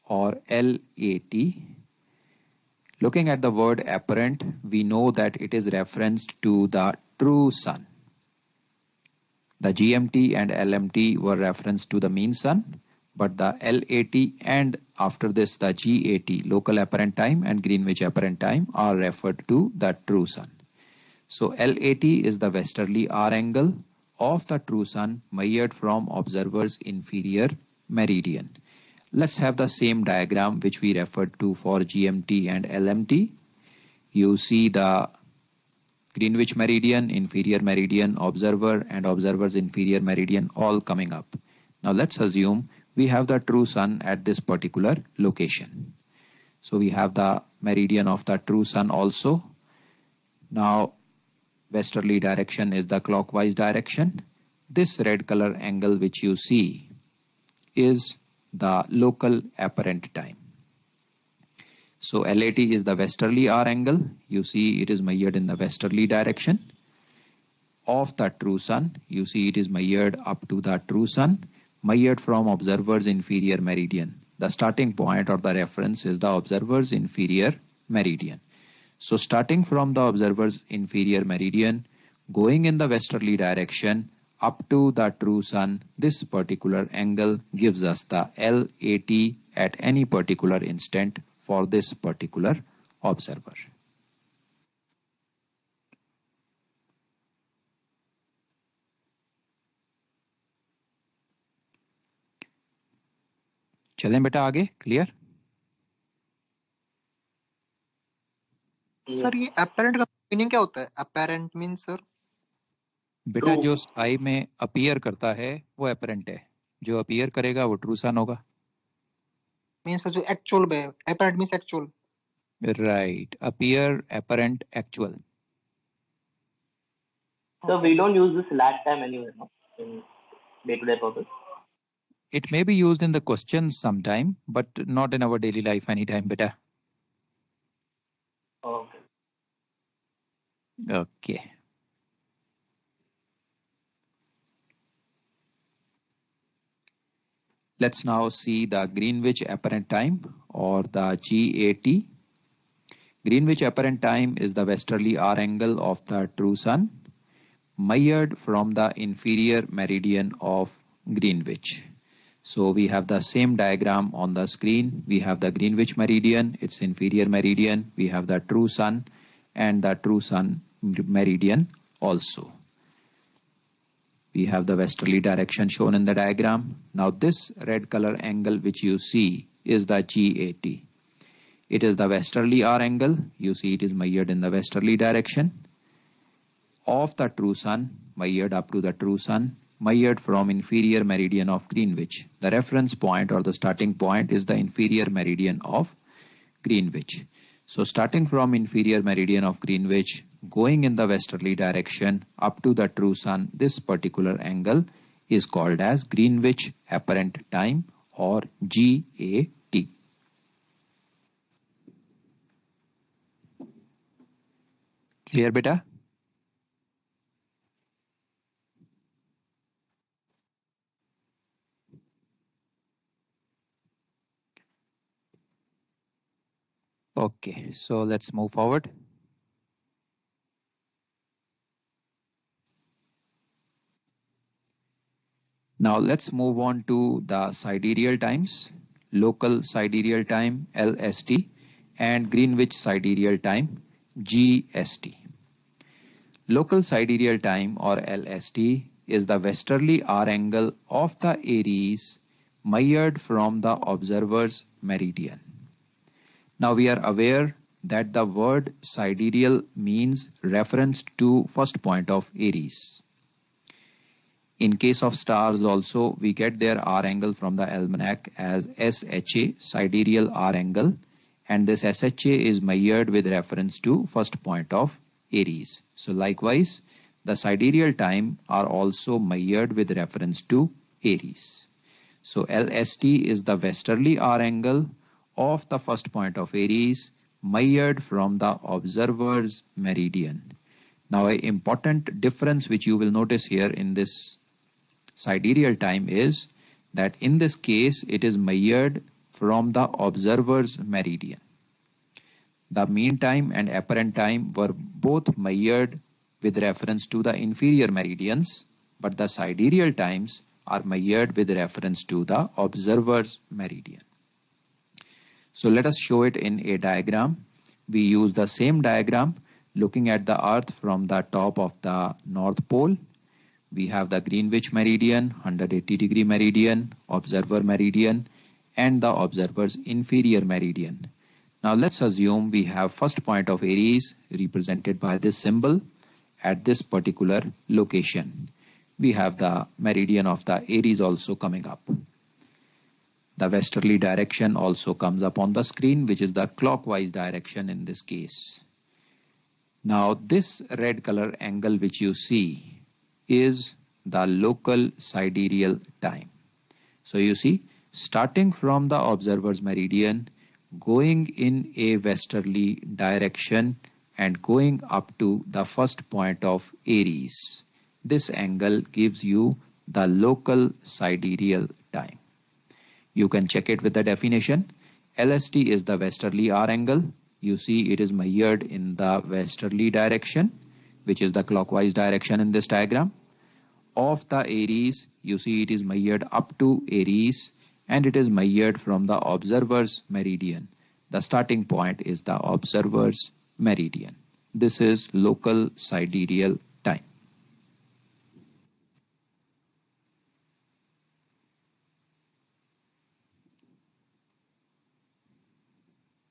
or LAT. Looking at the word apparent, we know that it is referenced to the true sun. The GMT and LMT were referenced to the mean sun, but the LAT and after this the GAT, local apparent time, and Greenwich apparent time are referred to the true sun. So LAT is the westerly hour angle of the true sun measured from observer's inferior meridian. Let's have the same diagram which we referred to for GMT and LMT. You see the Greenwich meridian, inferior meridian, observer, and observer's inferior meridian all coming up. Now let's assume we have the true sun at this particular location. So we have the meridian of the true sun also. Now westerly direction is the clockwise direction. This red color angle which you see is the local apparent time. So LAT is the westerly hour angle. You see it is measured in the westerly direction of the true sun. You see it is measured up to the true sun, measured from observer's inferior meridian. The starting point or the reference is the observer's inferior meridian. So starting from the observer's inferior meridian, going in the westerly direction up to the true sun, this particular angle gives us the LAT at any particular instant for this particular observer. चलें बेटा आगे, clear? Sir ये apparent का meaning क्या होता है? Apparent means sir? बेटा जो स्काई में अपीयर करता है वो apparent है, जो अपीयर करेगा वो ट्रू सन होगा. Means जो actual है, apparent means actual. Right, appear, apparent, actual. So we don't use this lag time anywhere, no? In day-to-day purpose. It may be used in the questions sometime, but not in our daily life anytime, beta. Okay. Okay. Let's now see the Greenwich apparent time, or the GAT. Greenwich apparent time is the westerly hour angle of the true sun, measured from the inferior meridian of Greenwich. So we have the same diagram on the screen. We have the Greenwich meridian, its inferior meridian. We have the true sun and the true sun meridian also. We have the westerly direction shown in the diagram. Now this red color angle which you see is the GAT. It is the westerly hour angle. You see it is measured in the westerly direction of the true sun, measured up to the true sun, measured from inferior meridian of Greenwich. The reference point or the starting point is the inferior meridian of Greenwich. So starting from inferior meridian of Greenwich, going in the westerly direction up to the true sun, this particular angle is called as Greenwich apparent time, or GAT. Clear, beta? Okay, so let's move forward. Now let's move on to the sidereal times, local sidereal time LST and Greenwich sidereal time GST. Local sidereal time, or LST, is the westerly hour angle of the Aries measured from the observer's meridian. Now we are aware that the word sidereal means reference to first point of Aries. In case of stars also, we get their hour angle from the almanac as SHA, sidereal hour angle, and this SHA is measured with reference to first point of Aries. So likewise, the sidereal time are also measured with reference to Aries. So LST is the westerly hour angle of the first point of Aries measured from the observer's meridian. Now an important difference which you will notice here in this sidereal time is that in this case it is measured from the observer's meridian. The mean time and apparent time were both measured with reference to the inferior meridians, but the sidereal times are measured with reference to the observer's meridian. So let us show it in a diagram. We use the same diagram looking at the Earth from the top of the North Pole. We have the Greenwich meridian, 180 degree meridian, observer meridian, and the observer's inferior meridian. Now let's assume we have first point of Aries represented by this symbol at this particular location. We have the meridian of the Aries also coming up. The westerly direction also comes up on the screen, which is the clockwise direction in this case. Now this red color angle which you see is the local sidereal time. So you see, starting from the observer's meridian, going in a westerly direction and going up to the first point of Aries. This angle gives you the local sidereal time. You can check it with the definition. LST is the westerly R angle. You see it is measured in the westerly direction, which is the clockwise direction in this diagram. Of the Aries, you see it is measured up to Aries, and it is measured from the observer's meridian. The starting point is the observer's meridian. This is local sidereal time.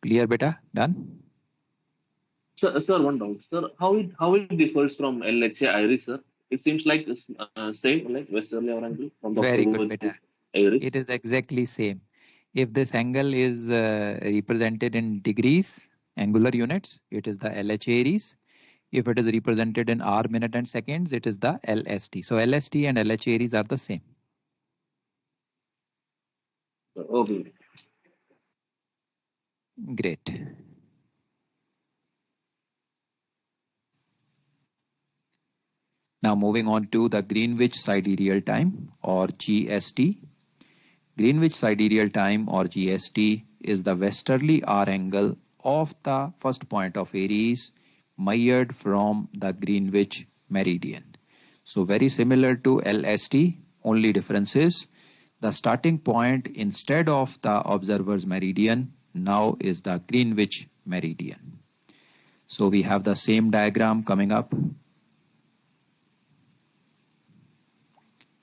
Clear, beta? Done? Sir, one doubt. Sir, how it differs from LHA Iris, sir? It seems like same, like westerly R angle from the Very good, beta. Iris. It is exactly same. If this angle is represented in degrees, angular units, it is the LHA Aries. If it is represented in R, minute and seconds, it is the LST. So LST and LHA Aries are the same. Okay. Great. Now moving on to the Greenwich sidereal time, or GST. Greenwich sidereal time, or GST, is the westerly R angle of the first point of Aries measured from the Greenwich meridian. So very similar to LST, only difference is the starting point instead of the observer's meridian now is the Greenwich meridian. So we have the same diagram coming up.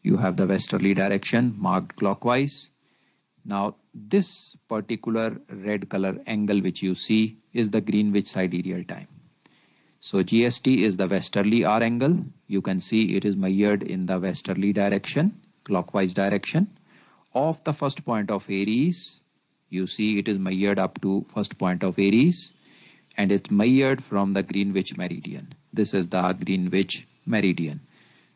You have the westerly direction marked clockwise. Now this particular red color angle which you see is the Greenwich sidereal time. So GST is the westerly R angle. You can see it is measured in the westerly direction, clockwise direction of the first point of Aries. You see it is measured up to first point of Aries, and it's measured from the Greenwich meridian. This is the Greenwich meridian.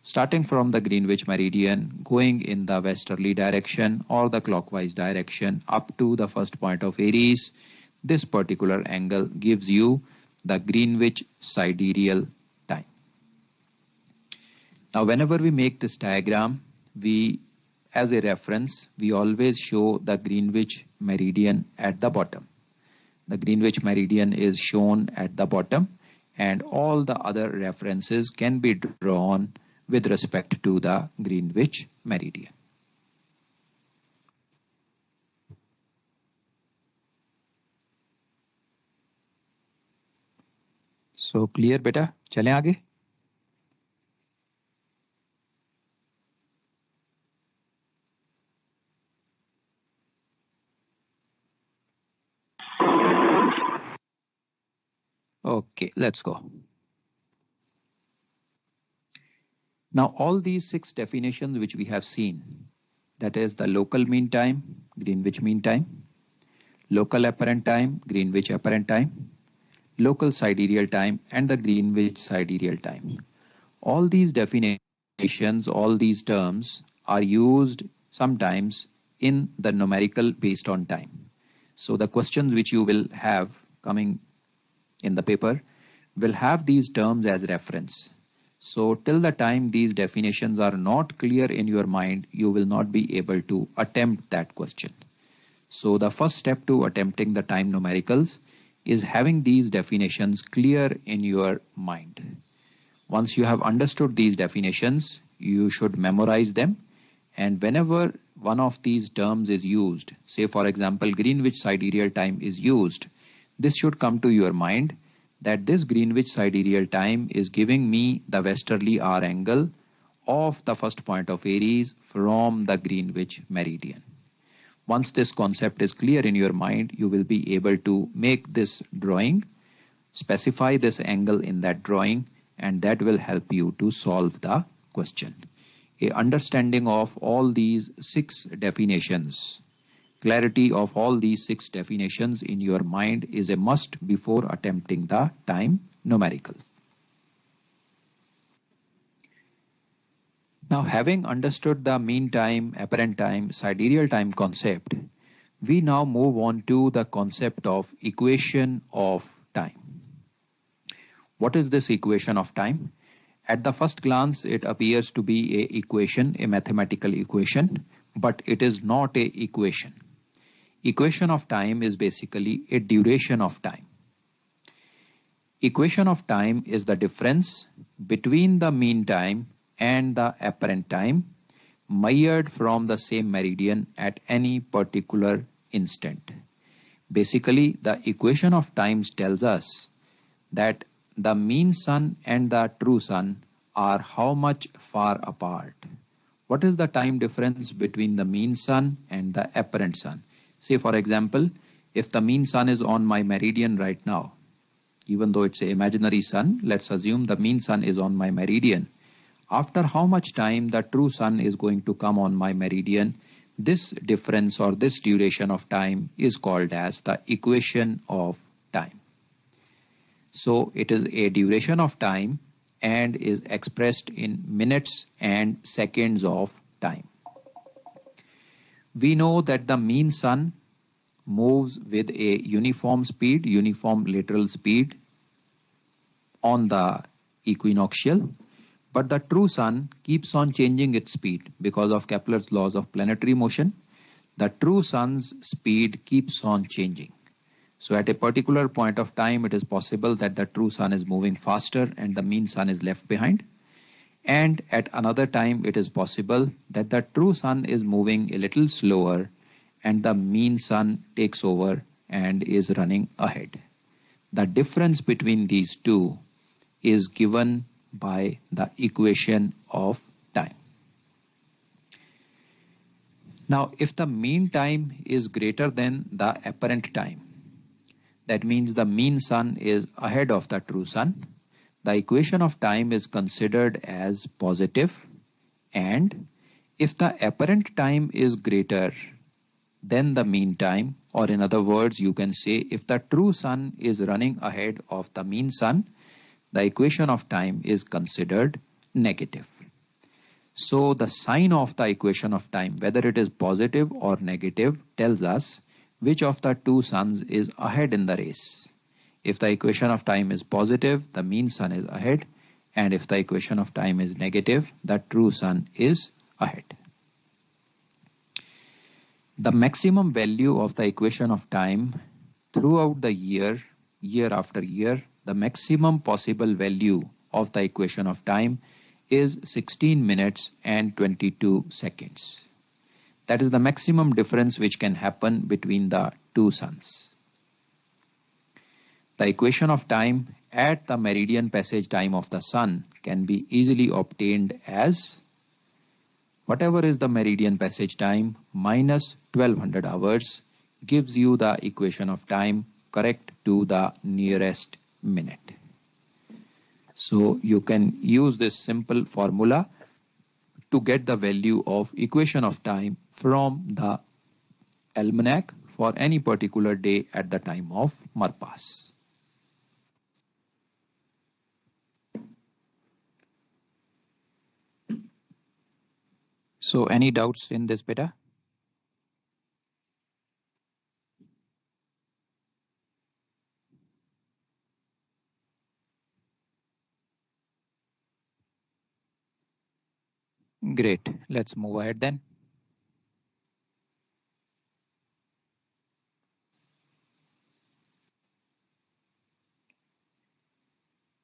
Starting from the Greenwich meridian, going in the westerly direction or the clockwise direction up to the first point of Aries, this particular angle gives you the Greenwich sidereal time. Now whenever we make this diagram, as a reference, we always show the Greenwich meridian at the bottom. The Greenwich meridian is shown at the bottom, and all the other references can be drawn with respect to the Greenwich meridian. So clear बेटा, चलें आगे? Okay, let's go. Now all these 6 definitions which we have seen, that is the local mean time, Greenwich mean time, local apparent time, Greenwich apparent time, local sidereal time, and the Greenwich sidereal time. All these definitions, all these terms are used sometimes in the numerical based on time. So the questions which you will have coming in the paper will have these terms as reference. So till the time these definitions are not clear in your mind, you will not be able to attempt that question. So the first step to attempting the time numericals is having these definitions clear in your mind. Once you have understood these definitions, you should memorize them, and whenever one of these terms is used, say for example Greenwich sidereal time is used, this should come to your mind that this Greenwich sidereal time is giving me the westerly hour angle of the first point of Aries from the Greenwich meridian. Once this concept is clear in your mind, you will be able to make this drawing, specify this angle in that drawing, and that will help you to solve the question. A understanding of all these 6 definitions, clarity of all these 6 definitions in your mind is a must before attempting the time numerical. Now, having understood the mean time, apparent time, sidereal time concept, we now move on to the concept of equation of time. What is this equation of time? At the first glance, it appears to be an equation, a mathematical equation, but it is not an equation. Equation of time is basically a duration of time. Equation of time is the difference between the mean time and the apparent time measured from the same meridian at any particular instant. Basically, the equation of times tells us that the mean sun and the true sun are how much far apart. What is the time difference between the mean sun and the apparent sun? Say for example, if the mean sun is on my meridian right now, even though it's an imaginary sun, let's assume the mean sun is on my meridian. After how much time the true sun is going to come on my meridian, this difference or this duration of time is called as the equation of time. So it is a duration of time and is expressed in minutes and seconds of time. We know that the mean sun moves with a uniform speed, uniform lateral speed on the equinoctial, but the true sun keeps on changing its speed because of Kepler's laws of planetary motion. The true sun's speed keeps on changing. So at a particular point of time, it is possible that the true sun is moving faster and the mean sun is left behind. And at another time, it is possible that the true sun is moving a little slower and the mean sun takes over and is running ahead. The difference between these two is given by the equation of time. Now, if the mean time is greater than the apparent time, that means the mean sun is ahead of the true sun, the equation of time is considered as positive, and if the apparent time is greater than the mean time, or in other words, you can say if the true sun is running ahead of the mean sun, the equation of time is considered negative. So the sign of the equation of time, whether it is positive or negative, tells us which of the two suns is ahead in the race. If the equation of time is positive, the mean sun is ahead, and if the equation of time is negative, the true sun is ahead. The maximum value of the equation of time throughout the year, year after year, the maximum possible value of the equation of time is 16 minutes and 22 seconds. That is the maximum difference which can happen between the two suns. The equation of time at the meridian passage time of the sun can be easily obtained as whatever is the meridian passage time minus 1200 hours gives you the equation of time correct to the nearest minute. So you can use this simple formula to get the value of equation of time from the almanac for any particular day at the time of Marpas. So any doubts in this beta? Great. Let's move ahead then.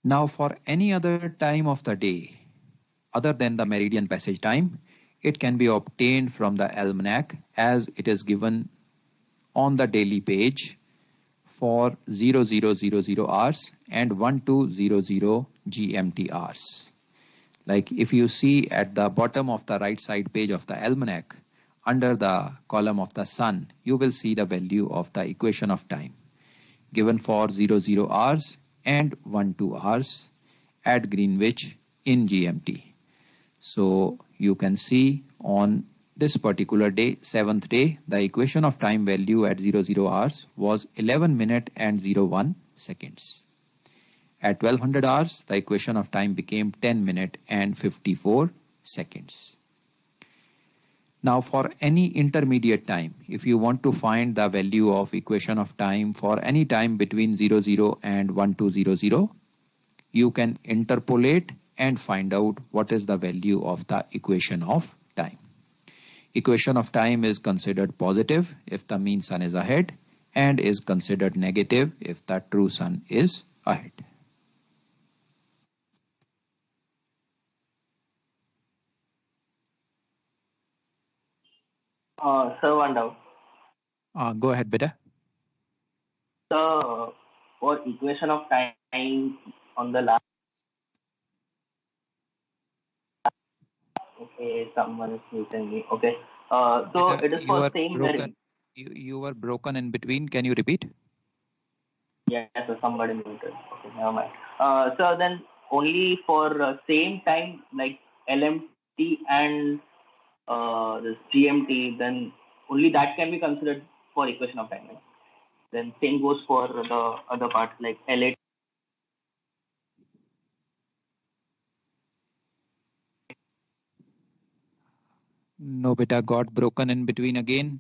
Now, for any other time of the day other than the meridian passage time, it can be obtained from the almanac as it is given on the daily page for 0000 hours and 1200 GMT hours. Like if you see at the bottom of the right side page of the almanac, under the column of the sun, you will see the value of the equation of time given for 00 hours and 12 hours at Greenwich in GMT. So you can see on this particular day, 7th day, the equation of time value at 00 hours was 11 minutes and 01 seconds. At 1200 hours, the equation of time became 10 minutes and 54 seconds. Now for any intermediate time, if you want to find the value of equation of time for any time between 00 and 1200, you can interpolate and find out what is the value of the equation of time. Equation of time is considered positive if the mean sun is ahead and is considered negative if the true sun is ahead. Sir, one doubt. Go ahead, beta. So, for equation of time on the last. Okay, someone is muting me. Okay. So Beta, it is for same meridian. You were broken in between. Can you repeat? Yes, so somebody muted. Okay, never mind. So then only for same time like LMT and this GMT, then only that can be considered for equation of time. Right? Then same goes for the other parts like LAT. No, beta, got broken in between again.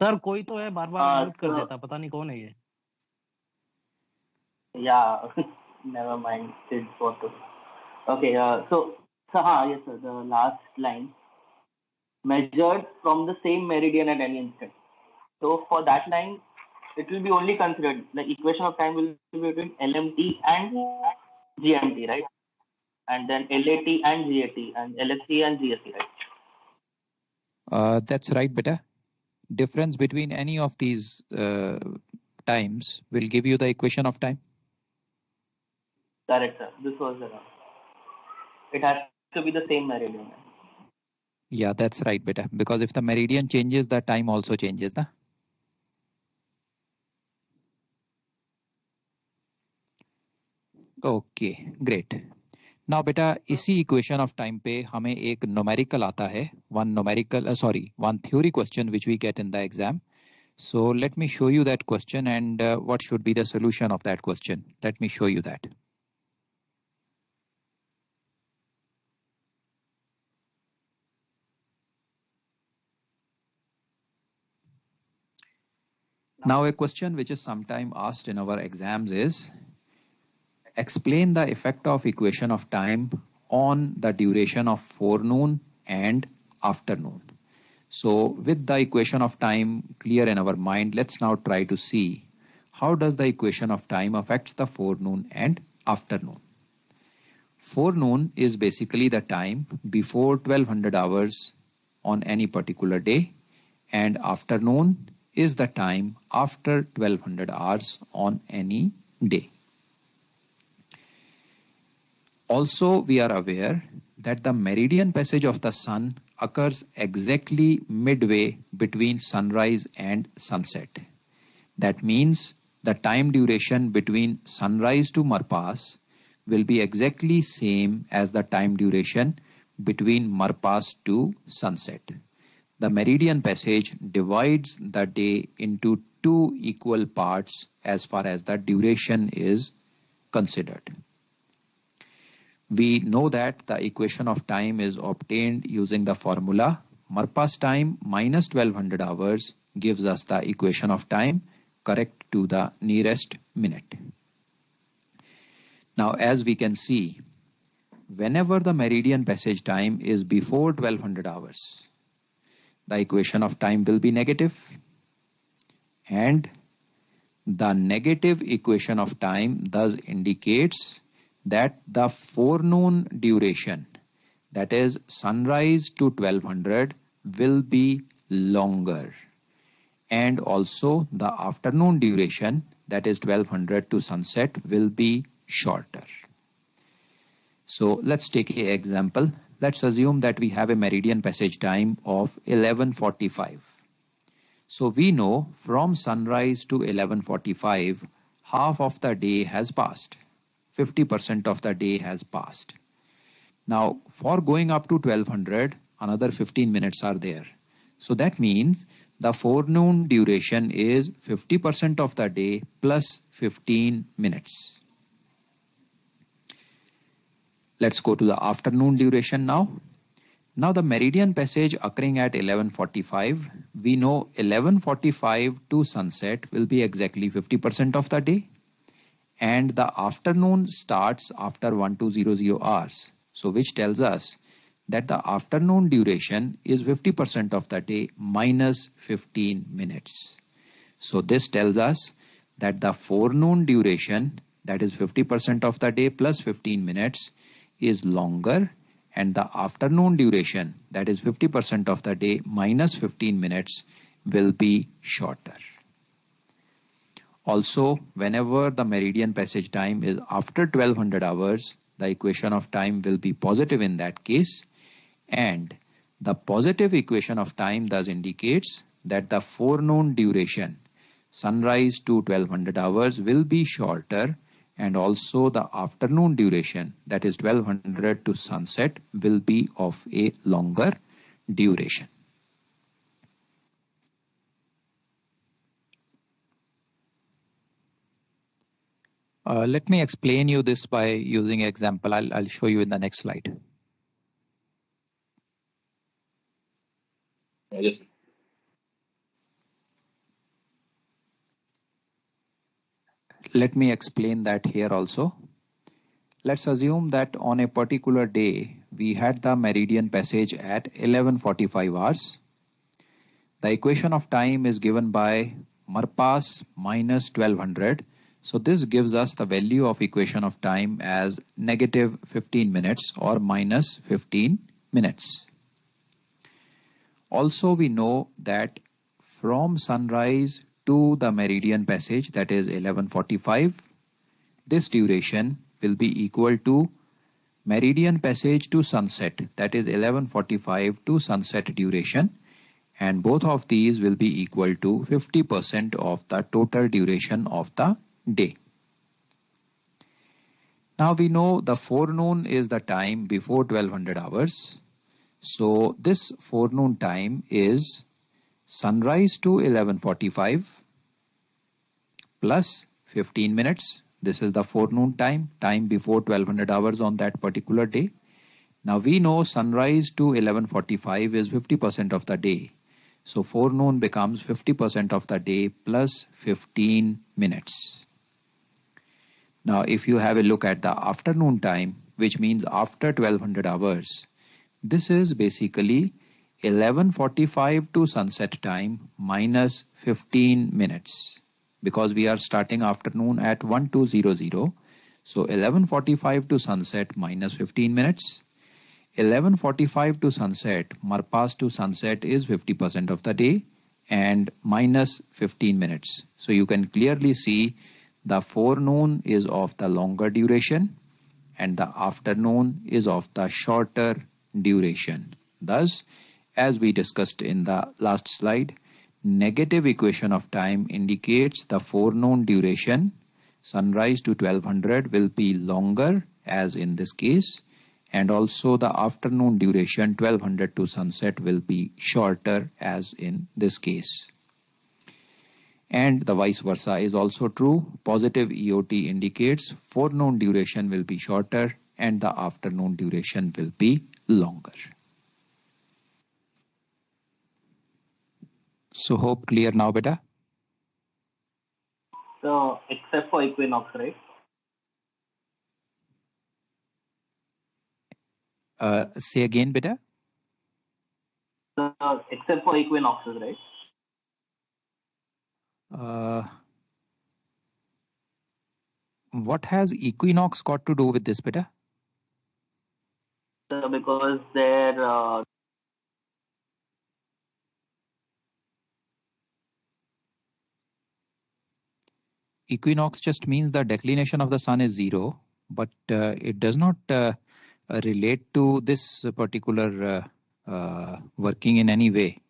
Sir कोई तो है बार बार mute कर देता, पता नहीं कौन है ये. Yeah, never mind. It's what to. Okay, yes, sir. The last line measured from the same meridian at any instant. So for that line, it will be only considered the equation of time will be between LMT and GMT, right? And then LAT and GAT and LST and GST, right? That's right, beta. Difference between any of these times will give you the equation of time. Correct, sir. This was the it has to be the same meridian. Yeah, that's right, beta. Because if the meridian changes, the time also changes, na? Okay, great. Now बेटा इसी equation of time पे हमें एक numerical आता है, one theory question which we get in the exam. So let me show you that question and what should be the solution of that question. Let me show you that. Now a question which is sometimes asked in our exams is, explain the effect of equation of time on the duration of forenoon and afternoon. So with the equation of time clear in our mind, let's now try to see how does the equation of time affects the forenoon and afternoon. Forenoon is basically the time before 1200 hours on any particular day, and afternoon is the time after 1200 hours on any day. Also, we are aware that the meridian passage of the sun occurs exactly midway between sunrise and sunset. That means the time duration between sunrise to Marpas will be exactly same as the time duration between Marpas to sunset. The meridian passage divides the day into two equal parts as far as the duration is considered. We know that the equation of time is obtained using the formula Marpas time minus 1200 hours gives us the equation of time correct to the nearest minute. Now, as we can see, whenever the meridian passage time is before 1200 hours, the equation of time will be negative, and the negative equation of time thus indicates that the forenoon duration, that is sunrise to 1200, will be longer, and also the afternoon duration, that is 1200 to sunset, will be shorter. So let's take an example. Let's assume that we have a meridian passage time of 11:45. So we know from sunrise to 11:45, half of the day has passed. 50% of the day has passed. Now, for going up to 1200, another 15 minutes are there. So that means the forenoon duration is 50% of the day plus 15 minutes. Let's go to the afternoon duration now. Now the meridian passage occurring at 11:45, we know 11:45 to sunset will be exactly 50% of the day, and the afternoon starts after 1200 hours. So which tells us that the afternoon duration is 50% of the day minus 15 minutes. So this tells us that the forenoon duration, that is 50% of the day plus 15 minutes, is longer, and the afternoon duration, that is 50% of the day minus 15 minutes, will be shorter. Also, whenever the meridian passage time is after 1200 hours, the equation of time will be positive in that case, and the positive equation of time thus indicates that the forenoon duration, sunrise to 1200 hours, will be shorter, and also the afternoon duration, that is 1200 to sunset, will be of a longer duration. Let me explain you this by using an example. I'll show you in the next slide. Yes. Let me explain that here also. Let's assume that on a particular day, we had the meridian passage at 11:45 hours. The equation of time is given by Marpas minus 1200. So this gives us the value of equation of time as negative 15 minutes or minus 15 minutes. Also, we know that from sunrise to the meridian passage, that is 11:45, this duration will be equal to meridian passage to sunset, that is 11:45 to sunset duration, and both of these will be equal to 50% of the total duration of the day. Now we know the forenoon is the time before 1200 hours. So this forenoon time is sunrise to 11:45 plus 15 minutes. This is the forenoon time, time before 1200 hours on that particular day. Now we know sunrise to 11:45 is 50% of the day. So forenoon becomes 50% of the day plus 15 minutes. Now if you have a look at the afternoon time, which means after 1200 hours, this is basically 11:45 to sunset time minus 15 minutes, because we are starting afternoon at 1200. So 11:45 to sunset minus 15 minutes. 11:45 to sunset, Marpas to sunset is 50% of the day and minus 15 minutes. So you can clearly see the forenoon is of the longer duration and the afternoon is of the shorter duration. Thus, as we discussed in the last slide, negative equation of time indicates the forenoon duration, sunrise to 1200, will be longer as in this case, and also the afternoon duration 1200 to sunset will be shorter as in this case. And the vice versa is also true. Positive EOT indicates forenoon duration will be shorter and the afternoon duration will be longer. So hope clear now, beta? So except for equinox, right? Say again, beta. Except for equinoxes, right? What has equinox got to do with this, beta? So because their Equinox just means the declination of the sun is 0, but it does not relate to this particular working in any way.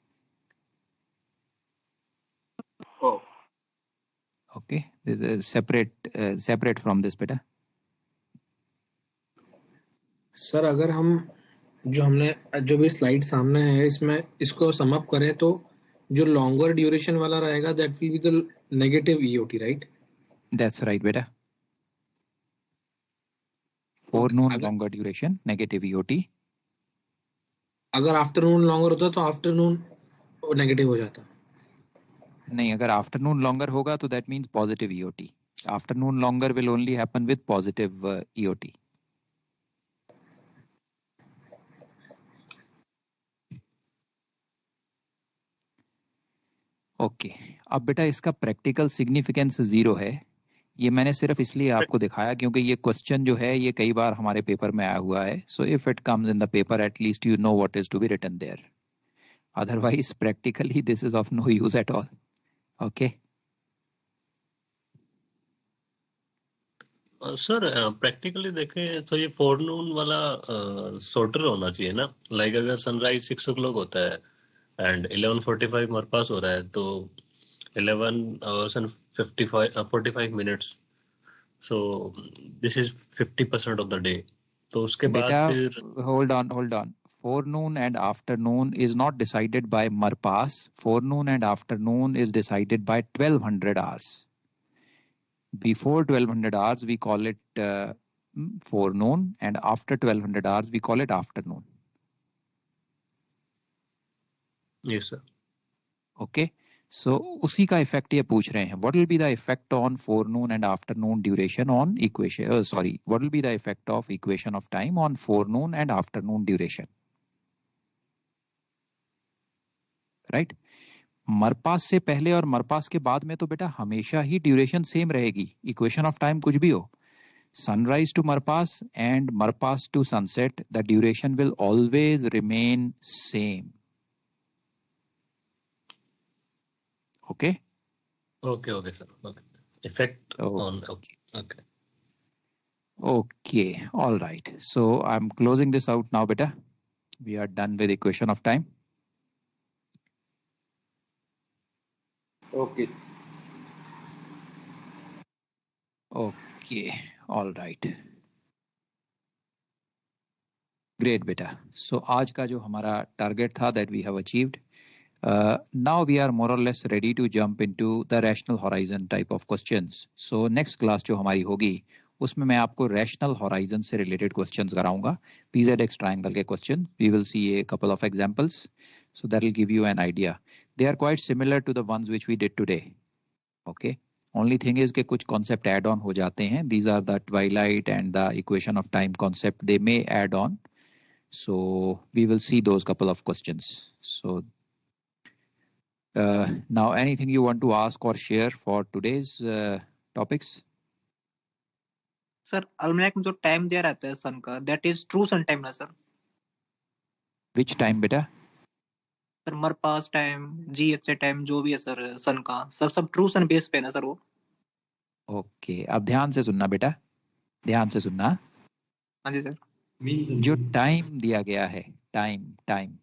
Oh. Okay, this is separate from this, beta. Sir अगर हम जो भी slide सामने है इसमें इसको sum up करें तो जो लॉन्गर ड्यूरेशन वाला रहेगा that will be the negative EOT, right? That's right, beta. Forenoon longer duration, negative EOT. अगर आफ्टरनून लॉन्गर होता तो आफ्टरनून नेगेटिव हो जाता। नहीं, अगर आफ्टरनून लॉन्गर होगा तो that means positive EOT. Afternoon longer will only happen with positive EOT. Okay अब बेटा इसका प्रैक्टिकल सिग्निफिकेंस 0 है। ये मैंने सिर्फ इसलिए आपको दिखाया क्योंकि ये क्वेश्चन जो है ये कई बार हमारे पेपर में आया हुआ है। So if it comes in the paper at least you know what is to be written there, otherwise practically this is of no use at all. Okay sir practically देखें तो ये फोरनून वाला सॉर्टर होना चाहिए ना। लाइक अगर sunrise 6 o'clock होता है एंड 11:45 हमारे पास हो रहा है तो 11 hours and 45 minutes, so this is 50% of the day। तो उसके बाद फिर hold on forenoon and afternoon is not decided by Marpas. Forenoon and afternoon is decided by 1200 hours. Before 1200 hours we call it forenoon, and after 1200 hours we call it afternoon. Yes sir. Okay, so उसी का effect ये पूछ रहे हैं, what will be the effect on forenoon and afternoon duration on equation, what will be the effect of equation of time on forenoon and afternoon duration, right? मरपास से पहले और मरपास के बाद में तो बेटा हमेशा ही ड्यूरेशन सेम रहेगी, इक्वेशन ऑफ टाइम कुछ भी हो। Sunrise to mer pass and mer pass to sunset the duration will always remain same. Okay okay sir, okay effect on okay all right, so I am closing this out now बेटा, we are done with equation of time. Okay. Okay, all right. Great beta. So आज का जो हमारा target था that we have achieved. Now we are more or less ready to jump into the rational horizon type of questions. So next class जो हमारी होगी उसमें मैं आपको rational horizon से related questions कराऊंगा, PZX triangle के question. We will see a couple of examples. So that will give you an idea. They are quite similar to the ones which we did today. Okay, only thing is कि कुछ concept add on हो जाते हैं. These are the twilight and the equation of time concept, they may add on. So we will see those couple of questions. So now anything you want to ask or share for today's topics? Sir अलमैक में जो time दिया रहता है सन का, that is true sun time ना sir? Which time बेटा? Sir मरपास time, GHA time जो भी है सर सन का, सर सब ट्रू सन बेस पे है ना सर वो? ओके अब ध्यान से सुनना बेटा, ध्यान से सुनना। हाँ जी सर। जो टाइम दिया गया है, टाइम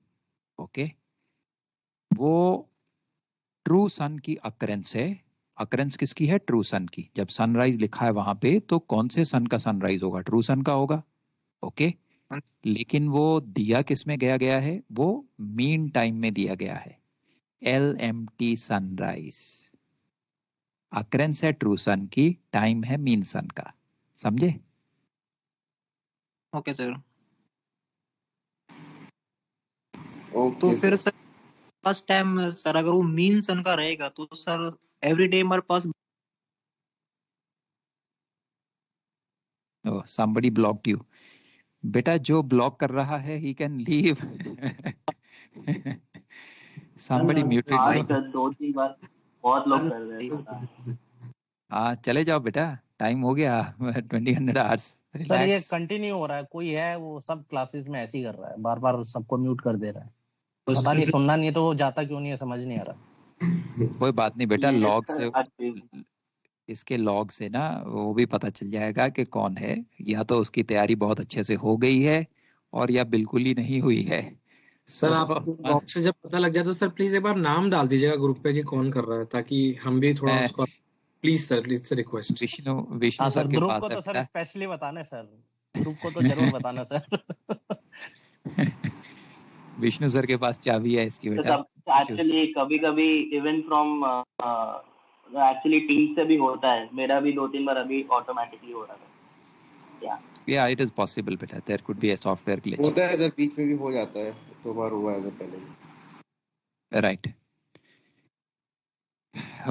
ओके, वो ट्रू सन की अकरेंस है। अकरेंस किसकी है? ट्रू सन की। जब सनराइज लिखा है वहां पे तो कौन से सन का सनराइज होगा? ट्रू सन का होगा। ओके, लेकिन वो दिया किस में गया है? वो मीन टाइम में दिया गया है, LMT सनराइज। अकरेंस है ट्रू सन की, टाइम है मीन सन का, समझे? Okay sir. तो फिर सर फर्स्ट टाइम सर अगर वो मीन सन का रहेगा तो सर एवरीडे हमारे पास somebody blocked you. बेटा जो ब्लॉक कर रहा है he can leave. somebody muted हाँ you. सर, 2-3 बार बहुत लोग कर रहे हैं पता है। हाँ चले जाओ बेटा, टाइम हो गया 20 hours. सर ये रिलैक्स. कंटिन्यू हो रहा है, कोई है वो सब क्लासेस में ऐसे ही कर रहा है, बार बार सबको म्यूट कर दे रहा है, पता नहीं सुनना नहीं है तो वो जाता क्यों नहीं है, समझ नहीं आ रहा। कोई बात नहीं बेटा, ये लॉग सर से अच्छी इसके लॉग से ना वो भी पता चल जाएगा कि कौन है, या तो उसकी तैयारी बहुत अच्छे से हो गई है और या बिल्कुल ही नहीं हुई है. सर आपको लॉग से जब पता लग जाए तो सर प्लीज एक बार नाम डाल दीजिएगा ग्रुप पे कि कौन कर रहा है, ताकि हम भी थोड़ा मैं उसको प्लीज सर रिक्वेस्ट। विष्णु हाँ सर सर, के ग्रुप पास को है तो सर बेटा. स्पेशली बताना है सर, ग्रुप को तो जरूर बताना सर। विष्णु सर के पास चाबी है इसकी बेटा. एक्चुअली कभी-कभी इवन फ्रॉम एक्चुअली टीम से भी होता है, मेरा भी 2-3 बार अभी ऑटोमेटिकली हो रहा था। Yeah, it is possible बेटा, there could be a software glitch. होता है सर, बीच में भी हो जाता है, 2 बार हुआ है सर पहले भी। Right.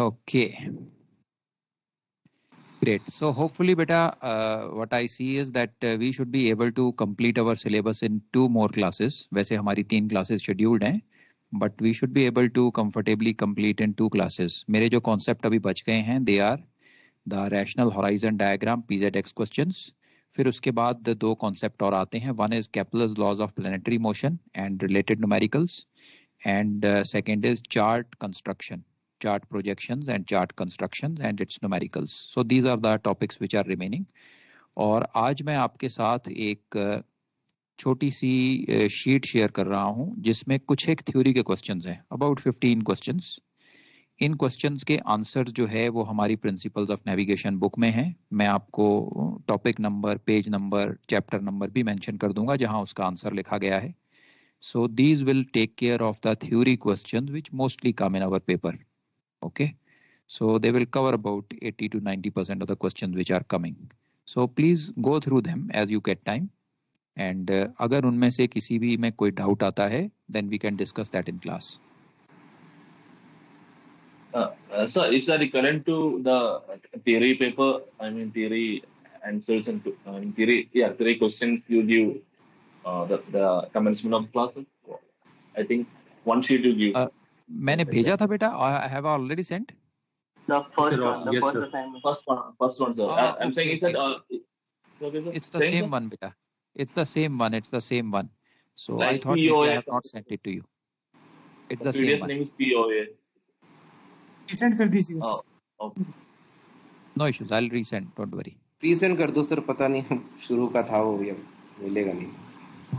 Okay. Great. So hopefully beta, what I see is that we should be able to complete our syllabus in 2 more classes. वैसे हमारी 3 classes scheduled हैं, but we should be able to comfortably complete in 2 classes. मेरे जो concept अभी बच गए हैं, they are the rational horizon diagram PZX questions. फिर उसके बाद 2 concept और आते हैं. One is Kepler's laws of planetary motion and related numericals, and second is chart construction, chart projections and chart constructions and its numericals. So these are the topics which are remaining. और आज मैं आपके साथ एक छोटी सी sheet share कर रहा हूं जिसमें कुछ एक थ्योरी के क्वेश्चंस हैं, अबाउट 15 क्वेश्चंस. इन क्वेश्चंस के आंसर जो है वो हमारी प्रिंसिपल्स ऑफ नेविगेशन बुक में है. मैं आपको topic number, page number, chapter number भी मेंशन कर दूंगा जहां उसका आंसर लिखा गया है. So these will take care of the theory questions which mostly come in our paper. Okay, so they will cover about 80 to 90% of the questions which are coming. So please go through them as you get time, and अगर उनमें से किसी भी में कोई doubt आता है then we can discuss that in class. Sir, is that equivalent to the theory paper? I mean theory answers and theory questions you give the commencement of classes. I think one sheet you give. मैंने भेजा था बेटा. I have already sent. The first Sir, one, the yes, first sir. assignment. First one, sir. I'm saying is that okay. okay, sir. It's the Saying, same sir? one beta. It's the same one. It's the same one. So I Like thought maybe I POA. have not sent it to you. It's The the same previous one. name is POA. Resend कर दीजिए. Okay. No issues. I'll resend. Don't worry. Resend कर दो sir, पता नहीं शुरू का था वो, भी अब मिलेगा नहीं.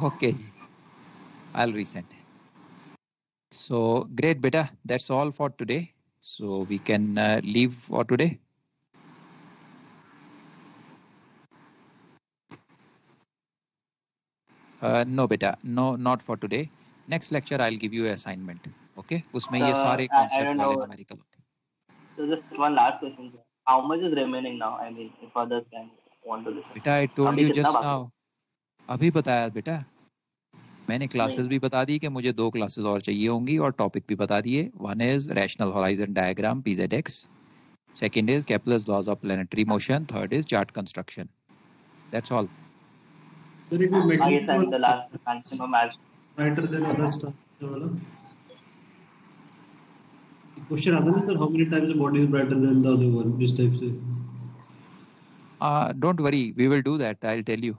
Okay. I'll resend. So great beta. That's all for today. So we can leave for today. No beta. No, not for today. Next lecture I'll give you an assignment. Okay. उसमें ये सारे I concept don't वाले know. numerical होते हैं. So just one last question, sir. How much is remaining now? I mean, if others can want to listen. बेटा I told अभी you कितना just बाकी है? now. अभी बताया बेटा. मैंने क्लासेस भी बता दी कि मुझे 2 क्लासेस और चाहिए होंगी और टॉपिक भी बता दिए. One is rational horizon diagram PZX, second is Kepler's laws of planetary motion, third is chart construction. That's all. Sir, if you I make guess I'm the last maximum as brighter than other stars, वाला question आता है ना sir, how many times the body is brighter than the other one, this type से. Don't worry, we will do that. I will tell you.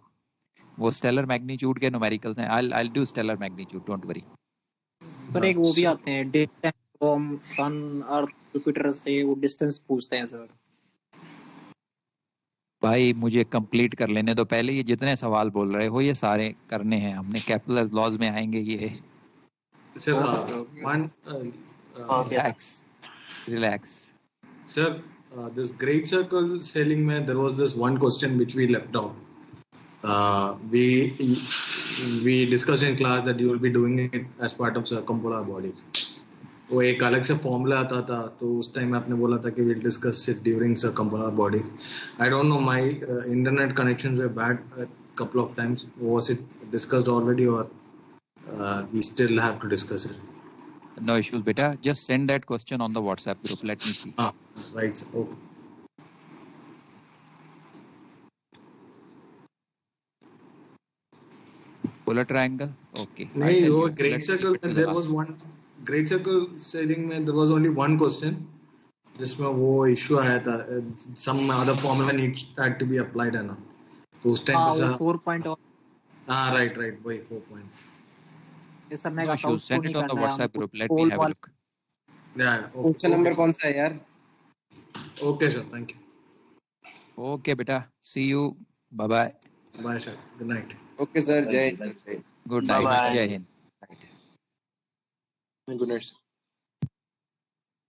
वो stellar magnitude के numericals हैं. I do stellar magnitude. Don't worry. Sir एक वो भी आते हैं distance from sun earth Jupiter से, वो डिस्टेंस पूछते हैं सर. भाई मुझे कंप्लीट कर लेने दो पहले. ये जितने सवाल बोल रहे हो ये सारे करने हैं हमने. केपलर्स लॉज में आएंगे ये. Sir, relax. Sir, this great circle sailing mein, there was this one question which we left out. We discussed in class that you will be doing it as part of circumpolar body. वो एक अलग से formula आता था, तो उस time आपने बोला था कि we'll discuss it during circumpolar body. I don't know, my internet connections were bad a couple of times. Was it discussed already or we still have to discuss it? No issues beta. Just send that question on the WhatsApp group. Let me see. Right. Okay. Polar triangle okay नहीं वो great circle में there was one great circle setting में there was only one question जिसमें वो issue आया था some other formula needs had to be applied है ना तो उस टाइम पे 4 पॉइंट और हां राइट वही 4 पॉइंट ये सर ने कहा send it on the WhatsApp group let me have a look question number कौन सा है यार okay sir thank you okay बेटा see you bye bye bye sir good night okay sir जय हिंद गुड नाइट जय हिंद गुड नाइट सर